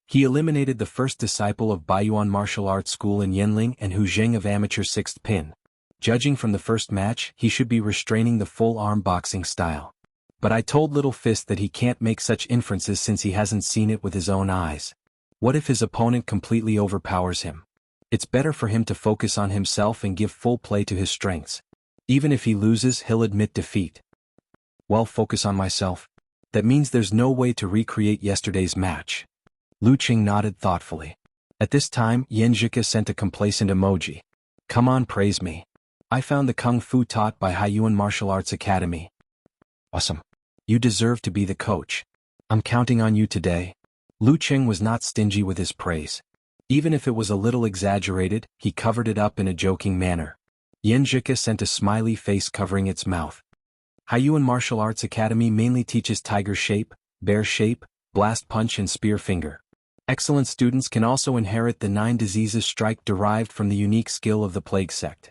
He eliminated the first disciple of Baiyuan Martial Arts School in Yanling and Hu Zheng of Amateur 6th Pin. Judging from the first match, he should be restraining the full-arm boxing style. But I told Little Fist that he can't make such inferences since he hasn't seen it with his own eyes. What if his opponent completely overpowers him? It's better for him to focus on himself and give full play to his strengths. Even if he loses, he'll admit defeat. Well, focus on myself. That means there's no way to recreate yesterday's match. Lu Qing nodded thoughtfully. At this time, Yan Zhika sent a complacent emoji. Come on, praise me. I found the Kung Fu taught by Haiyuan Martial Arts Academy. Awesome. You deserve to be the coach. I'm counting on you today. Lu Qing was not stingy with his praise. Even if it was a little exaggerated, he covered it up in a joking manner. Yan Zhika sent a smiley face covering its mouth. Haiyuan Martial Arts Academy mainly teaches tiger shape, bear shape, blast punch and spear finger. Excellent students can also inherit the 9 diseases strike derived from the unique skill of the plague sect.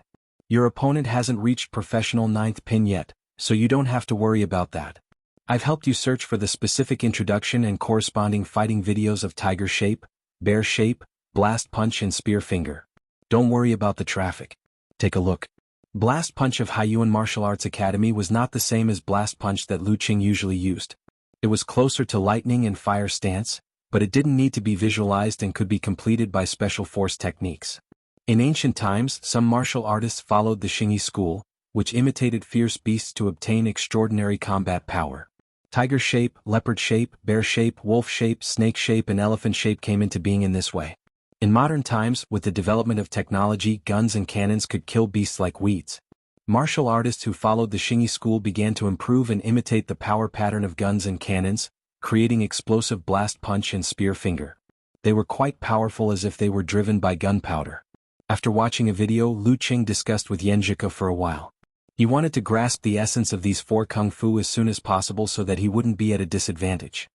Your opponent hasn't reached professional 9th pin yet, so you don't have to worry about that. I've helped you search for the specific introduction and corresponding fighting videos of tiger shape, bear shape, blast punch and spear finger. Don't worry about the traffic. Take a look. Blast punch of Haiyuan Martial Arts Academy was not the same as blast punch that Lu Qing usually used. It was closer to lightning and fire stance, but it didn't need to be visualized and could be completed by special force techniques. In ancient times, some martial artists followed the Xingyi school, which imitated fierce beasts to obtain extraordinary combat power. Tiger shape, leopard shape, bear shape, wolf shape, snake shape and elephant shape came into being in this way. In modern times, with the development of technology, guns and cannons could kill beasts like weeds. Martial artists who followed the Xingyi school began to improve and imitate the power pattern of guns and cannons, creating explosive blast punch and spear finger. They were quite powerful as if they were driven by gunpowder. After watching a video, Lu Qing discussed with Yan Zhika for a while. He wanted to grasp the essence of these 4 kung fu as soon as possible so that he wouldn't be at a disadvantage.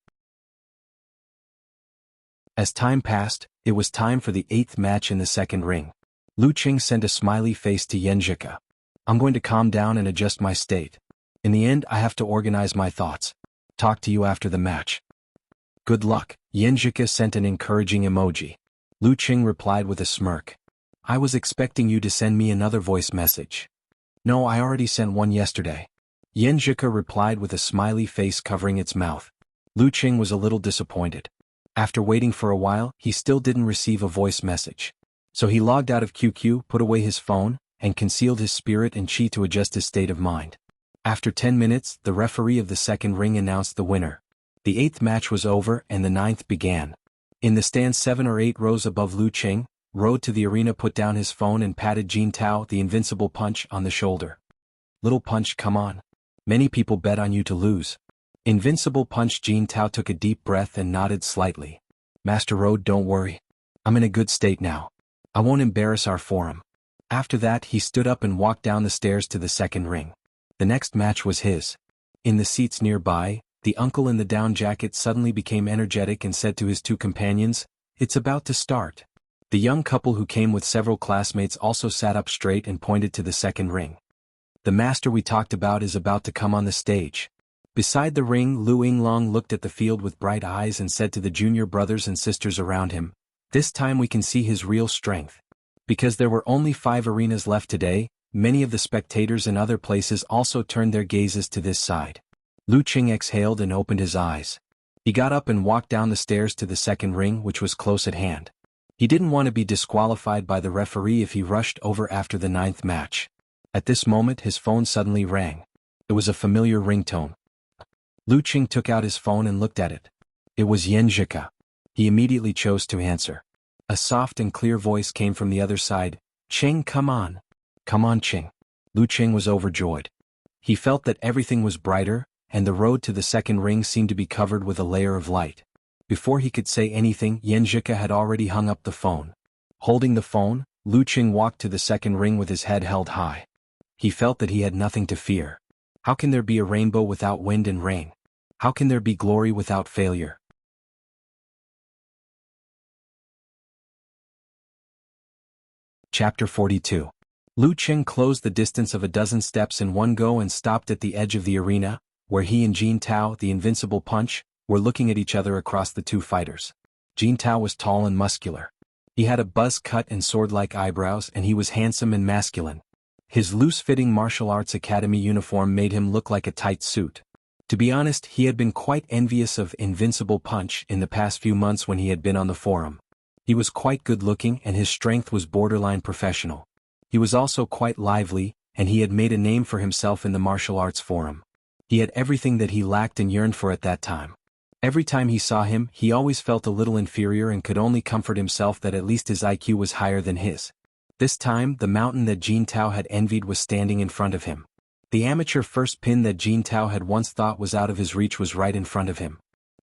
As time passed, it was time for the 8th match in the second ring. Lu Qing sent a smiley face to Yan Zhika. I'm going to calm down and adjust my state. In the end, I have to organize my thoughts. Talk to you after the match. Good luck. Yan Zhika sent an encouraging emoji. Lu Qing replied with a smirk. I was expecting you to send me another voice message. No, I already sent one yesterday. Yan Zhika replied with a smiley face covering its mouth. Lu Qing was a little disappointed. After waiting for a while, he still didn't receive a voice message. So he logged out of QQ, put away his phone, and concealed his spirit and chi to adjust his state of mind. After 10 minutes, the referee of the second ring announced the winner. The 8th match was over and the 9th began. In the stand 7 or 8 rows above Lu Qing, Road to the arena put down his phone and patted Jin Tao, the invincible punch, on the shoulder. Little punch, come on. Many people bet on you to lose. Invincible punch. Jin Tao took a deep breath and nodded slightly. Master Road, don't worry. I'm in a good state now. I won't embarrass our forum. After that, he stood up and walked down the stairs to the second ring. The next match was his. In the seats nearby, the uncle in the down jacket suddenly became energetic and said to his 2 companions, "It's about to start." The young couple who came with several classmates also sat up straight and pointed to the second ring. The master we talked about is about to come on the stage. Beside the ring, Lu Yinglong looked at the field with bright eyes and said to the junior brothers and sisters around him, "This time we can see his real strength." Because there were only 5 arenas left today, many of the spectators in other places also turned their gazes to this side. Lu Qing exhaled and opened his eyes. He got up and walked down the stairs to the second ring, which was close at hand. He didn't want to be disqualified by the referee if he rushed over after the 9th match. At this moment, his phone suddenly rang. It was a familiar ringtone. Lu Qing took out his phone and looked at it. It was Yan Zhika. He immediately chose to answer. A soft and clear voice came from the other side. "Qing, come on. Come on, Qing." Lu Qing was overjoyed. He felt that everything was brighter, and the road to the second ring seemed to be covered with a layer of light. Before he could say anything, Yan Zhika had already hung up the phone. Holding the phone, Lu Qing walked to the second ring with his head held high. He felt that he had nothing to fear. How can there be a rainbow without wind and rain? How can there be glory without failure? Chapter 42. Lu Qing closed the distance of a dozen steps in one go and stopped at the edge of the arena, where he and Jin Tao, the invincible punch, were looking at each other across the two fighters. Jin Tao was tall and muscular. He had a buzz cut and sword-like eyebrows, and he was handsome and masculine. His loose-fitting martial arts academy uniform made him look like a tight suit. To be honest, he had been quite envious of Invincible Punch in the past few months when he had been on the forum. He was quite good-looking and his strength was borderline professional. He was also quite lively, and he had made a name for himself in the martial arts forum. He had everything that he lacked and yearned for at that time. Every time he saw him, he always felt a little inferior and could only comfort himself that at least his IQ was higher than his. This time, the mountain that Jin Tao had envied was standing in front of him. The amateur first pin that Jin Tao had once thought was out of his reach was right in front of him.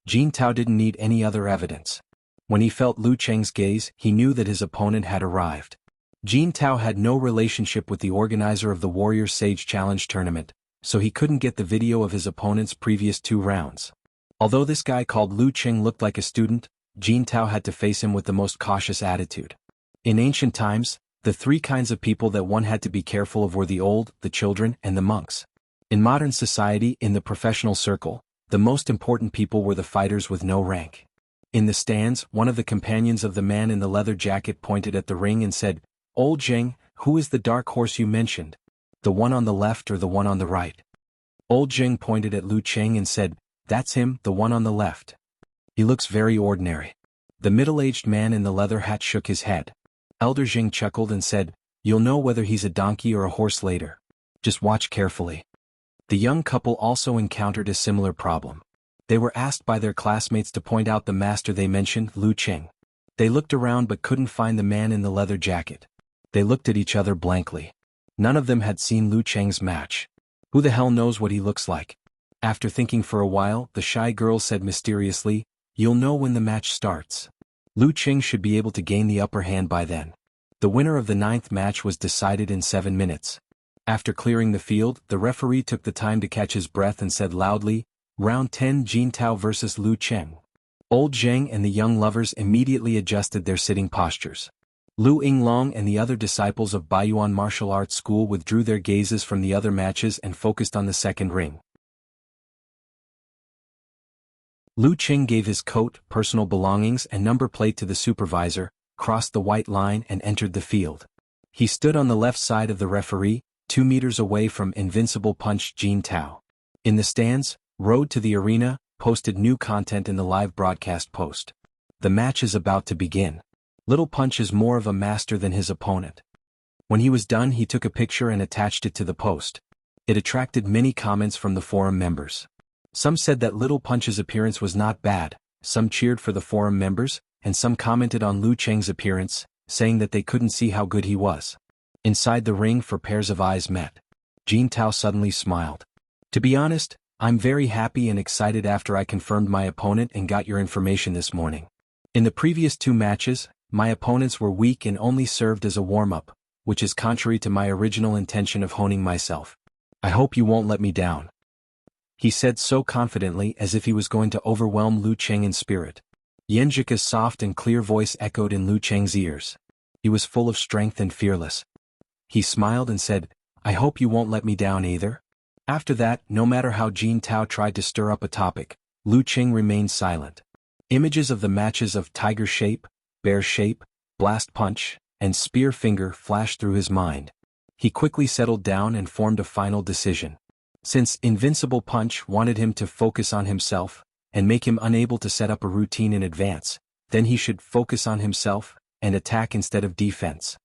Jin Tao didn't need any other evidence. When he felt Lu Cheng's gaze, he knew that his opponent had arrived. Jin Tao had no relationship with the organizer of the Warrior Sage Challenge tournament, so he couldn't get the video of his opponent's previous 2 rounds. Although this guy called Lu Cheng looked like a student, Jin Tao had to face him with the most cautious attitude. In ancient times, the 3 kinds of people that one had to be careful of were the old, the children, and the monks. In modern society, in the professional circle, the most important people were the fighters with no rank. In the stands, one of the companions of the man in the leather jacket pointed at the ring and said, "Old Zheng, who is the dark horse you mentioned? The one on the left or the one on the right?" Old Zheng pointed at Lu Cheng and said, "That's him, the one on the left. He looks very ordinary." The middle-aged man in the leather hat shook his head. Elder Zheng chuckled and said, "You'll know whether he's a donkey or a horse later. Just watch carefully." The young couple also encountered a similar problem. They were asked by their classmates to point out the master they mentioned, Lu Cheng. They looked around but couldn't find the man in the leather jacket. They looked at each other blankly. None of them had seen Lu Cheng's match. Who the hell knows what he looks like? After thinking for a while, the shy girl said mysteriously, "You'll know when the match starts. Lu Cheng should be able to gain the upper hand by then." The winner of the 9th match was decided in 7 minutes. After clearing the field, the referee took the time to catch his breath and said loudly, "Round 10, Jin Tao versus Lu Cheng." Old Zheng and the young lovers immediately adjusted their sitting postures. Lu Yinglong and the other disciples of Baiyuan Martial Arts School withdrew their gazes from the other matches and focused on the second ring. Lu Cheng gave his coat, personal belongings and number plate to the supervisor, crossed the white line and entered the field. He stood on the left side of the referee, 2 meters away from Invincible Punch Jin Tao. In the stands, Road to the Arena posted new content in the live broadcast post. The match is about to begin. Little Punch is more of a master than his opponent. When he was done, he took a picture and attached it to the post. It attracted many comments from the forum members. Some said that Little Punch's appearance was not bad, some cheered for the forum members, and some commented on Lu Cheng's appearance, saying that they couldn't see how good he was. Inside the ring, 4 pairs of eyes met. Jin Tao suddenly smiled. "To be honest, I'm very happy and excited after I confirmed my opponent and got your information this morning. In the previous 2 matches, my opponents were weak and only served as a warm-up, which is contrary to my original intention of honing myself. I hope you won't let me down," he said so confidently as if he was going to overwhelm Lu Cheng in spirit. Yanjika's soft and clear voice echoed in Lu Cheng's ears. He was full of strength and fearless. He smiled and said, "I hope you won't let me down either." After that, no matter how Jin Tao tried to stir up a topic, Lu Cheng remained silent. Images of the matches of Tiger Shape, Bear Shape, Blast Punch, and Spear Finger flashed through his mind. He quickly settled down and formed a final decision. Since Invincible Punch wanted him to focus on himself, and make him unable to set up a routine in advance, then he should focus on himself, and attack instead of defense.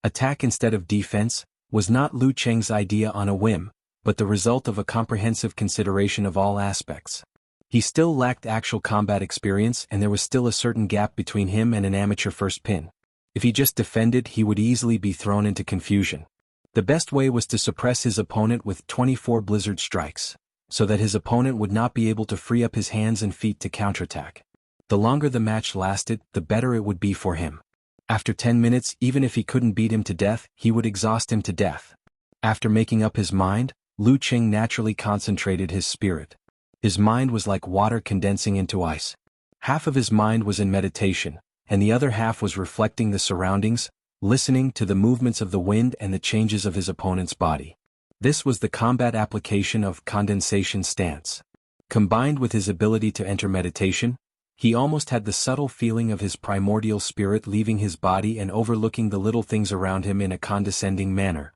Attack instead of defense was not Lu Cheng's idea on a whim, but the result of a comprehensive consideration of all aspects. He still lacked actual combat experience and there was still a certain gap between him and an amateur first pin. If he just defended, he would easily be thrown into confusion. The best way was to suppress his opponent with 24 blizzard strikes, so that his opponent would not be able to free up his hands and feet to counterattack. The longer the match lasted, the better it would be for him. After 10 minutes, even if he couldn't beat him to death, he would exhaust him to death. After making up his mind, Lu Cheng naturally concentrated his spirit. His mind was like water condensing into ice. Half of his mind was in meditation, and the other half was reflecting the surroundings, listening to the movements of the wind and the changes of his opponent's body. This was the combat application of condensation stance. Combined with his ability to enter meditation, he almost had the subtle feeling of his primordial spirit leaving his body and overlooking the little things around him in a condescending manner.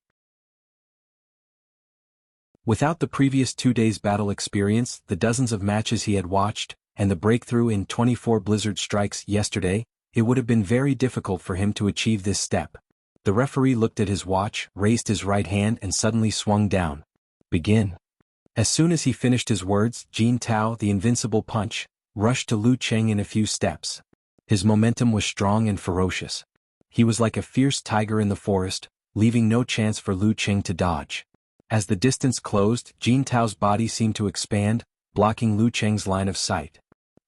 Without the previous 2 days' battle experience, the dozens of matches he had watched, and the breakthrough in 24 blizzard strikes yesterday, it would have been very difficult for him to achieve this step. The referee looked at his watch, raised his right hand and suddenly swung down. Begin. As soon as he finished his words, Jin Tao, the invincible punch, rushed to Lu Cheng in a few steps. His momentum was strong and ferocious. He was like a fierce tiger in the forest, leaving no chance for Lu Cheng to dodge. As the distance closed, Jin Tao's body seemed to expand, blocking Lu Cheng's line of sight.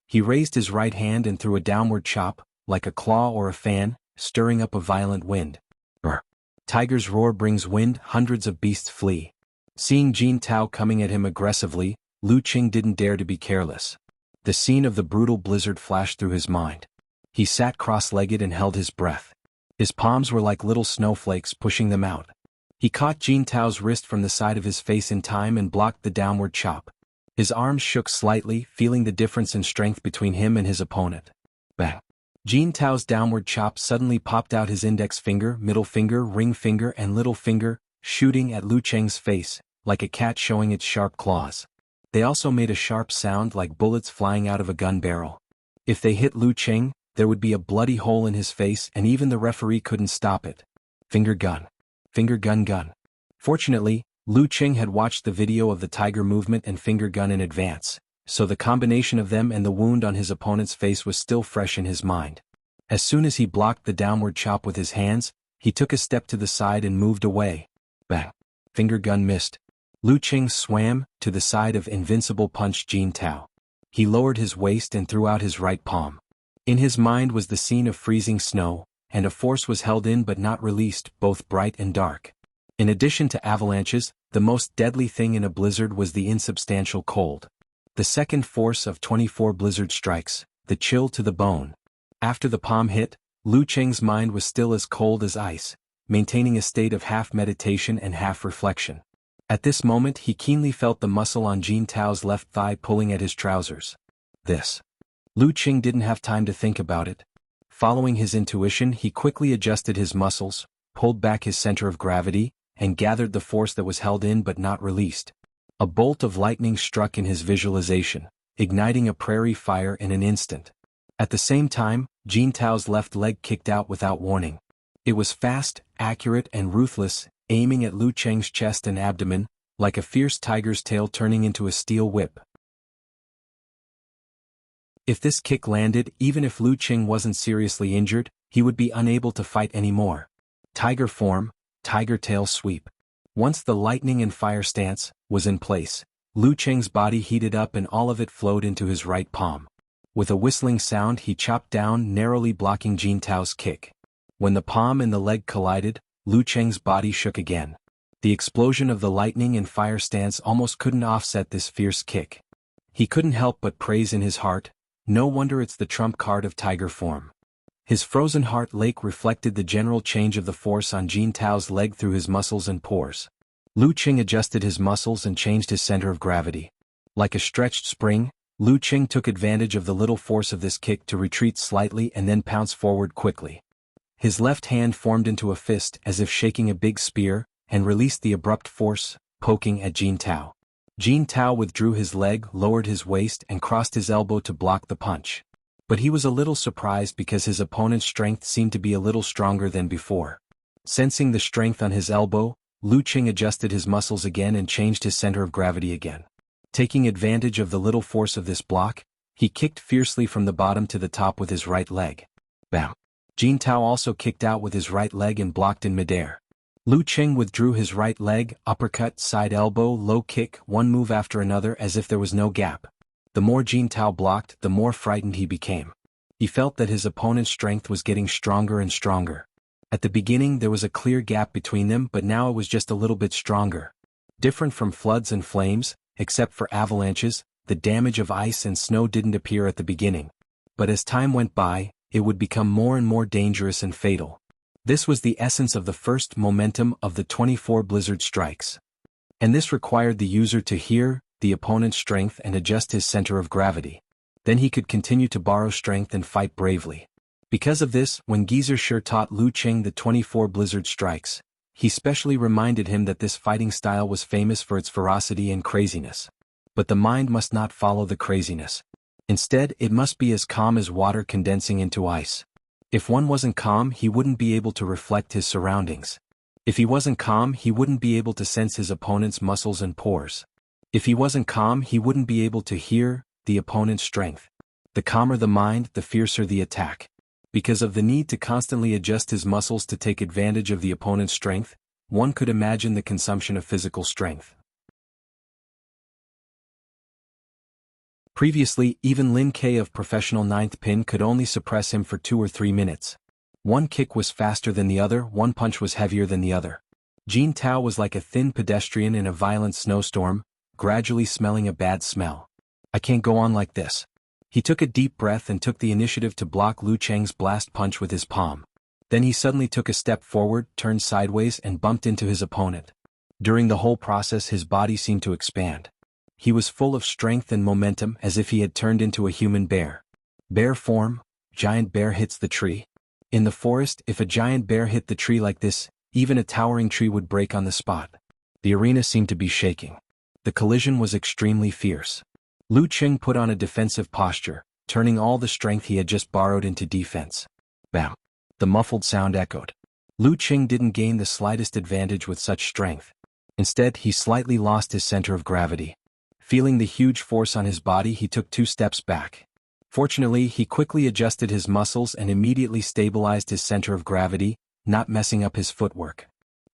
He raised his right hand and threw a downward chop, like a claw or a fan, stirring up a violent wind. Brr. Tiger's roar brings wind, hundreds of beasts flee. Seeing Jin Tao coming at him aggressively, Lu Cheng didn't dare to be careless. The scene of the brutal blizzard flashed through his mind. He sat cross-legged and held his breath. His palms were like little snowflakes pushing them out. He caught Jin Tao's wrist from the side of his face in time and blocked the downward chop. His arms shook slightly, feeling the difference in strength between him and his opponent. Bang! Jin Tao's downward chop suddenly popped out his index finger, middle finger, ring finger and little finger, shooting at Lu Cheng's face, like a cat showing its sharp claws. They also made a sharp sound like bullets flying out of a gun barrel. If they hit Lu Cheng, there would be a bloody hole in his face and even the referee couldn't stop it. Finger gun. Finger gun gun. Fortunately, Lu Cheng had watched the video of the tiger movement and finger gun in advance, so the combination of them and the wound on his opponent's face was still fresh in his mind. As soon as he blocked the downward chop with his hands, he took a step to the side and moved away. Bang! Finger gun missed. Lu Cheng swam to the side of invincible punch Jin Tao. He lowered his waist and threw out his right palm. In his mind was the scene of freezing snow, and a force was held in but not released, both bright and dark. In addition to avalanches, the most deadly thing in a blizzard was the insubstantial cold. The second force of 24 blizzard strikes, the chill to the bone. After the palm hit, Lu Cheng's mind was still as cold as ice, maintaining a state of half meditation and half reflection. At this moment he keenly felt the muscle on Jin Tao's left thigh pulling at his trousers. This. Lu Cheng didn't have time to think about it. Following his intuition, he quickly adjusted his muscles, pulled back his center of gravity, and gathered the force that was held in but not released. A bolt of lightning struck in his visualization, igniting a prairie fire in an instant. At the same time, Jin Tao's left leg kicked out without warning. It was fast, accurate and ruthless, aiming at Lu Cheng's chest and abdomen, like a fierce tiger's tail turning into a steel whip. If this kick landed, even if Lu Cheng wasn't seriously injured, he would be unable to fight anymore. Tiger form, tiger tail sweep. Once the lightning and fire stance was in place, Lu Cheng's body heated up and all of it flowed into his right palm. With a whistling sound he chopped down, narrowly blocking Jin Tao's kick. When the palm and the leg collided, Lu Cheng's body shook again. The explosion of the lightning and fire stance almost couldn't offset this fierce kick. He couldn't help but praise in his heart, no wonder it's the trump card of tiger form. His frozen heart lake reflected the general change of the force on Jin Tao's leg through his muscles and pores. Lu Cheng adjusted his muscles and changed his center of gravity. Like a stretched spring, Lu Cheng took advantage of the little force of this kick to retreat slightly and then pounce forward quickly. His left hand formed into a fist as if shaking a big spear, and released the abrupt force, poking at Jin Tao. Jin Tao withdrew his leg, lowered his waist and crossed his elbow to block the punch. But he was a little surprised because his opponent's strength seemed to be a little stronger than before. Sensing the strength on his elbow, Lu Cheng adjusted his muscles again and changed his center of gravity again. Taking advantage of the little force of this block, he kicked fiercely from the bottom to the top with his right leg. Bam! Jin Tao also kicked out with his right leg and blocked in midair. Lu Cheng withdrew his right leg, uppercut, side elbow, low kick, one move after another as if there was no gap. The more Jin Tao blocked, the more frightened he became. He felt that his opponent's strength was getting stronger and stronger. At the beginning there was a clear gap between them, but now it was just a little bit stronger. Different from floods and flames, except for avalanches, the damage of ice and snow didn't appear at the beginning. But as time went by, it would become more and more dangerous and fatal. This was the essence of the first momentum of the 24 blizzard strikes. And this required the user to hear the opponent's strength and adjust his center of gravity. Then he could continue to borrow strength and fight bravely. Because of this, when Geyser taught Lu Qing the 24 blizzard strikes, he specially reminded him that this fighting style was famous for its ferocity and craziness. But the mind must not follow the craziness. Instead, it must be as calm as water condensing into ice. If one wasn't calm, he wouldn't be able to reflect his surroundings. If he wasn't calm, he wouldn't be able to sense his opponent's muscles and pores. If he wasn't calm, he wouldn't be able to hear the opponent's strength. The calmer the mind, the fiercer the attack. Because of the need to constantly adjust his muscles to take advantage of the opponent's strength, one could imagine the consumption of physical strength. Previously, even Lin K of professional ninth pin could only suppress him for 2 or 3 minutes. One kick was faster than the other, one punch was heavier than the other. Jin Tao was like a thin pedestrian in a violent snowstorm, gradually smelling a bad smell. I can't go on like this. He took a deep breath and took the initiative to block Lu Cheng's blast punch with his palm. Then he suddenly took a step forward, turned sideways and bumped into his opponent. During the whole process his body seemed to expand. He was full of strength and momentum as if he had turned into a human bear. Bear form, giant bear hits the tree. In the forest, if a giant bear hit the tree like this, even a towering tree would break on the spot. The arena seemed to be shaking. The collision was extremely fierce. Lu Qing put on a defensive posture, turning all the strength he had just borrowed into defense. Bam! The muffled sound echoed. Lu Qing didn't gain the slightest advantage with such strength. Instead, he slightly lost his center of gravity. Feeling the huge force on his body, he took 2 steps back. Fortunately, he quickly adjusted his muscles and immediately stabilized his center of gravity, not messing up his footwork.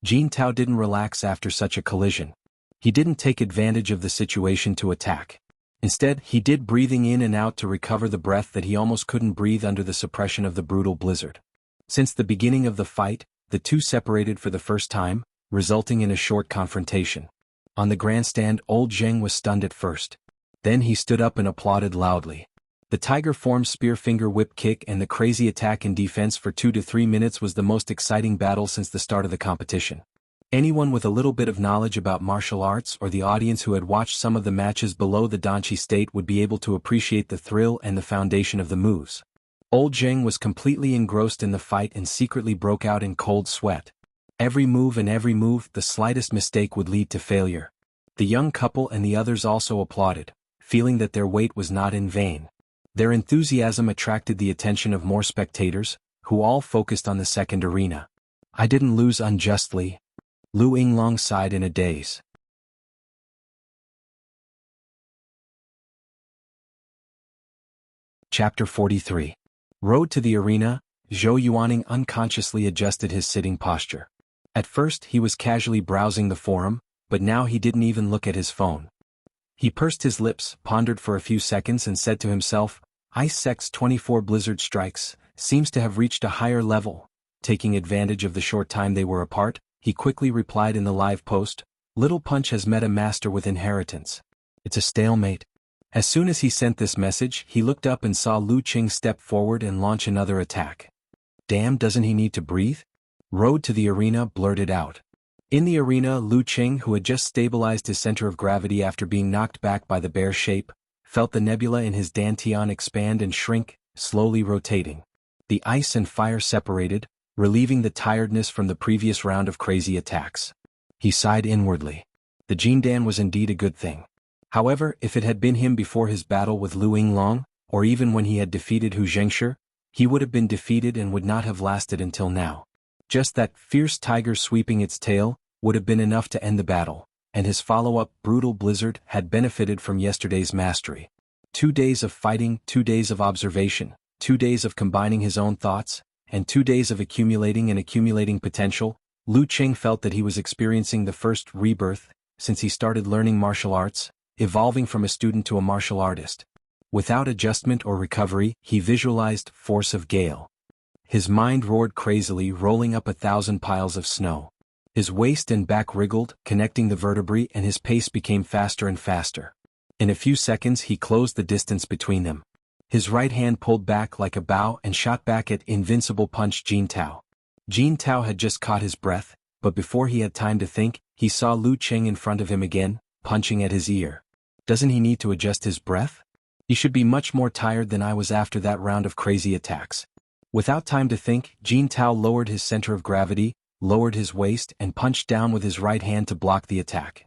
Jin Tao didn't relax after such a collision. He didn't take advantage of the situation to attack. Instead, he did breathing in and out to recover the breath that he almost couldn't breathe under the suppression of the brutal blizzard. Since the beginning of the fight, the two separated for the first time, resulting in a short confrontation. On the grandstand, old Zheng was stunned at first. Then he stood up and applauded loudly. The tiger form spear finger whip kick and the crazy attack in defense for 2 to 3 minutes was the most exciting battle since the start of the competition. Anyone with a little bit of knowledge about martial arts or the audience who had watched some of the matches below the Danchi state would be able to appreciate the thrill and the foundation of the moves. Old Zheng was completely engrossed in the fight and secretly broke out in cold sweat. Every move, the slightest mistake would lead to failure. The young couple and the others also applauded, feeling that their wait was not in vain. Their enthusiasm attracted the attention of more spectators, who all focused on the second arena. I didn't lose unjustly. Lu Yinglong sighed in a daze. Chapter 43. Road to the arena, Zhou Yuaning unconsciously adjusted his sitting posture. At first he was casually browsing the forum, but now he didn't even look at his phone. He pursed his lips, pondered for a few seconds and said to himself, Ice Sect's 24 blizzard strikes seems to have reached a higher level. Taking advantage of the short time they were apart, he quickly replied in the live post, Little Punch has met a master with inheritance. It's a stalemate. As soon as he sent this message, he looked up and saw Lu Qing step forward and launch another attack. Damn, doesn't he need to breathe? Road to the arena blurted out. In the arena, Lu Qing, who had just stabilized his center of gravity after being knocked back by the bear shape, felt the nebula in his dantian expand and shrink, slowly rotating. The ice and fire separated, relieving the tiredness from the previous round of crazy attacks. He sighed inwardly. The Jindan was indeed a good thing. However, if it had been him before his battle with Lu Yinglong, or even when he had defeated Hu Zhengshi, he would have been defeated and would not have lasted until now. Just that fierce tiger sweeping its tail would have been enough to end the battle, and his follow-up brutal blizzard had benefited from yesterday's mastery. 2 days of fighting, 2 days of observation, 2 days of combining his own thoughts, and 2 days of accumulating potential. Lu Qing felt that he was experiencing the first rebirth since he started learning martial arts, evolving from a student to a martial artist. Without adjustment or recovery, he visualized force of gale. His mind roared crazily, rolling up 1,000 piles of snow. His waist and back wriggled, connecting the vertebrae, and his pace became faster and faster. In a few seconds he closed the distance between them. His right hand pulled back like a bow and shot back at invincible punch Jin Tao. Jin Tao had just caught his breath, but before he had time to think, he saw Lu Cheng in front of him again, punching at his ear. Doesn't he need to adjust his breath? He should be much more tired than I was after that round of crazy attacks. Without time to think, Jin Tao lowered his center of gravity, lowered his waist and punched down with his right hand to block the attack.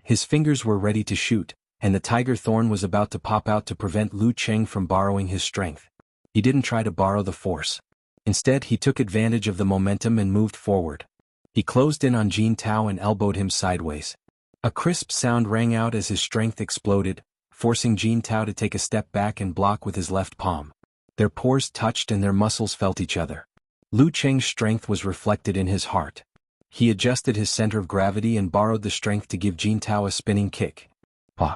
His fingers were ready to shoot, and the tiger thorn was about to pop out to prevent Lu Cheng from borrowing his strength. He didn't try to borrow the force. Instead, he took advantage of the momentum and moved forward. He closed in on Jin Tao and elbowed him sideways. A crisp sound rang out as his strength exploded, forcing Jin Tao to take a step back and block with his left palm. Their pores touched and their muscles felt each other. Lu Cheng's strength was reflected in his heart. He adjusted his center of gravity and borrowed the strength to give Jin Tao a spinning kick. Pah!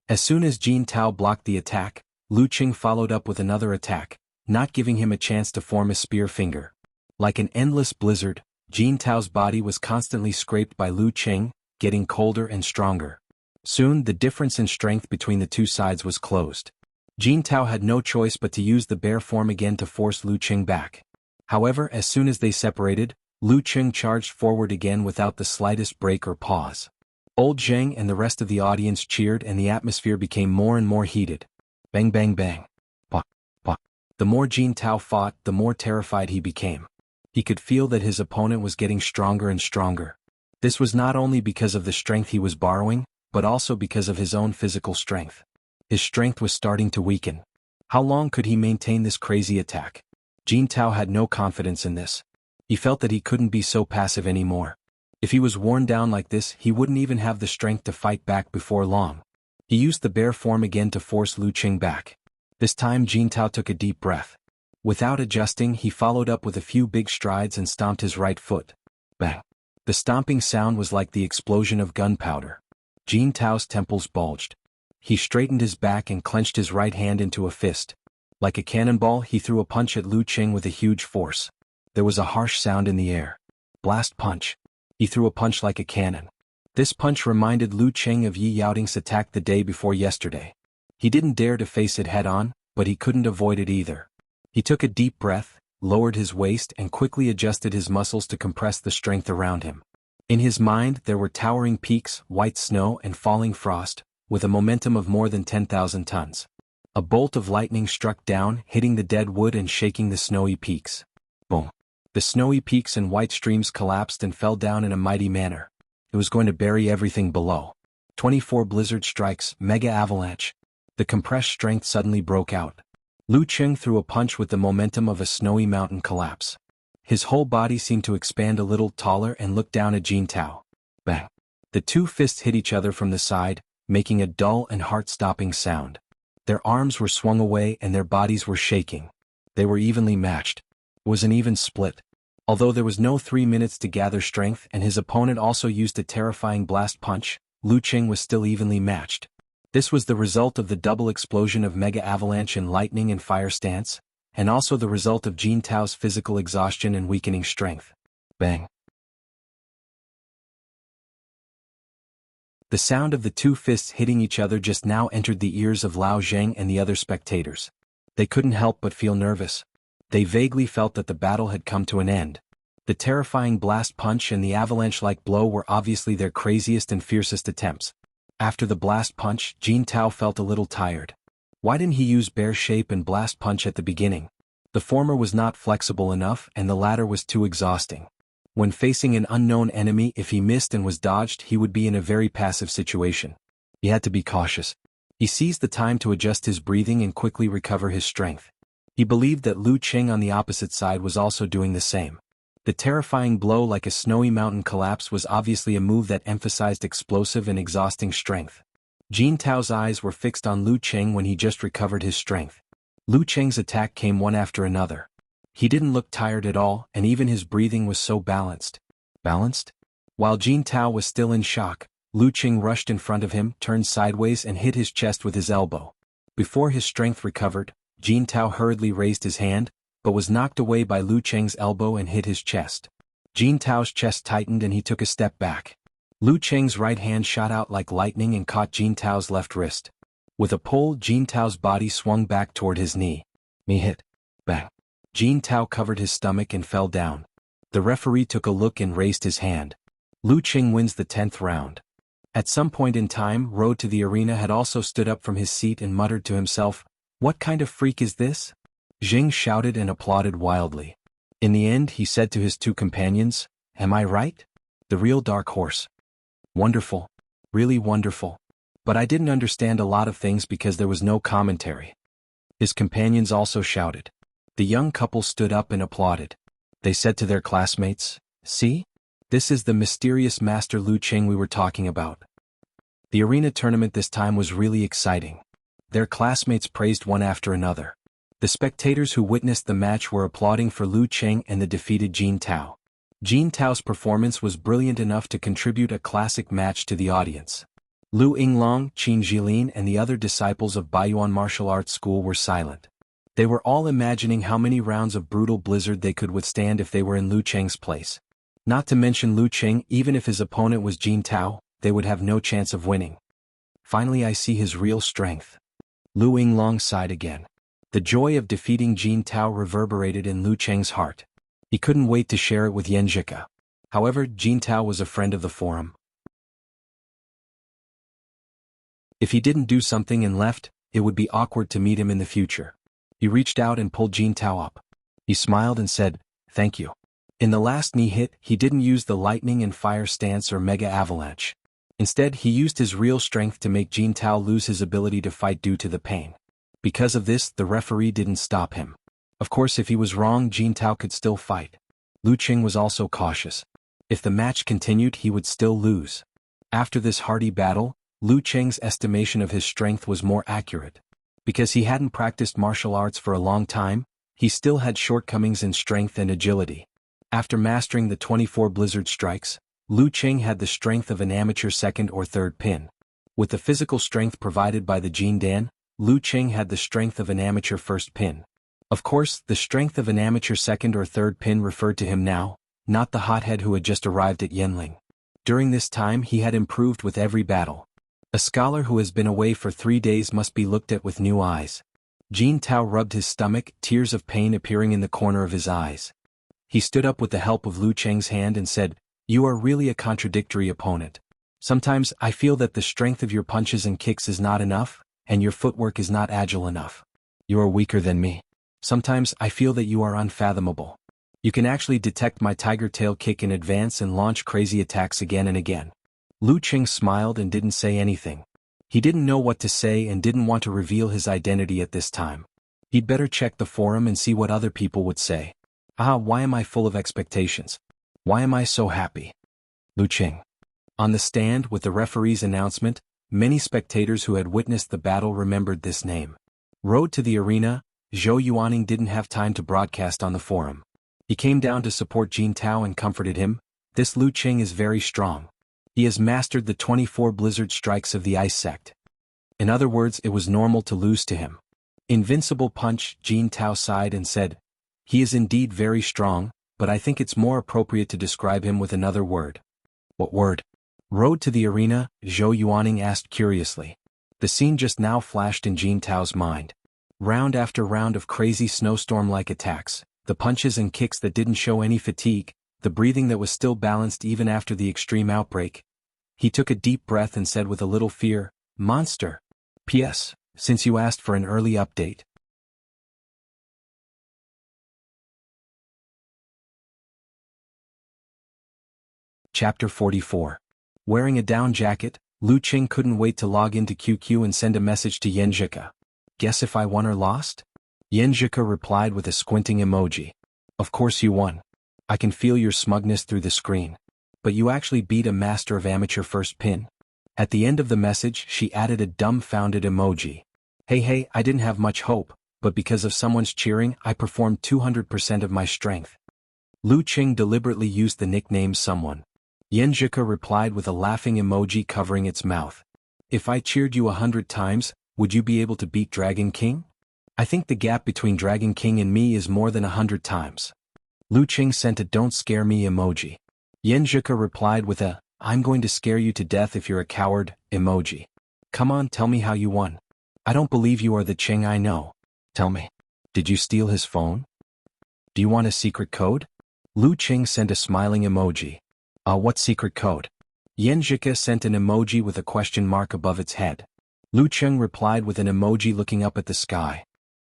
As soon as Jin Tao blocked the attack, Lu Cheng followed up with another attack, not giving him a chance to form a spear finger. Like an endless blizzard, Jin Tao's body was constantly scraped by Lu Cheng, getting colder and stronger. Soon the difference in strength between the two sides was closed. Jin Tao had no choice but to use the bear form again to force Lu Cheng back. However, as soon as they separated, Lu Cheng charged forward again without the slightest break or pause. Old Zheng and the rest of the audience cheered and the atmosphere became more and more heated. Bang bang bang. Pah, pah. The more Jin Tao fought, the more terrified he became. He could feel that his opponent was getting stronger and stronger. This was not only because of the strength he was borrowing, but also because of his own physical strength. His strength was starting to weaken. How long could he maintain this crazy attack? Jin Tao had no confidence in this. He felt that he couldn't be so passive anymore. If he was worn down like this, he wouldn't even have the strength to fight back before long. He used the bear form again to force Lu Cheng back. This time Jin Tao took a deep breath. Without adjusting, he followed up with a few big strides and stomped his right foot. Bang! The stomping sound was like the explosion of gunpowder. Jin Tao's temples bulged. He straightened his back and clenched his right hand into a fist. Like a cannonball, he threw a punch at Lu Cheng with a huge force. There was a harsh sound in the air. Blast punch. He threw a punch like a cannon. This punch reminded Lu Cheng of Yi Yaoting's attack the day before yesterday. He didn't dare to face it head-on, but he couldn't avoid it either. He took a deep breath, lowered his waist and quickly adjusted his muscles to compress the strength around him. In his mind there were towering peaks, white snow and falling frost, with a momentum of more than 10,000 tons. A bolt of lightning struck down, hitting the dead wood and shaking the snowy peaks. Boom! The snowy peaks and white streams collapsed and fell down in a mighty manner. It was going to bury everything below. 24 blizzard strikes, mega avalanche. The compressed strength suddenly broke out. Lu Cheng threw a punch with the momentum of a snowy mountain collapse. His whole body seemed to expand a little taller and looked down at Jin Tao. Bang! The two fists hit each other from the side, making a dull and heart-stopping sound. Their arms were swung away and their bodies were shaking. They were evenly matched. It was an even split. Although there was no 3 minutes to gather strength and his opponent also used a terrifying blast punch, Lu Cheng was still evenly matched. This was the result of the double explosion of mega avalanche and lightning and fire stance, and also the result of Jin Tao's physical exhaustion and weakening strength. Bang! The sound of the two fists hitting each other just now entered the ears of Lao Zheng and the other spectators. They couldn't help but feel nervous. They vaguely felt that the battle had come to an end. The terrifying blast punch and the avalanche-like blow were obviously their craziest and fiercest attempts. After the blast punch, Jin Tao felt a little tired. Why didn't he use bear shape and blast punch at the beginning? The former was not flexible enough and the latter was too exhausting. When facing an unknown enemy, if he missed and was dodged, he would be in a very passive situation. He had to be cautious. He seized the time to adjust his breathing and quickly recover his strength. He believed that Lu Cheng on the opposite side was also doing the same. The terrifying blow like a snowy mountain collapse was obviously a move that emphasized explosive and exhausting strength. Jin Tao's eyes were fixed on Lu Cheng when he just recovered his strength. Lu Cheng's attack came one after another. He didn't look tired at all, and even his breathing was so balanced. Balanced? While Jin Tao was still in shock, Lu Cheng rushed in front of him, turned sideways and hit his chest with his elbow. Before his strength recovered, Jin Tao hurriedly raised his hand, but was knocked away by Lu Cheng's elbow and hit his chest. Jin Tao's chest tightened and he took a step back. Lu Cheng's right hand shot out like lightning and caught Jin Tao's left wrist. With a pull, Jin Tao's body swung back toward his knee. Me hit. Bang. Jin Tao covered his stomach and fell down. The referee took a look and raised his hand. Lu Qing wins the 10th round. At some point in time, Road to the arena had also stood up from his seat and muttered to himself, "What kind of freak is this?" Jing shouted and applauded wildly. In the end, he said to his two companions, "Am I right? The real dark horse. Wonderful. Really wonderful. But I didn't understand a lot of things because there was no commentary." His companions also shouted. The young couple stood up and applauded. They said to their classmates, "See? This is the mysterious Master Lu Qing we were talking about." The arena tournament this time was really exciting. Their classmates praised one after another. The spectators who witnessed the match were applauding for Lu Qing and the defeated Jin Tao. Jin Tao's performance was brilliant enough to contribute a classic match to the audience. Lu Yinglong, Qin Jilin and the other disciples of Baiyuan Martial Arts School were silent. They were all imagining how many rounds of brutal blizzard they could withstand if they were in Lu Qing's place. Not to mention Lu Qing, even if his opponent was Jin Tao, they would have no chance of winning. Finally I see his real strength. Lu Yinglong sighed again. The joy of defeating Jin Tao reverberated in Lu Qing's heart. He couldn't wait to share it with Yanjika. However, Jin Tao was a friend of the forum. If he didn't do something and left, it would be awkward to meet him in the future. He reached out and pulled Jin Tao up. He smiled and said, "Thank you." In the last knee hit, he didn't use the lightning and fire stance or mega avalanche. Instead, he used his real strength to make Jin Tao lose his ability to fight due to the pain. Because of this, the referee didn't stop him. Of course, if he was wrong, Jin Tao could still fight. Lu Qing was also cautious. If the match continued, he would still lose. After this hearty battle, Lu Qing's estimation of his strength was more accurate. Because he hadn't practiced martial arts for a long time, he still had shortcomings in strength and agility. After mastering the 24 blizzard strikes, Lu Qing had the strength of an amateur second or third pin. With the physical strength provided by the Jin Dan, Lu Qing had the strength of an amateur first pin. Of course, the strength of an amateur second or third pin referred to him now, not the hothead who had just arrived at Yenling. During this time he had improved with every battle. A scholar who has been away for 3 days must be looked at with new eyes. Jin Tao rubbed his stomach, tears of pain appearing in the corner of his eyes. He stood up with the help of Lu Qing's hand and said, "You are really a contradictory opponent. Sometimes I feel that the strength of your punches and kicks is not enough, and your footwork is not agile enough. You are weaker than me. Sometimes I feel that you are unfathomable. You can actually detect my tiger tail kick in advance and launch crazy attacks again and again." Lu Qing smiled and didn't say anything. He didn't know what to say and didn't want to reveal his identity at this time. He'd better check the forum and see what other people would say. Why am I full of expectations? Why am I so happy? Lu Qing. On the stand with the referee's announcement, many spectators who had witnessed the battle remembered this name. Road to the arena, Zhou Yuaning didn't have time to broadcast on the forum. He came down to support Jin Tao and comforted him. "This Lu Qing is very strong. He has mastered the 24 blizzard strikes of the ice sect." In other words, it was normal to lose to him. Invincible punch, Jin Tao sighed and said, "He is indeed very strong, but I think it's more appropriate to describe him with another word." "What word?" Road to the arena, Zhou Yuaning asked curiously. The scene just now flashed in Jin Tao's mind. Round after round of crazy snowstorm-like attacks, the punches and kicks that didn't show any fatigue, the breathing that was still balanced even after the extreme outbreak. He took a deep breath and said with a little fear, "Monster. P.S. Since you asked for an early update." Chapter 44. Wearing a down jacket, Lu Qing couldn't wait to log into QQ and send a message to Yanjika. "Guess if I won or lost?" Yanjika replied with a squinting emoji. "Of course you won. I can feel your smugness through the screen. But you actually beat a master of amateur first pin." At the end of the message, she added a dumbfounded emoji. Hey, I didn't have much hope, but because of someone's cheering, I performed 200% of my strength." Lu Qing deliberately used the nickname someone. Yanjika replied with a laughing emoji covering its mouth. "If I cheered you 100 times, would you be able to beat Dragon King? I think the gap between Dragon King and me is more than 100 times. Lu Qing sent a "don't scare me" emoji. Yanjika replied with a "I'm going to scare you to death if you're a coward" emoji. "Come on, tell me how you won. I don't believe you are the Qing I know. Tell me. Did you steal his phone?" Do you want a secret code? Lu Qing sent a smiling emoji. What secret code? Yan Zhika sent an emoji with a question mark above its head. Lu Qing replied with an emoji looking up at the sky.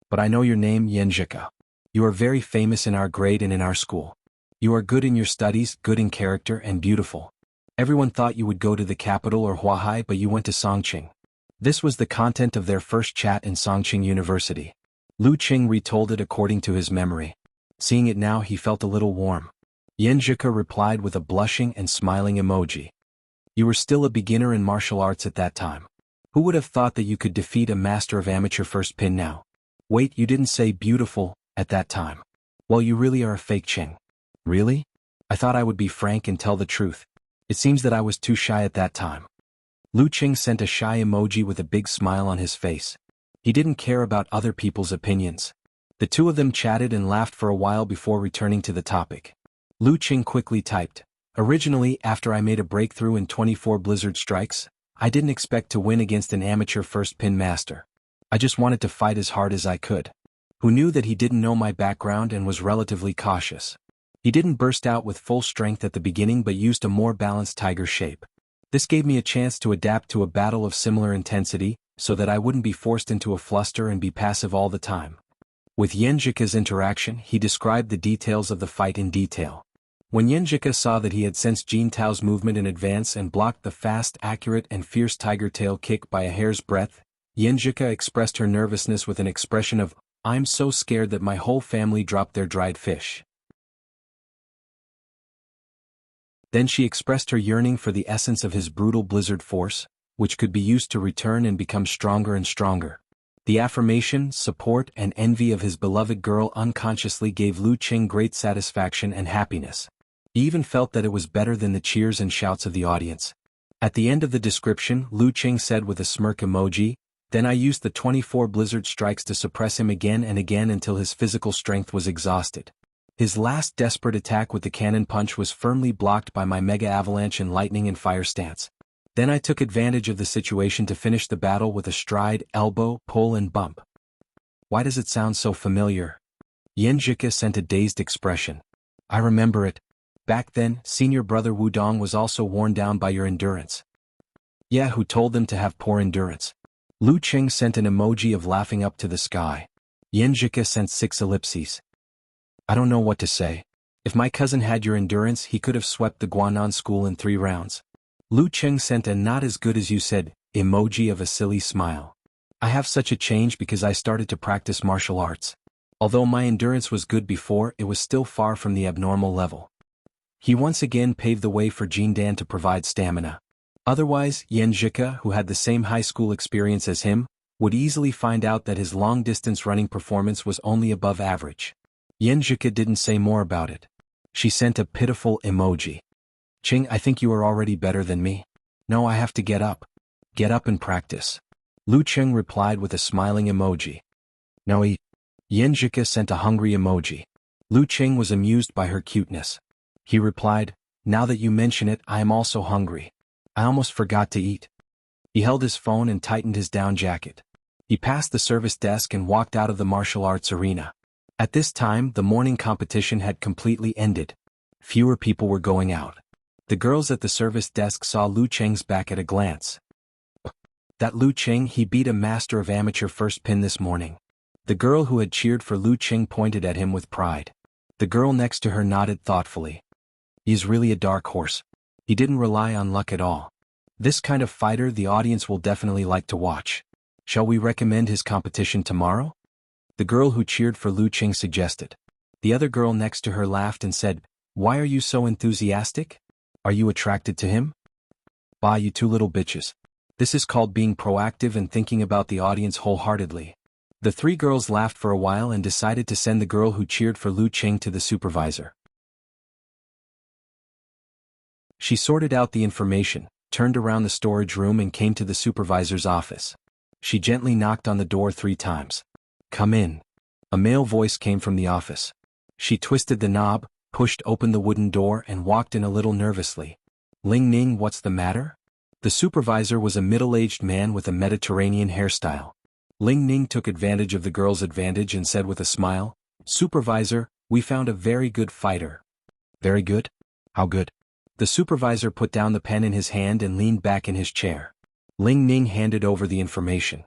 But I know your name, Yan Zhika. You are very famous in our grade and in our school. You are good in your studies, good in character, and beautiful. Everyone thought you would go to the capital or Huahai, but you went to Songqing. This was the content of their first chat in Songqing University. Lu Qing retold it according to his memory. Seeing it now, he felt a little warm. Yan Zhika replied with a blushing and smiling emoji. You were still a beginner in martial arts at that time. Who would have thought that you could defeat a master of amateur first pin now? Wait, you didn't say beautiful at that time. Well, you really are a fake Qing. Really? I thought I would be frank and tell the truth. It seems that I was too shy at that time. Lu Qing sent a shy emoji with a big smile on his face. He didn't care about other people's opinions. The two of them chatted and laughed for a while before returning to the topic. Lu Qing quickly typed. Originally, after I made a breakthrough in 24 blizzard strikes, I didn't expect to win against an amateur first pin master. I just wanted to fight as hard as I could. Who knew that he didn't know my background and was relatively cautious. He didn't burst out with full strength at the beginning but used a more balanced tiger shape. This gave me a chance to adapt to a battle of similar intensity, so that I wouldn't be forced into a fluster and be passive all the time. With Yan Zhika's interaction, he described the details of the fight in detail. When Yan Zhika saw that he had sensed Jin Tao's movement in advance and blocked the fast, accurate, and fierce tiger tail kick by a hair's breadth, Yan Zhika expressed her nervousness with an expression of, "I'm so scared that my whole family dropped their dried fish." Then she expressed her yearning for the essence of his brutal blizzard force, which could be used to return and become stronger and stronger. The affirmation, support, and envy of his beloved girl unconsciously gave Lu Qing great satisfaction and happiness. He even felt that it was better than the cheers and shouts of the audience. At the end of the description, Lu Qing said with a smirk emoji, "Then I used the 24 blizzard strikes to suppress him again and again until his physical strength was exhausted. His last desperate attack with the cannon punch was firmly blocked by my mega avalanche and lightning and fire stance. Then I took advantage of the situation to finish the battle with a stride, elbow, pull and bump." Why does it sound so familiar? Yan Zhika sent a dazed expression. I remember it. Back then, senior brother Wudong was also worn down by your endurance. Yeah, who told them to have poor endurance? Lu Qing sent an emoji of laughing up to the sky. Yan Zhika sent 6 ellipses. I don't know what to say. If my cousin had your endurance, he could have swept the Guanan school in 3 rounds. Lu Qing sent a not as good as you said emoji of a silly smile. I have such a change because I started to practice martial arts. Although my endurance was good before, it was still far from the abnormal level. He once again paved the way for Jin Dan to provide stamina. Otherwise, Yan Zhika, who had the same high school experience as him, would easily find out that his long-distance running performance was only above average. Yan Zhika didn't say more about it. She sent a pitiful emoji. Qing, I think you are already better than me. No, I have to get up. Get up and practice. Lu Qing replied with a smiling emoji. No, eat. Yan Zhika sent a hungry emoji. Lu Qing was amused by her cuteness. He replied, now that you mention it, I am also hungry. I almost forgot to eat. He held his phone and tightened his down jacket. He passed the service desk and walked out of the martial arts arena. At this time, the morning competition had completely ended. Fewer people were going out. The girls at the service desk saw Lu Qing's back at a glance. That Lu Qing, he beat a master of amateur first pin this morning. The girl who had cheered for Lu Qing pointed at him with pride. The girl next to her nodded thoughtfully. He's really a dark horse. He didn't rely on luck at all. This kind of fighter the audience will definitely like to watch. Shall we recommend his competition tomorrow? The girl who cheered for Lu Qing suggested. The other girl next to her laughed and said, why are you so enthusiastic? Are you attracted to him? Bah, you two little bitches. This is called being proactive and thinking about the audience wholeheartedly. The 3 girls laughed for a while and decided to send the girl who cheered for Lu Qing to the supervisor. She sorted out the information, turned around the storage room and came to the supervisor's office. She gently knocked on the door 3 times. Come in. A male voice came from the office. She twisted the knob, pushed open the wooden door and walked in a little nervously. Ling Ning, what's the matter? The supervisor was a middle-aged man with a Mediterranean hairstyle. Ling Ning took advantage of the girl's advantage and said with a smile, Supervisor, We found a very good fighter. Very good? How good? The supervisor put down the pen in his hand and leaned back in his chair. Ling Ning handed over the information.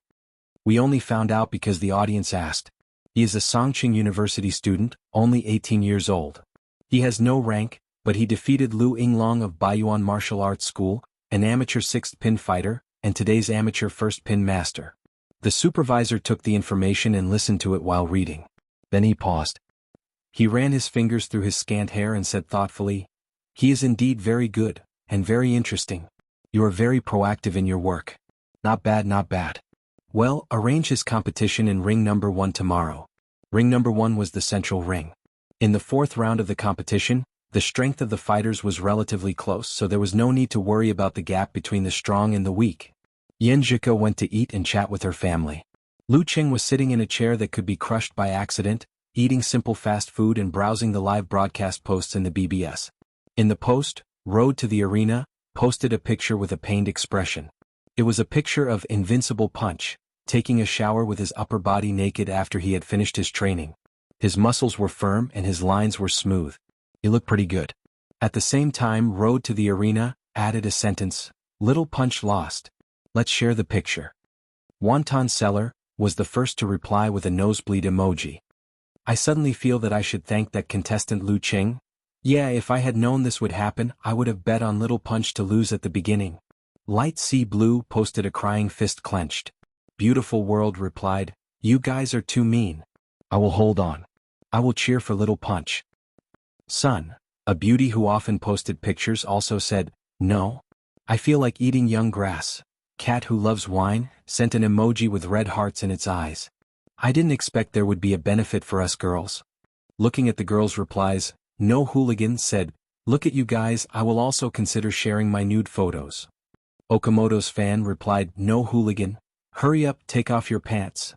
We only found out because the audience asked. He is a Songqing University student, only 18 years old. He has no rank, but he defeated Lu Yinglong of Baiyuan Martial Arts School, an amateur 6th pin fighter, and today's amateur 1st pin master. The supervisor took the information and listened to it while reading. Then he paused. He ran his fingers through his scant hair and said thoughtfully, "He is indeed very good, and very interesting. You are very proactive in your work. Not bad, not bad. Well, arrange his competition in ring number 1 tomorrow." Ring number 1 was the central ring. In the 4th round of the competition, the strength of the fighters was relatively close, so there was no need to worry about the gap between the strong and the weak. Yan Zhika went to eat and chat with her family. Lu Qing was sitting in a chair that could be crushed by accident, eating simple fast food and browsing the live broadcast posts in the BBS. In the post, Road to the Arena, posted a picture with a pained expression. It was a picture of Invincible Punch, taking a shower with his upper body naked after he had finished his training. His muscles were firm and his lines were smooth. He looked pretty good. At the same time, Road to the Arena added a sentence, "Little Punch lost. Let's share the picture." Wonton Seller was the first to reply with a nosebleed emoji. I suddenly feel that I should thank that contestant Lu Qing. Yeah, if I had known this would happen, I would have bet on Little Punch to lose at the beginning. Light Sea Blue posted a crying fist clenched. Beautiful World replied, "You guys are too mean. I will hold on. I will cheer for Little Punch." Sun, a beauty who often posted pictures, also said, "No. I feel like eating young grass." Cat who loves wine sent an emoji with red hearts in its eyes. I didn't expect there would be a benefit for us girls. Looking at the girls' replies, No Hooligan said, "Look at you guys, I will also consider sharing my nude photos." Okamoto's fan replied, "No Hooligan. Hurry up, take off your pants.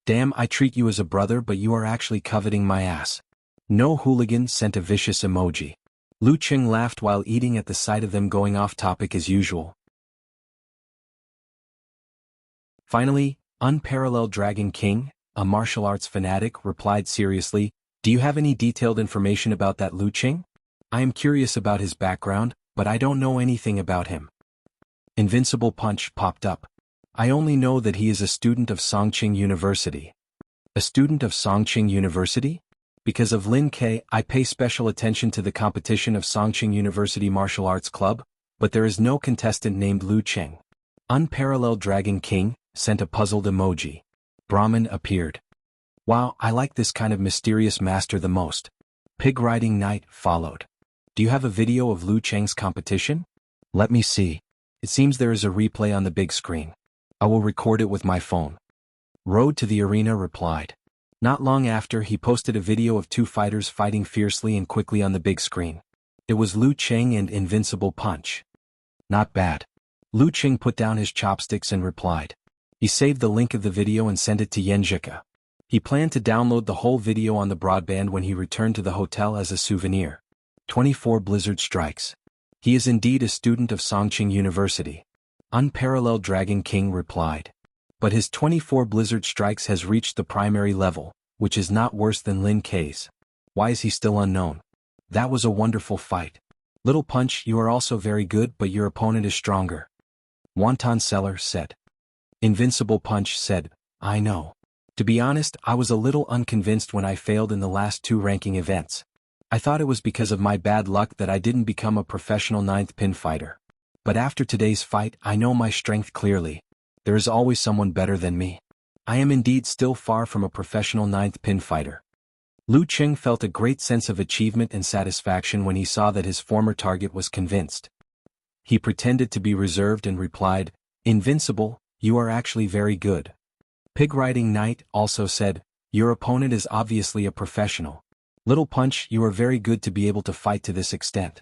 Damn, I treat you as a brother but you are actually coveting my ass." No Hooligan sent a vicious emoji. Lu Qing laughed while eating at the sight of them going off topic as usual. Finally, Unparalleled Dragon King, a martial arts fanatic, replied seriously, "Do you have any detailed information about that Lu Qing? I am curious about his background, but I don't know anything about him." Invincible Punch popped up. "I only know that he is a student of Songqing University." A student of Songqing University? Because of Lin K, I pay special attention to the competition of Songqing University Martial Arts Club, but there is no contestant named Lu Qing. Unparalleled Dragon King sent a puzzled emoji. Brahmin appeared. "Wow, I like this kind of mysterious master the most." Pig Riding Knight followed. "Do you have a video of Lu Qing's competition?" "Let me see. It seems there is a replay on the big screen. I will record it with my phone." Road to the Arena replied. Not long after, he posted a video of two fighters fighting fiercely and quickly on the big screen. It was Lu Qing and Invincible Punch. "Not bad." Lu Qing put down his chopsticks and replied. He saved the link of the video and sent it to Yenjika. He planned to download the whole video on the broadband when he returned to the hotel as a souvenir. 24 Blizzard Strikes. He is indeed a student of Songqing University. Unparalleled Dragon King replied. But his 24 Blizzard Strikes has reached the primary level, which is not worse than Lin K's. Why is he still unknown? That was a wonderful fight. Little Punch, you are also very good but your opponent is stronger. Wonton Seller said. Invincible Punch said, I know. To be honest, I was a little unconvinced when I failed in the last two ranking events. I thought it was because of my bad luck that I didn't become a professional 9th pin fighter. But after today's fight, I know my strength clearly. There is always someone better than me. I am indeed still far from a professional 9th pin fighter. Lu Qing felt a great sense of achievement and satisfaction when he saw that his former target was convinced. He pretended to be reserved and replied, Invincible, you are actually very good. Pig Riding Knight also said, your opponent is obviously a professional. Little Punch, you are very good to be able to fight to this extent.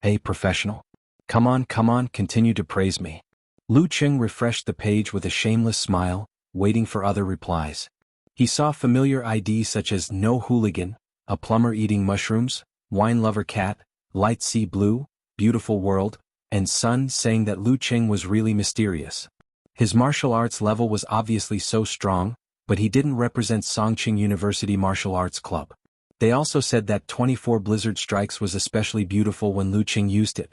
Hey professional. Come on, continue to praise me. Lu Qing refreshed the page with a shameless smile, waiting for other replies. He saw familiar IDs such as No Hooligan, a plumber eating mushrooms, Wine Lover Cat, Light Sea Blue, Beautiful World, and Sun saying that Lu Qing was really mysterious. His martial arts level was obviously so strong, but he didn't represent Songqing University Martial Arts Club. They also said that 24 blizzard strikes was especially beautiful when Lu Qing used it.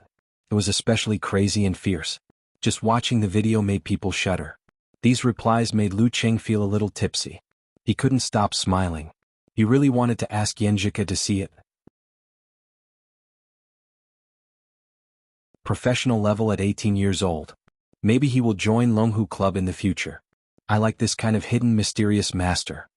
It was especially crazy and fierce. Just watching the video made people shudder. These replies made Lu Qing feel a little tipsy. He couldn't stop smiling. He really wanted to ask Yenjika to see it. Professional level at 18 years old. Maybe he will join Longhu Club in the future. I like this kind of hidden mysterious master.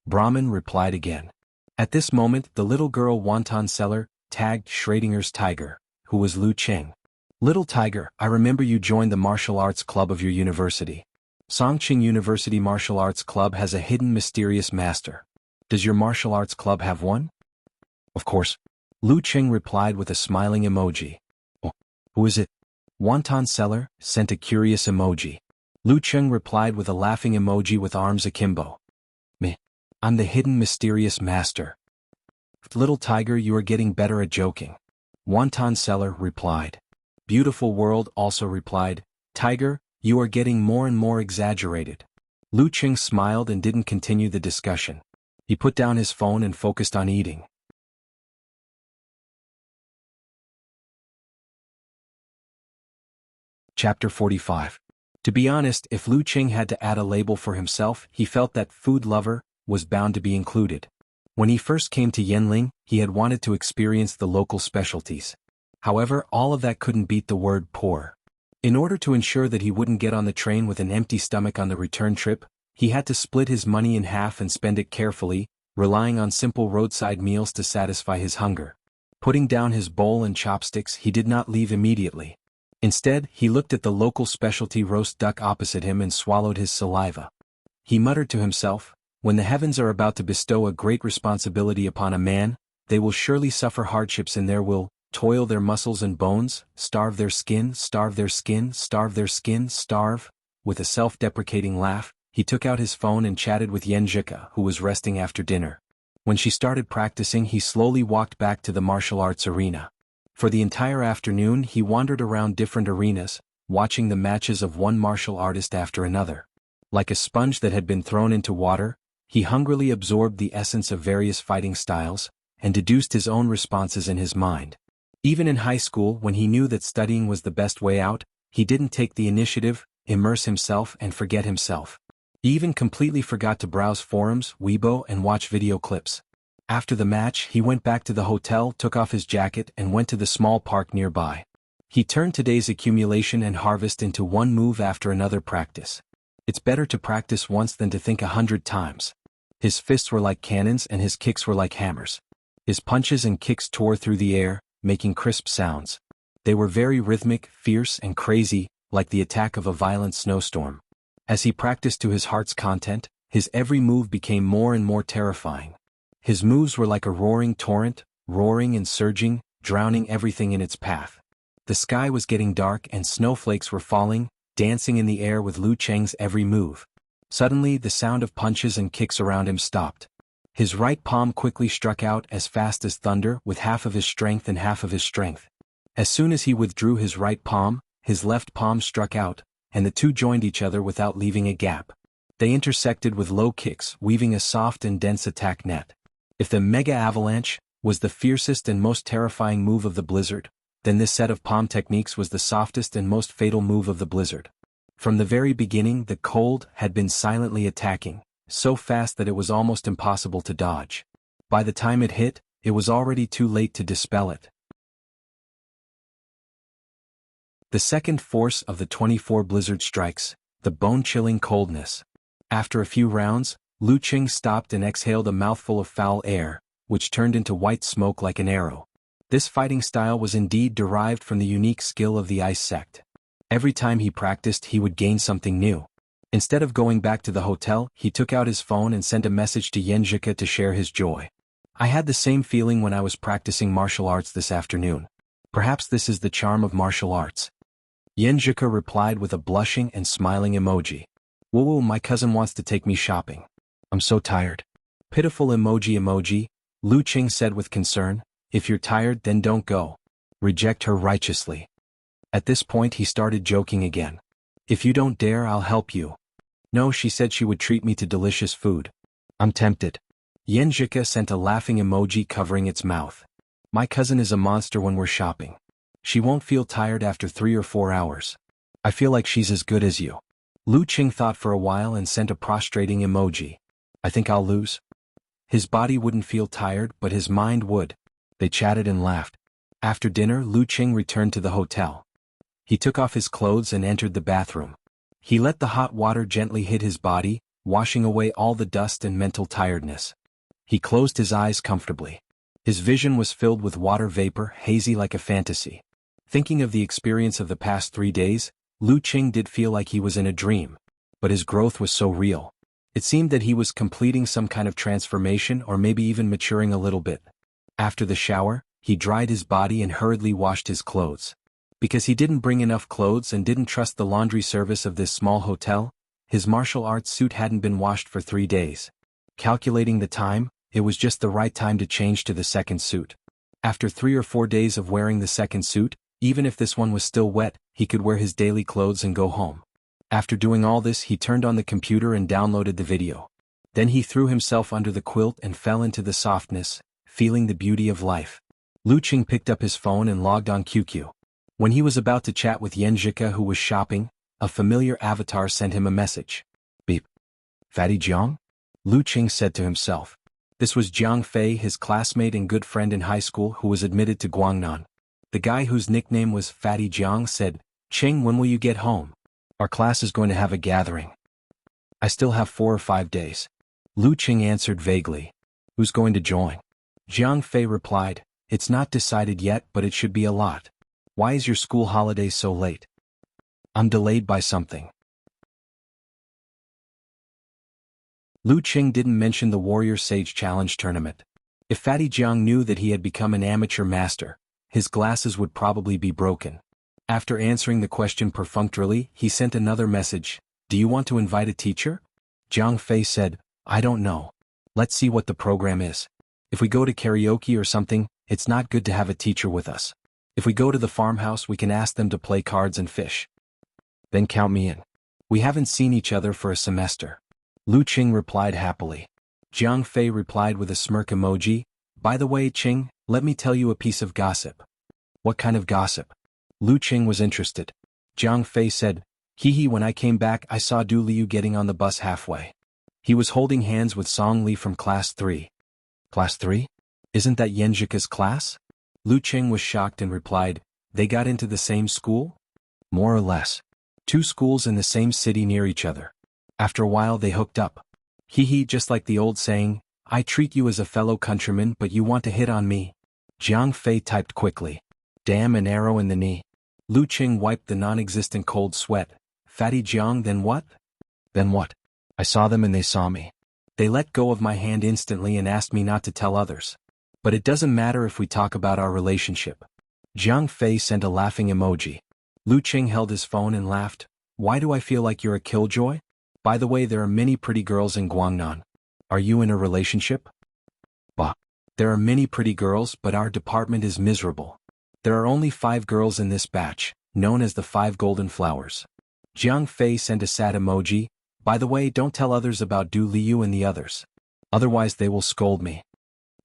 Brahmin replied again. At this moment the little girl wonton seller tagged Schrodinger's tiger, who was Lu Qing. Little tiger, I remember you joined the martial arts club of your university. Songqing University Martial Arts Club has a hidden mysterious master. Does your martial arts club have one? Of course. Lu Qing replied with a smiling emoji. Oh, who is it? Wonton seller sent a curious emoji. Lu Qing replied with a laughing emoji with arms akimbo. Me. I'm the hidden mysterious master. Little tiger, you are getting better at joking. Wonton seller replied. Beautiful world also replied, tiger, you are getting more and more exaggerated. Lu Qing smiled and didn't continue the discussion. He put down his phone and focused on eating. Chapter 45. To be honest, if Lu Qing had to add a label for himself, he felt that food lover was bound to be included. When he first came to Yanling, he had wanted to experience the local specialties. However, all of that couldn't beat the word poor. In order to ensure that he wouldn't get on the train with an empty stomach on the return trip, he had to split his money in half and spend it carefully, relying on simple roadside meals to satisfy his hunger. Putting down his bowl and chopsticks, he did not leave immediately. Instead, he looked at the local specialty roast duck opposite him and swallowed his saliva. He muttered to himself, when the heavens are about to bestow a great responsibility upon a man, they will surely suffer hardships and there will toil their muscles and bones, starve their skin, starve their skin, starve their skin, starve. With a self-deprecating laugh, he took out his phone and chatted with Yenjika, who was resting after dinner. When she started practicing, he slowly walked back to the martial arts arena. For the entire afternoon he wandered around different arenas, watching the matches of one martial artist after another. Like a sponge that had been thrown into water, he hungrily absorbed the essence of various fighting styles, and deduced his own responses in his mind. Even in high school, when he knew that studying was the best way out, he didn't take the initiative, immerse himself and forget himself. He even completely forgot to browse forums, Weibo and watch video clips. After the match, he went back to the hotel, took off his jacket and went to the small park nearby. He turned today's accumulation and harvest into one move after another practice. It's better to practice once than to think 100 times. His fists were like cannons and his kicks were like hammers. His punches and kicks tore through the air, making crisp sounds. They were very rhythmic, fierce and crazy, like the attack of a violent snowstorm. As he practiced to his heart's content, his every move became more and more terrifying. His moves were like a roaring torrent, roaring and surging, drowning everything in its path. The sky was getting dark and snowflakes were falling, dancing in the air with Lu Qing's every move. Suddenly the sound of punches and kicks around him stopped. His right palm quickly struck out as fast as thunder with half of his strength and half of his strength. As soon as he withdrew his right palm, his left palm struck out, and the two joined each other without leaving a gap. They intersected with low kicks, weaving a soft and dense attack net. If the Mega Avalanche was the fiercest and most terrifying move of the blizzard, then this set of palm techniques was the softest and most fatal move of the blizzard. From the very beginning the cold had been silently attacking, so fast that it was almost impossible to dodge. By the time it hit, it was already too late to dispel it. The second force of the 24 blizzard strikes, the bone-chilling coldness. After a few rounds, Lu Qing stopped and exhaled a mouthful of foul air, which turned into white smoke like an arrow. This fighting style was indeed derived from the unique skill of the ice sect. Every time he practiced he would gain something new. Instead of going back to the hotel, he took out his phone and sent a message to Yenjika to share his joy. I had the same feeling when I was practicing martial arts this afternoon. Perhaps this is the charm of martial arts. Yenjika replied with a blushing and smiling emoji. Woo, my cousin wants to take me shopping. I'm so tired. Pitiful emoji. Lu Qing said with concern, if you're tired then don't go. Reject her righteously. At this point he started joking again. If you don't dare I'll help you. No, she said she would treat me to delicious food. I'm tempted. Yenjika sent a laughing emoji covering its mouth. My cousin is a monster when we're shopping. She won't feel tired after 3 or 4 hours. I feel like she's as good as you. Lu Qing thought for a while and sent a prostrating emoji. I think I'll lose. His body wouldn't feel tired, but his mind would. They chatted and laughed. After dinner, Lu Qing returned to the hotel. He took off his clothes and entered the bathroom. He let the hot water gently hit his body, washing away all the dust and mental tiredness. He closed his eyes comfortably. His vision was filled with water vapor, hazy like a fantasy. Thinking of the experience of the past 3 days, Lu Qing did feel like he was in a dream. But his growth was so real. It seemed that he was completing some kind of transformation or maybe even maturing a little bit. After the shower, he dried his body and hurriedly washed his clothes. Because he didn't bring enough clothes and didn't trust the laundry service of this small hotel, his martial arts suit hadn't been washed for 3 days. Calculating the time, it was just the right time to change to the second suit. After 3 or 4 days of wearing the second suit, even if this one was still wet, he could wear his daily clothes and go home. After doing all this, he turned on the computer and downloaded the video. Then he threw himself under the quilt and fell into the softness, feeling the beauty of life. Lu Qing picked up his phone and logged on QQ. When he was about to chat with Yenjika, who was shopping, a familiar avatar sent him a message. Beep. Fatty Jiang? Lu Qing said to himself. This was Jiang Fei, his classmate and good friend in high school who was admitted to Guangnan. The guy whose nickname was Fatty Jiang said, Qing, when will you get home? Our class is going to have a gathering. I still have 4 or 5 days. Lu Qing answered vaguely. Who's going to join? Jiang Fei replied, It's not decided yet, but it should be a lot. Why is your school holiday so late? I'm delayed by something. Lu Qing didn't mention the Warrior Sage Challenge tournament. If Fatty Jiang knew that he had become an amateur master, his glasses would probably be broken. After answering the question perfunctorily, he sent another message. Do you want to invite a teacher? Jiang Fei said, I don't know. Let's see what the program is. If we go to karaoke or something, it's not good to have a teacher with us. If we go to the farmhouse, we can ask them to play cards and fish. Then count me in. We haven't seen each other for a semester. Lu Qing replied happily. Jiang Fei replied with a smirk emoji. By the way, Qing, let me tell you a piece of gossip. What kind of gossip? Lu Qing was interested. Jiang Fei said, Hee, when I came back I saw Du Liu getting on the bus halfway. He was holding hands with Song Li from class 3. Class 3? Isn't that Yenjika's class? Lu Qing was shocked and replied, They got into the same school? More or less. 2 schools in the same city near each other. After a while they hooked up. Hee, just like the old saying, I treat you as a fellow countryman but you want to hit on me. Jiang Fei typed quickly. Damn, an arrow in the knee. Lu Qing wiped the non-existent cold sweat. Fatty Jiang, then what? Then what? I saw them and they saw me. They let go of my hand instantly and asked me not to tell others. But it doesn't matter if we talk about our relationship. Jiang Fei sent a laughing emoji. Lu Qing held his phone and laughed. Why do I feel like you're a killjoy? By the way, there are many pretty girls in Guangnan. Are you in a relationship? Bah. There are many pretty girls, but our department is miserable. There are only 5 girls in this batch, known as the 5 golden flowers. Jiang Fei sent a sad emoji. By the way, don't tell others about Du Liu and the others. Otherwise they will scold me.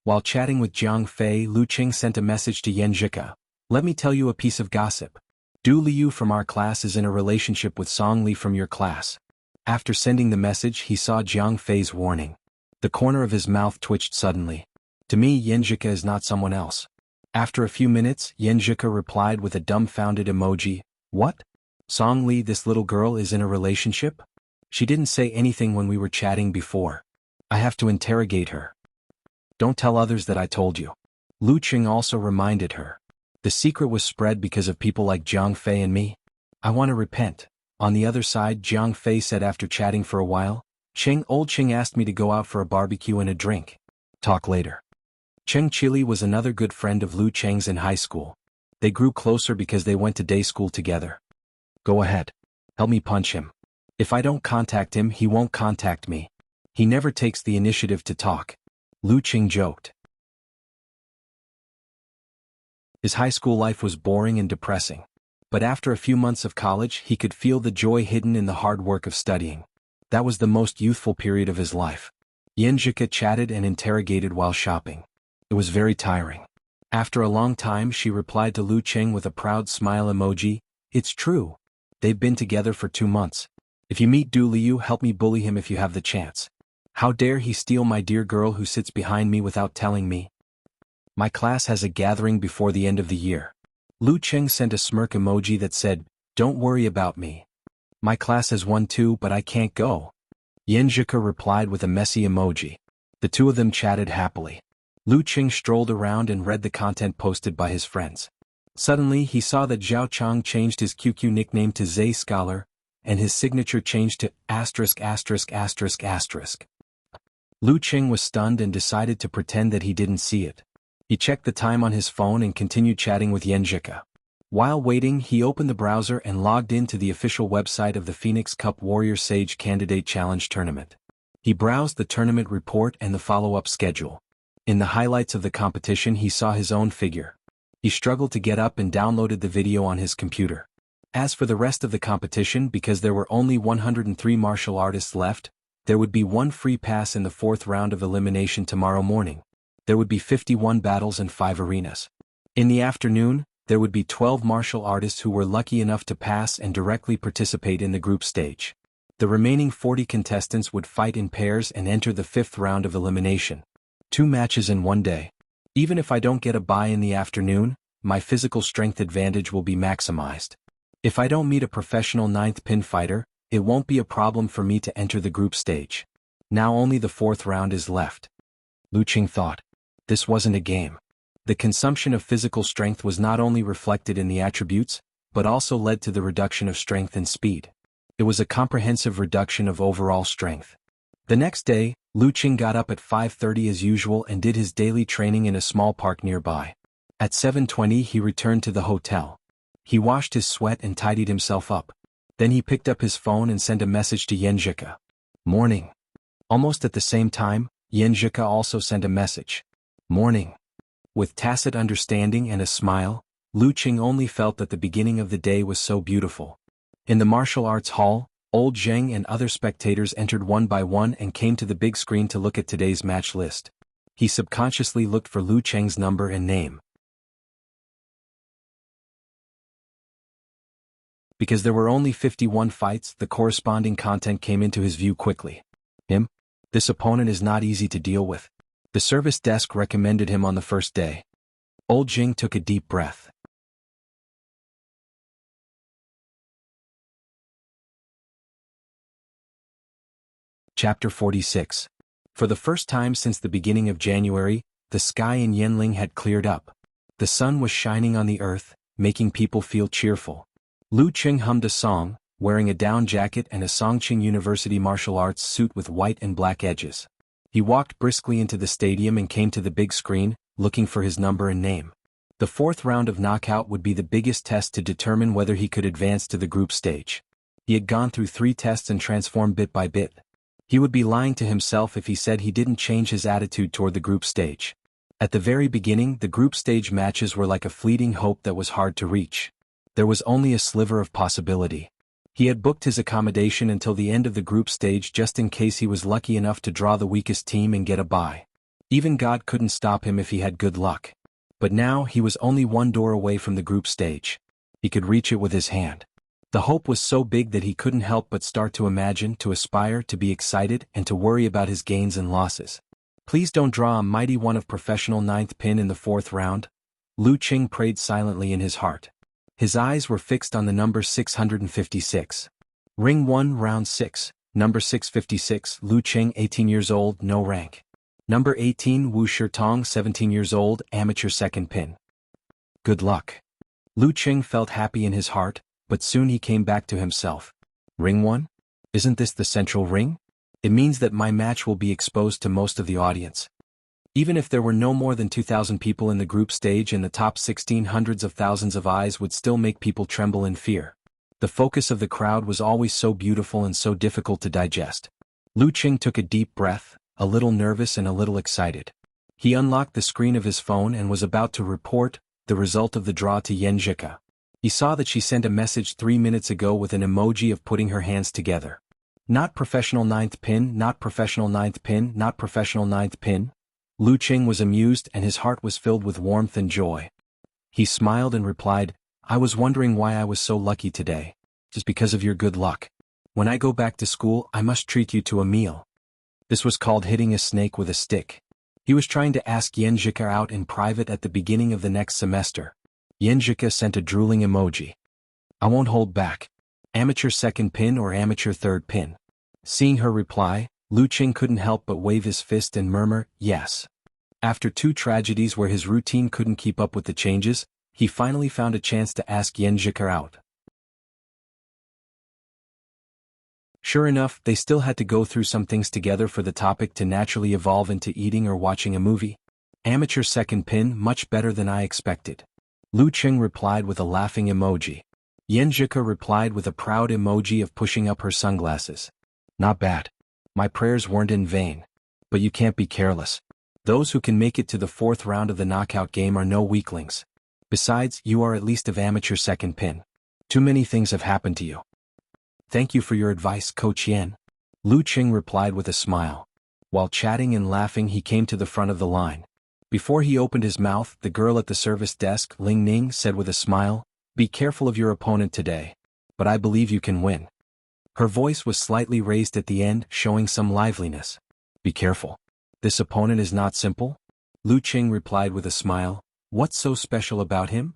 While chatting with Jiang Fei, Lu Qing sent a message to Yenjika. Let me tell you a piece of gossip. Du Liu from our class is in a relationship with Song Li from your class. After sending the message, he saw Jiang Fei's warning. The corner of his mouth twitched suddenly. To me, Yenjika is not someone else. After a few minutes, Yenjika replied with a dumbfounded emoji. What? Song Li, this little girl, is in a relationship? She didn't say anything when we were chatting before. I have to interrogate her. Don't tell others that I told you. Lu Qing also reminded her. The secret was spread because of people like Jiang Fei and me. I want to repent. On the other side, Jiang Fei said after chatting for a while, Old Qing asked me to go out for a barbecue and a drink. Talk later. Cheng Chili was another good friend of Lu Qing's in high school. They grew closer because they went to day school together. Go ahead. Help me punch him. If I don't contact him, he won't contact me. He never takes the initiative to talk. Lu Qing joked. His high school life was boring and depressing. But after a few months of college, he could feel the joy hidden in the hard work of studying. That was the most youthful period of his life. Yenjika chatted and interrogated while shopping. It was very tiring. After a long time she replied to Lu Cheng with a proud smile emoji, "It's true. They've been together for 2 months. If you meet Du Liu, help me bully him if you have the chance. How dare he steal my dear girl who sits behind me without telling me? My class has a gathering before the end of the year." Lu Cheng sent a smirk emoji that said, "Don't worry about me. My class has one too, but I can't go." Yenjika replied with a messy emoji. The two of them chatted happily. Lu Cheng strolled around and read the content posted by his friends. Suddenly he saw that Zhao Chang changed his QQ nickname to Zay Scholar, and his signature changed to *******. Lu Cheng was stunned and decided to pretend that he didn't see it. He checked the time on his phone and continued chatting with Yenjika. While waiting, he opened the browser and logged into the official website of the Phoenix Cup Warrior Sage Candidate Challenge Tournament. He browsed the tournament report and the follow-up schedule. In the highlights of the competition he saw his own figure. He struggled to get up and downloaded the video on his computer. As for the rest of the competition, because there were only 103 martial artists left, there would be one free pass in the 4th round of elimination tomorrow morning. There would be 51 battles and 5 arenas. In the afternoon, there would be 12 martial artists who were lucky enough to pass and directly participate in the group stage. The remaining 40 contestants would fight in pairs and enter the 5th round of elimination. 2 matches in one day. Even if I don't get a bye in the afternoon, my physical strength advantage will be maximized. If I don't meet a professional 9th pin fighter, it won't be a problem for me to enter the group stage. Now only the 4th round is left. Lu Cheng thought. This wasn't a game. The consumption of physical strength was not only reflected in the attributes, but also led to the reduction of strength and speed. It was a comprehensive reduction of overall strength. The next day, Lu Cheng got up at 5:30 as usual and did his daily training in a small park nearby. At 7:20 he returned to the hotel. He washed his sweat and tidied himself up. Then he picked up his phone and sent a message to Yenjika. "Morning." Almost at the same time, Yenjika also sent a message. "Morning." With tacit understanding and a smile, Lu Cheng only felt that the beginning of the day was so beautiful. In the martial arts hall, Old Zheng and other spectators entered one by one and came to the big screen to look at today's match list. He subconsciously looked for Lu Cheng's number and name. Because there were only 51 fights, the corresponding content came into his view quickly. Him? This opponent is not easy to deal with. The service desk recommended him on the first day. Old Zheng took a deep breath. Chapter 46. For the first time since the beginning of January, the sky in Yanling had cleared up. The sun was shining on the earth, making people feel cheerful. Lu Cheng hummed a song, wearing a down jacket and a Songqing University martial arts suit with white and black edges. He walked briskly into the stadium and came to the big screen, looking for his number and name. The 4th round of knockout would be the biggest test to determine whether he could advance to the group stage. He had gone through 3 tests and transformed bit by bit. He would be lying to himself if he said he didn't change his attitude toward the group stage. At the very beginning, the group stage matches were like a fleeting hope that was hard to reach. There was only a sliver of possibility. He had booked his accommodation until the end of the group stage just in case he was lucky enough to draw the weakest team and get a bye. Even God couldn't stop him if he had good luck. But now he was only one door away from the group stage. He could reach it with his hand. The hope was so big that he couldn't help but start to imagine, to aspire, to be excited, and to worry about his gains and losses. Please don't draw a mighty one of professional 9th pin in the 4th round. Lu Cheng prayed silently in his heart. His eyes were fixed on the number 656. Ring 1, round 6, number 656, Lu Cheng, 18 years old, no rank. Number 18, Wuxia Chronicles, 17 years old, amateur 2nd pin. Good luck. Lu Cheng felt happy in his heart, but soon he came back to himself. Ring 1? Isn't this the central ring? It means that my match will be exposed to most of the audience. Even if there were no more than 2,000 people in the group stage, in the top 16, hundreds of thousands of eyes would still make people tremble in fear. The focus of the crowd was always so beautiful and so difficult to digest. Lu Cheng took a deep breath, a little nervous and a little excited. He unlocked the screen of his phone and was about to report the result of the draw to Yenjika. He saw that she sent a message 3 minutes ago with an emoji of putting her hands together. Not professional ninth pin, not professional ninth pin, not professional ninth pin? Lu Qing was amused and his heart was filled with warmth and joy. He smiled and replied, I was wondering why I was so lucky today. Just because of your good luck. When I go back to school, I must treat you to a meal. This was called hitting a snake with a stick. He was trying to ask Yanjika out in private at the beginning of the next semester. Yanjika sent a drooling emoji. I won't hold back. Amateur second pin or amateur third pin? Seeing her reply, Lu Qing couldn't help but wave his fist and murmur, yes. After 2 tragedies where his routine couldn't keep up with the changes, he finally found a chance to ask Yanjika out. Sure enough, they still had to go through some things together for the topic to naturally evolve into eating or watching a movie. Amateur second pin, much better than I expected. Lu Qing replied with a laughing emoji. Yanjika replied with a proud emoji of pushing up her sunglasses. Not bad. My prayers weren't in vain. But you can't be careless. Those who can make it to the 4th round of the knockout game are no weaklings. Besides, you are at least of amateur second pin. Too many things have happened to you. Thank you for your advice, Coach Yan. Lu Qing replied with a smile. While chatting and laughing, he came to the front of the line. Before he opened his mouth, the girl at the service desk, Ling Ning, said with a smile, Be careful of your opponent today. But I believe you can win. Her voice was slightly raised at the end, showing some liveliness. Be careful. This opponent is not simple? Lu Qing replied with a smile. What's so special about him?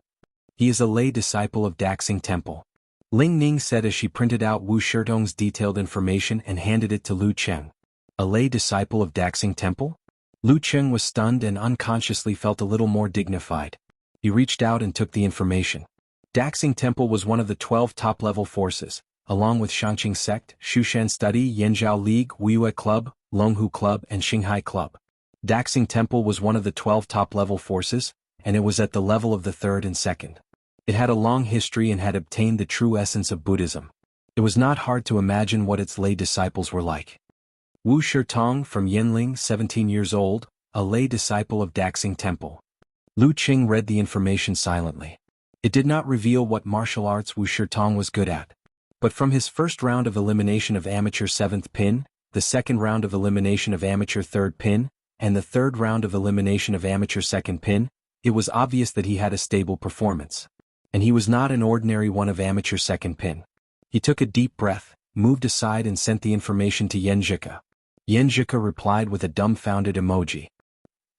He is a lay disciple of Daxing Temple. Ling Ning said as she printed out Wu Shirtong's detailed information and handed it to Lu Qing. A lay disciple of Daxing Temple? Lu Qing was stunned and unconsciously felt a little more dignified. He reached out and took the information. Daxing Temple was one of the 12 top-level forces, along with Shangqing Sect, Shushan Study, Yanzhao League, Wuyue Club, Longhu Club and Xinghai Club. Daxing Temple was one of the 12 top-level forces, and it was at the level of the 3rd and 2nd. It had a long history and had obtained the true essence of Buddhism. It was not hard to imagine what its lay disciples were like. Wu Shirtong from Yinling, 17 years old, a lay disciple of Daxing Temple. Lu Qing read the information silently. It did not reveal what martial arts Wu Shirtong was good at. But from his first round of elimination of amateur 7th pin, the 2nd round of elimination of amateur 3rd pin, and the 3rd round of elimination of amateur 2nd pin, it was obvious that he had a stable performance. And he was not an ordinary one of amateur 2nd pin. He took a deep breath, moved aside and sent the information to Yanjika. Yanjika replied with a dumbfounded emoji.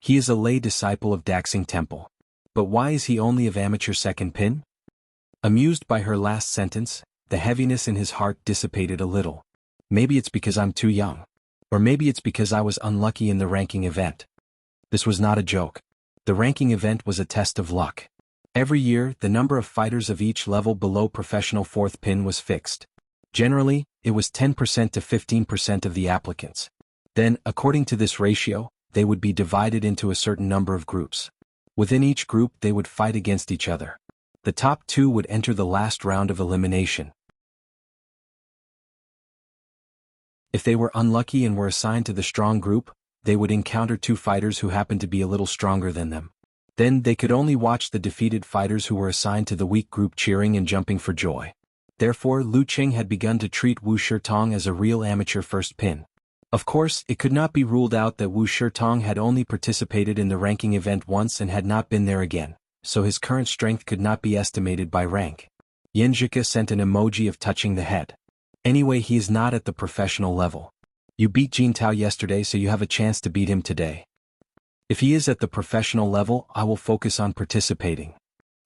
He is a lay disciple of Daxing Temple. But why is he only of amateur 2nd pin? Amused by her last sentence, the heaviness in his heart dissipated a little. Maybe it's because I'm too young. Or maybe it's because I was unlucky in the ranking event. This was not a joke. The ranking event was a test of luck. Every year, the number of fighters of each level below professional 4th pin was fixed. Generally, it was 10% to 15% of the applicants. Then, according to this ratio, they would be divided into a certain number of groups. Within each group, they would fight against each other. The top 2 would enter the last round of elimination. If they were unlucky and were assigned to the strong group, they would encounter 2 fighters who happened to be a little stronger than them. Then they could only watch the defeated fighters who were assigned to the weak group cheering and jumping for joy. Therefore, Lu Qing had begun to treat Wu Shirtong as a real amateur 1st pin. Of course, it could not be ruled out that Wu Shirtong had only participated in the ranking event once and had not been there again, so his current strength could not be estimated by rank. Yanjika sent an emoji of touching the head. Anyway, he is not at the professional level. You beat Jintao yesterday, so you have a chance to beat him today. If he is at the professional level, I will focus on participating.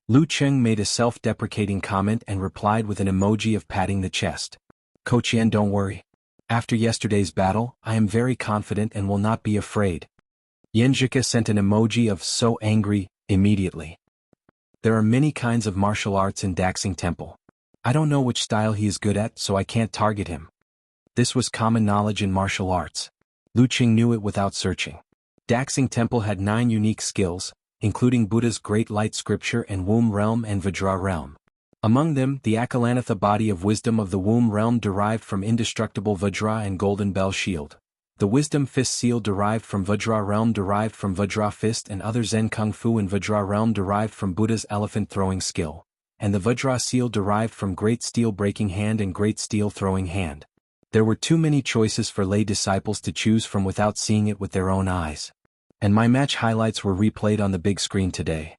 Lu Qing made a self-deprecating comment and replied with an emoji of patting the chest. Coach Yan, don't worry. After yesterday's battle, I am very confident and will not be afraid. Yanjika sent an emoji of so angry, immediately. There are many kinds of martial arts in Daxing Temple. I don't know which style he is good at, so I can't target him. This was common knowledge in martial arts. Lu Qing knew it without searching. Daxing Temple had 9 unique skills, including Buddha's Great Light Scripture and Womb Realm and Vajra Realm. Among them, the Akalanatha body of wisdom of the Womb Realm derived from indestructible Vajra and Golden Bell Shield. The Wisdom Fist Seal derived from Vajra Realm derived from Vajra Fist and other Zen Kung Fu and Vajra Realm derived from Buddha's Elephant Throwing Skill. And the Vajra Seal derived from Great Steel Breaking Hand and Great Steel Throwing Hand. There were too many choices for lay disciples to choose from without seeing it with their own eyes. And my match highlights were replayed on the big screen today.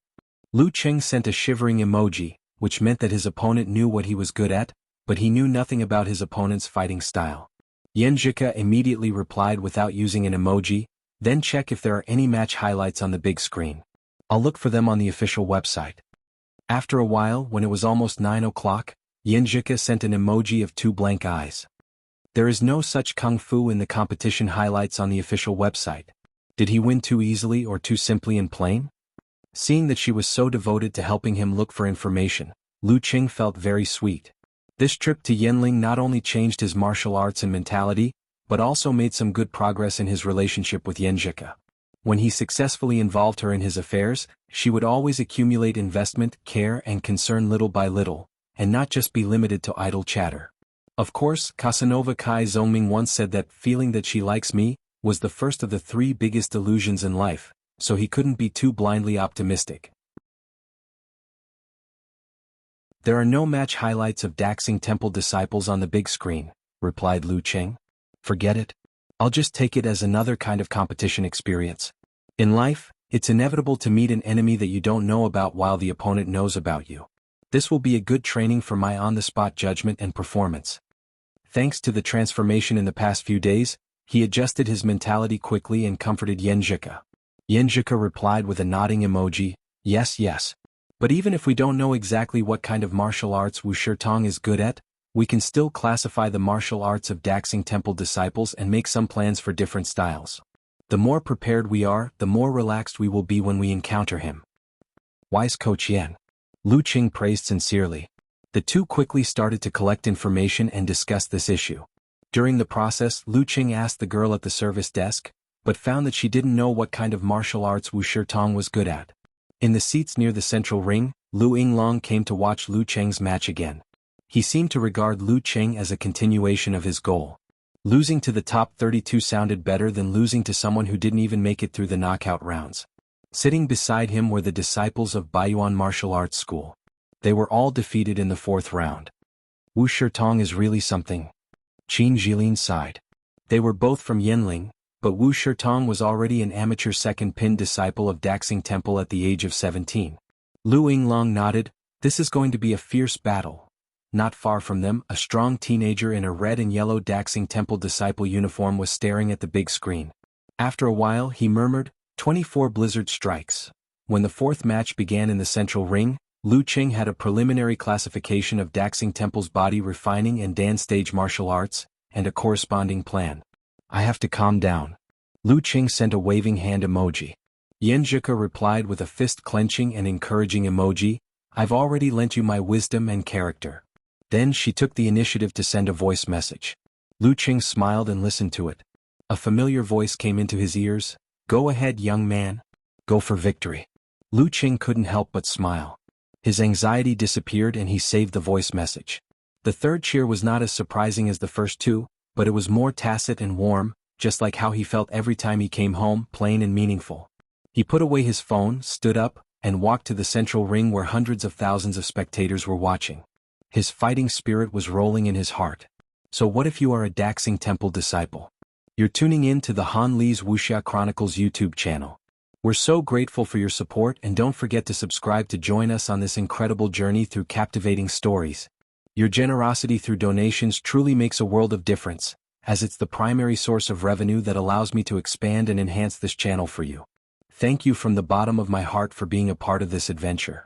Lu Cheng sent a shivering emoji, which meant that his opponent knew what he was good at, but he knew nothing about his opponent's fighting style. Yan Zhika immediately replied without using an emoji, then check if there are any match highlights on the big screen. I'll look for them on the official website. After a while, when it was almost 9 o'clock, Yan Zhika sent an emoji of 2 blank eyes. There is no such kung fu in the competition highlights on the official website. Did he win too easily or too simply and plain? Seeing that she was so devoted to helping him look for information, Lu Cheng felt very sweet. This trip to Yanling not only changed his martial arts and mentality, but also made some good progress in his relationship with Yan Zhika. When he successfully involved her in his affairs, she would always accumulate investment, care and concern little by little, and not just be limited to idle chatter. Of course, Casanova Kai Zongming once said that feeling that she likes me was the first of the 3 biggest illusions in life, so he couldn't be too blindly optimistic. There are no match highlights of Daxing Temple disciples on the big screen, replied Lu Cheng. Forget it. I'll just take it as another kind of competition experience. In life, it's inevitable to meet an enemy that you don't know about while the opponent knows about you. This will be a good training for my on-the-spot judgment and performance. Thanks to the transformation in the past few days, he adjusted his mentality quickly and comforted Yan Zhika. Yan Zhika replied with a nodding emoji, yes, yes. But even if we don't know exactly what kind of martial arts Wuxia Tong is good at, we can still classify the martial arts of Daxing Temple disciples and make some plans for different styles. The more prepared we are, the more relaxed we will be when we encounter him. Wise Coach Yan. Lu Cheng praised sincerely. The two quickly started to collect information and discuss this issue. During the process, Lu Cheng asked the girl at the service desk, but found that she didn't know what kind of martial arts Wuxia Tong was good at. In the seats near the central ring, Lu Yinglong came to watch Lu Cheng's match again. He seemed to regard Lu Cheng as a continuation of his goal. Losing to the top 32 sounded better than losing to someone who didn't even make it through the knockout rounds. Sitting beside him were the disciples of Baiyuan Martial Arts School. They were all defeated in the 4th round. Wuxia Tong is really something. Qin Jilin sighed. They were both from Yanling, but Wuxia Tong was already an amateur second-pin disciple of Daxing Temple at the age of 17. Lu Yinglong nodded, this is going to be a fierce battle. Not far from them, a strong teenager in a red and yellow Daxing Temple disciple uniform was staring at the big screen. After a while he murmured, 24 blizzard strikes. When the 4th match began in the central ring, Lu Cheng had a preliminary classification of Daxing Temple's body refining and dance stage martial arts, and a corresponding plan. I have to calm down. Lu Cheng sent a waving hand emoji. Yan Zhika replied with a fist clenching and encouraging emoji, I've already lent you my wisdom and character. Then she took the initiative to send a voice message. Lu Cheng smiled and listened to it. A familiar voice came into his ears, go ahead young man. Go for victory. Lu Cheng couldn't help but smile. His anxiety disappeared and he saved the voice message. The 3rd cheer was not as surprising as the first 2, but it was more tacit and warm, just like how he felt every time he came home, plain and meaningful. He put away his phone, stood up, and walked to the central ring where hundreds of thousands of spectators were watching. His fighting spirit was rolling in his heart. So what if you are a Daxing Temple disciple? You're tuning in to the Han Li's Wuxia Chronicles YouTube channel. We're so grateful for your support and don't forget to subscribe to join us on this incredible journey through captivating stories. Your generosity through donations truly makes a world of difference, as it's the primary source of revenue that allows me to expand and enhance this channel for you. Thank you from the bottom of my heart for being a part of this adventure.